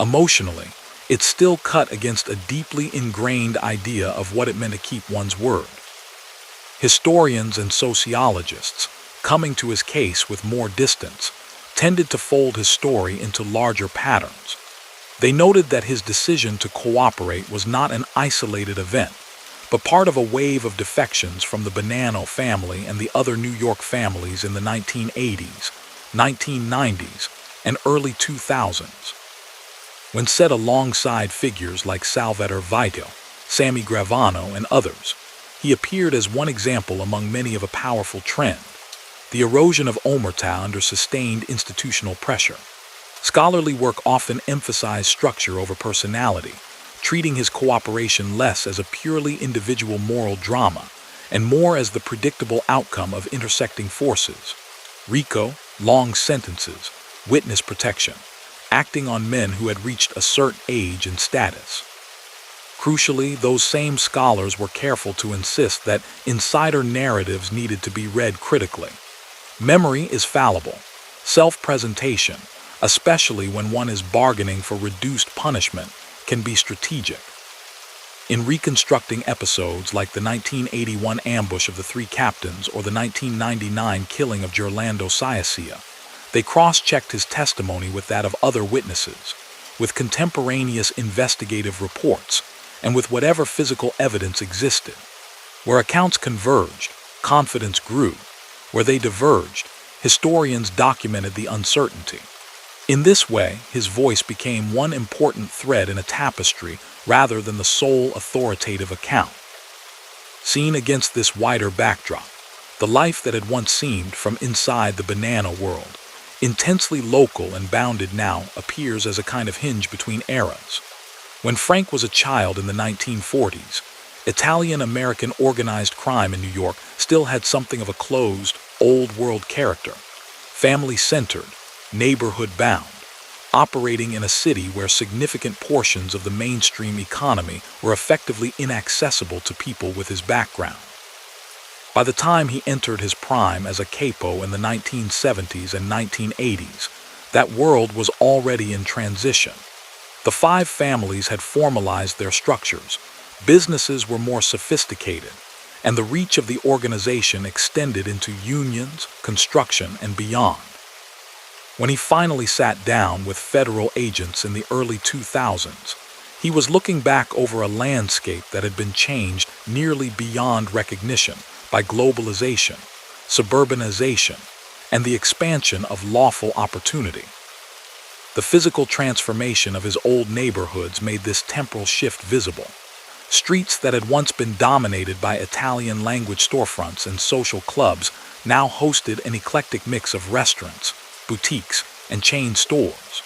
Emotionally, it still cut against a deeply ingrained idea of what it meant to keep one's word. Historians and sociologists, coming to his case with more distance, tended to fold his story into larger patterns. They noted that his decision to cooperate was not an isolated event, but part of a wave of defections from the Bonanno family and the other New York families in the 1980s, 1990s, and early 2000s. When set alongside figures like Salvatore Vito, Sammy Gravano, and others, he appeared as one example among many of a powerful trend: the erosion of omerta under sustained institutional pressure. Scholarly work often emphasized structure over personality, treating his cooperation less as a purely individual moral drama and more as the predictable outcome of intersecting forces. RICO, long sentences, witness protection, acting on men who had reached a certain age and status. Crucially, those same scholars were careful to insist that insider narratives needed to be read critically. Memory is fallible. Self-presentation, especially when one is bargaining for reduced punishment, can be strategic. In reconstructing episodes like the 1981 ambush of the three captains or the 1999 killing of Gerlando Ciacia, they cross-checked his testimony with that of other witnesses, with contemporaneous investigative reports, and with whatever physical evidence existed. Where accounts converged, confidence grew. Where they diverged, historians documented the uncertainty. In this way, his voice became one important thread in a tapestry rather than the sole authoritative account. Seen against this wider backdrop, the life that had once seemed from inside the Bonanno world, intensely local and bounded now, appears as a kind of hinge between eras. When Frank was a child in the 1940s, Italian-American organized crime in New York still had something of a closed, old-world character, family-centered, neighborhood-bound, operating in a city where significant portions of the mainstream economy were effectively inaccessible to people with his background. By the time he entered his prime as a capo in the 1970s and 1980s, that world was already in transition. The five families had formalized their structures, businesses were more sophisticated, and the reach of the organization extended into unions, construction, and beyond. When he finally sat down with federal agents in the early 2000s, he was looking back over a landscape that had been changed nearly beyond recognition by globalization, suburbanization, and the expansion of lawful opportunity. The physical transformation of his old neighborhoods made this temporal shift visible. Streets that had once been dominated by Italian-language storefronts and social clubs now hosted an eclectic mix of restaurants, boutiques, and chain stores.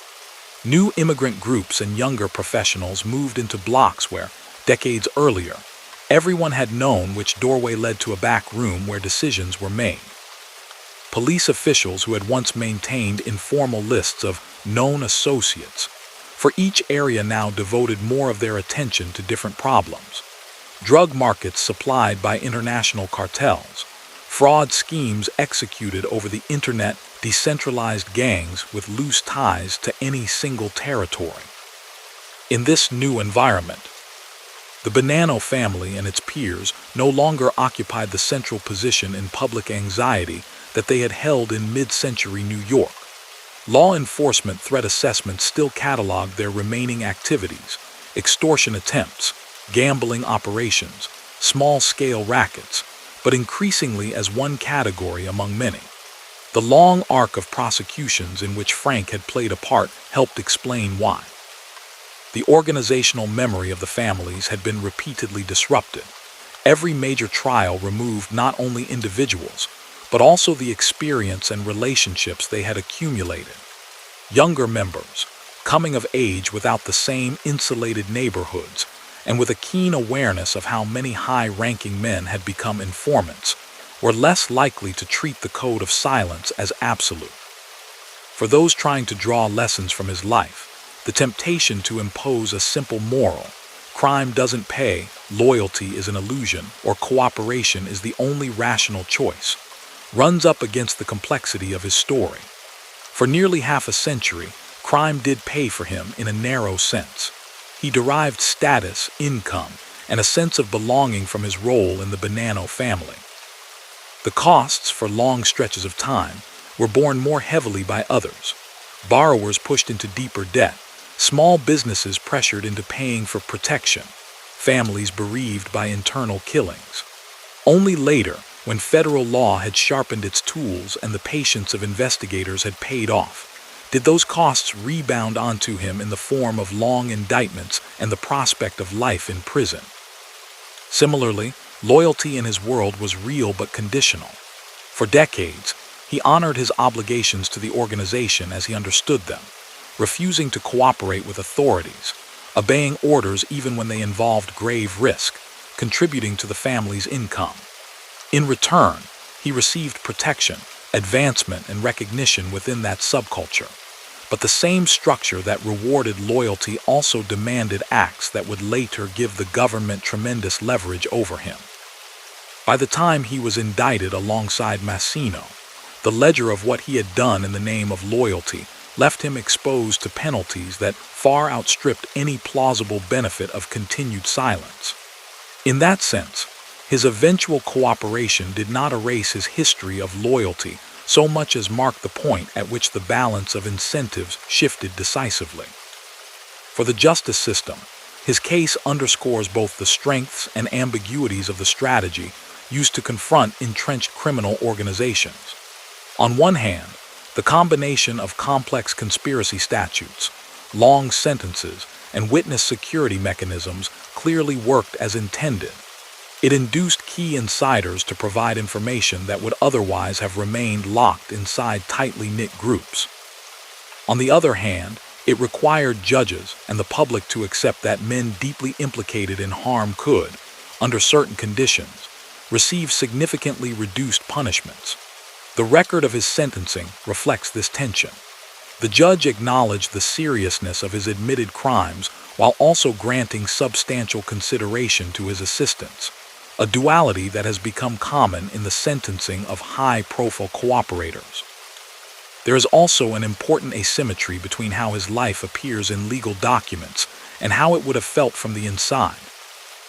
New immigrant groups and younger professionals moved into blocks where, decades earlier, everyone had known which doorway led to a back room where decisions were made. Police officials who had once maintained informal lists of known associates for each area now devoted more of their attention to different problems. Drug markets supplied by international cartels, fraud schemes executed over the internet, decentralized gangs with loose ties to any single territory. In this new environment, the Bonanno family and its peers no longer occupied the central position in public anxiety that they had held in mid-century New York. Law enforcement threat assessments still cataloged their remaining activities: extortion attempts, gambling operations, small-scale rackets, but increasingly as one category among many. The long arc of prosecutions in which Frank had played a part helped explain why. The organizational memory of the families had been repeatedly disrupted. Every major trial removed not only individuals, but also the experience and relationships they had accumulated. Younger members, coming of age without the same insulated neighborhoods, and with a keen awareness of how many high-ranking men had become informants, were less likely to treat the code of silence as absolute. For those trying to draw lessons from his life, the temptation to impose a simple moral, crime doesn't pay, loyalty is an illusion, or cooperation is the only rational choice, runs up against the complexity of his story. For nearly half a century, crime did pay for him in a narrow sense. He derived status, income, and a sense of belonging from his role in the Bonanno family. The costs for long stretches of time were borne more heavily by others. Borrowers pushed into deeper debt, small businesses pressured into paying for protection, families bereaved by internal killings. Only later, when federal law had sharpened its tools and the patience of investigators had paid off, did those costs rebound onto him in the form of long indictments and the prospect of life in prison. Similarly, loyalty in his world was real but conditional. For decades, he honored his obligations to the organization as he understood them, refusing to cooperate with authorities, obeying orders even when they involved grave risk, contributing to the family's income. In return, he received protection, advancement, and recognition within that subculture. But the same structure that rewarded loyalty also demanded acts that would later give the government tremendous leverage over him. By the time he was indicted alongside Massino, the ledger of what he had done in the name of loyalty left him exposed to penalties that far outstripped any plausible benefit of continued silence. In that sense, his eventual cooperation did not erase his history of loyalty so much as mark the point at which the balance of incentives shifted decisively. For the justice system, His case underscores both the strengths and ambiguities of the strategy used to confront entrenched criminal organizations. On one hand, the combination of complex conspiracy statutes, long sentences, and witness security mechanisms clearly worked as intended. It induced key insiders to provide information that would otherwise have remained locked inside tightly knit groups. On the other hand, it required judges and the public to accept that men deeply implicated in harm could, under certain conditions, receive significantly reduced punishments. The record of his sentencing reflects this tension. The judge acknowledged the seriousness of his admitted crimes while also granting substantial consideration to his assistance, a duality that has become common in the sentencing of high-profile cooperators. There is also an important asymmetry between how his life appears in legal documents and how it would have felt from the inside.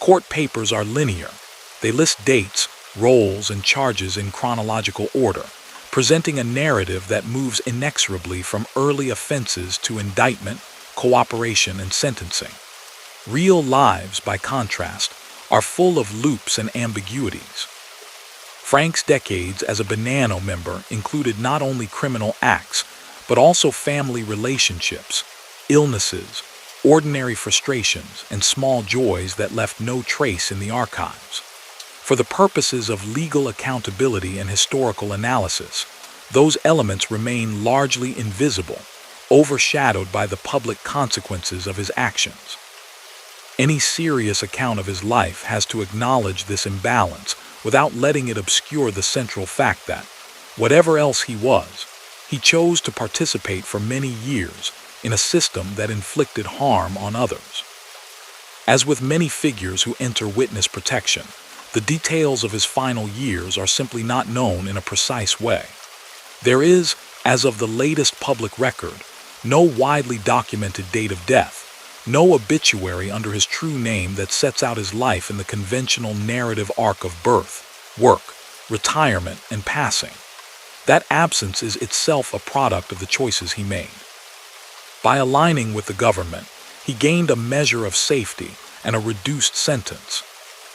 Court papers are linear. They list dates, roles, and charges in chronological order, presenting a narrative that moves inexorably from early offenses to indictment, cooperation, and sentencing. Real lives, by contrast, are full of loops and ambiguities. Frank's decades as a Bonanno member included not only criminal acts, but also family relationships, illnesses, ordinary frustrations, and small joys that left no trace in the archives. For the purposes of legal accountability and historical analysis, those elements remain largely invisible, overshadowed by the public consequences of his actions. Any serious account of his life has to acknowledge this imbalance without letting it obscure the central fact that, whatever else he was, he chose to participate for many years in a system that inflicted harm on others. As with many figures who enter witness protection, the details of his final years are simply not known in a precise way. There is, as of the latest public record, no widely documented date of death, no obituary under his true name that sets out his life in the conventional narrative arc of birth, work, retirement, and passing. That absence is itself a product of the choices he made. By aligning with the government, he gained a measure of safety and a reduced sentence.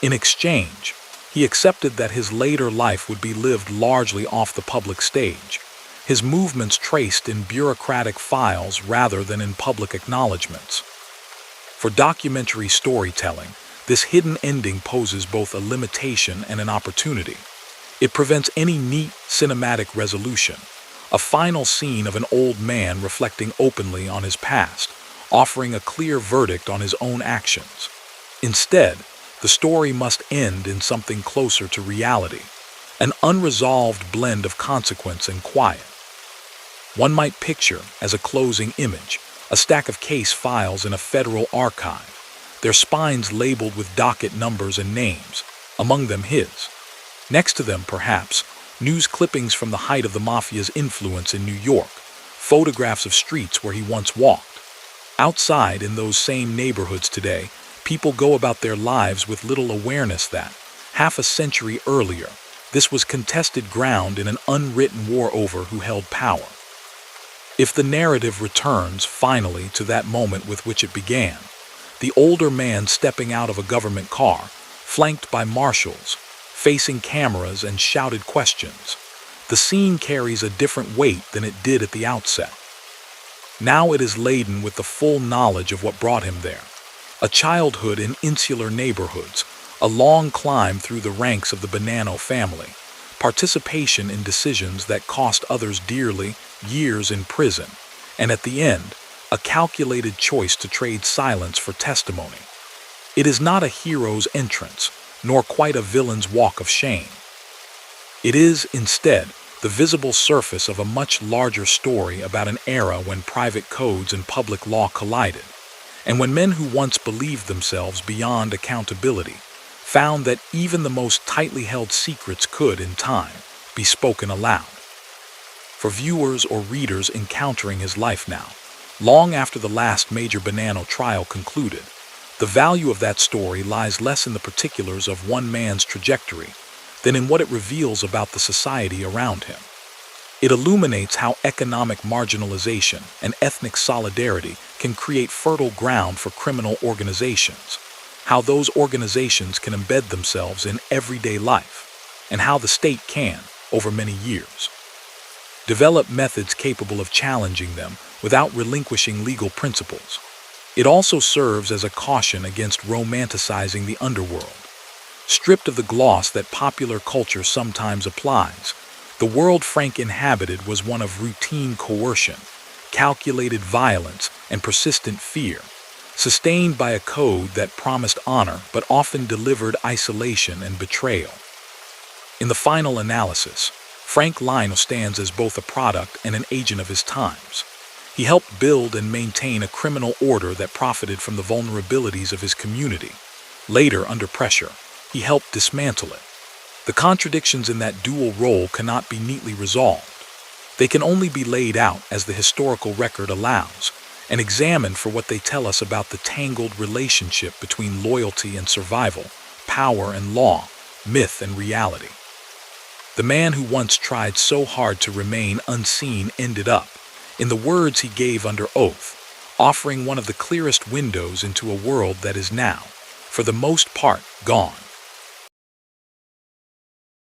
In exchange, he accepted that his later life would be lived largely off the public stage, his movements traced in bureaucratic files rather than in public acknowledgments. For documentary storytelling, this hidden ending poses both a limitation and an opportunity. It prevents any neat cinematic resolution, a final scene of an old man reflecting openly on his past, offering a clear verdict on his own actions. Instead, the story must end in something closer to reality, an unresolved blend of consequence and quiet. One might picture, as a closing image, a stack of case files in a federal archive, their spines labeled with docket numbers and names, among them his. Next to them, perhaps, news clippings from the height of the mafia's influence in New York, photographs of streets where he once walked. Outside, in those same neighborhoods today, people go about their lives with little awareness that, half a century earlier, this was contested ground in an unwritten war over who held power. If the narrative returns, finally, to that moment with which it began, the older man stepping out of a government car, flanked by marshals, facing cameras and shouted questions, the scene carries a different weight than it did at the outset. Now it is laden with the full knowledge of what brought him there. A childhood in insular neighborhoods, a long climb through the ranks of the Bonanno family, participation in decisions that cost others dearly, years in prison, and at the end, a calculated choice to trade silence for testimony. It is not a hero's entrance, nor quite a villain's walk of shame. It is, instead, the visible surface of a much larger story about an era when private codes and public law collided, and when men who once believed themselves beyond accountability found that even the most tightly held secrets could, in time, be spoken aloud. For viewers or readers encountering his life now, long after the last major Bonanno trial concluded, the value of that story lies less in the particulars of one man's trajectory than in what it reveals about the society around him. It illuminates how economic marginalization and ethnic solidarity can create fertile ground for criminal organizations, how those organizations can embed themselves in everyday life, and how the state can, over many years, develop methods capable of challenging them without relinquishing legal principles. It also serves as a caution against romanticizing the underworld. Stripped of the gloss that popular culture sometimes applies, the world Frank inhabited was one of routine coercion, calculated violence, and persistent fear, sustained by a code that promised honor but often delivered isolation and betrayal. In the final analysis, Frank Lino stands as both a product and an agent of his times. He helped build and maintain a criminal order that profited from the vulnerabilities of his community. Later, under pressure, he helped dismantle it. The contradictions in that dual role cannot be neatly resolved. They can only be laid out as the historical record allows, and examined for what they tell us about the tangled relationship between loyalty and survival, power and law, myth and reality. The man who once tried so hard to remain unseen ended up, in the words he gave under oath, offering one of the clearest windows into a world that is now, for the most part, gone.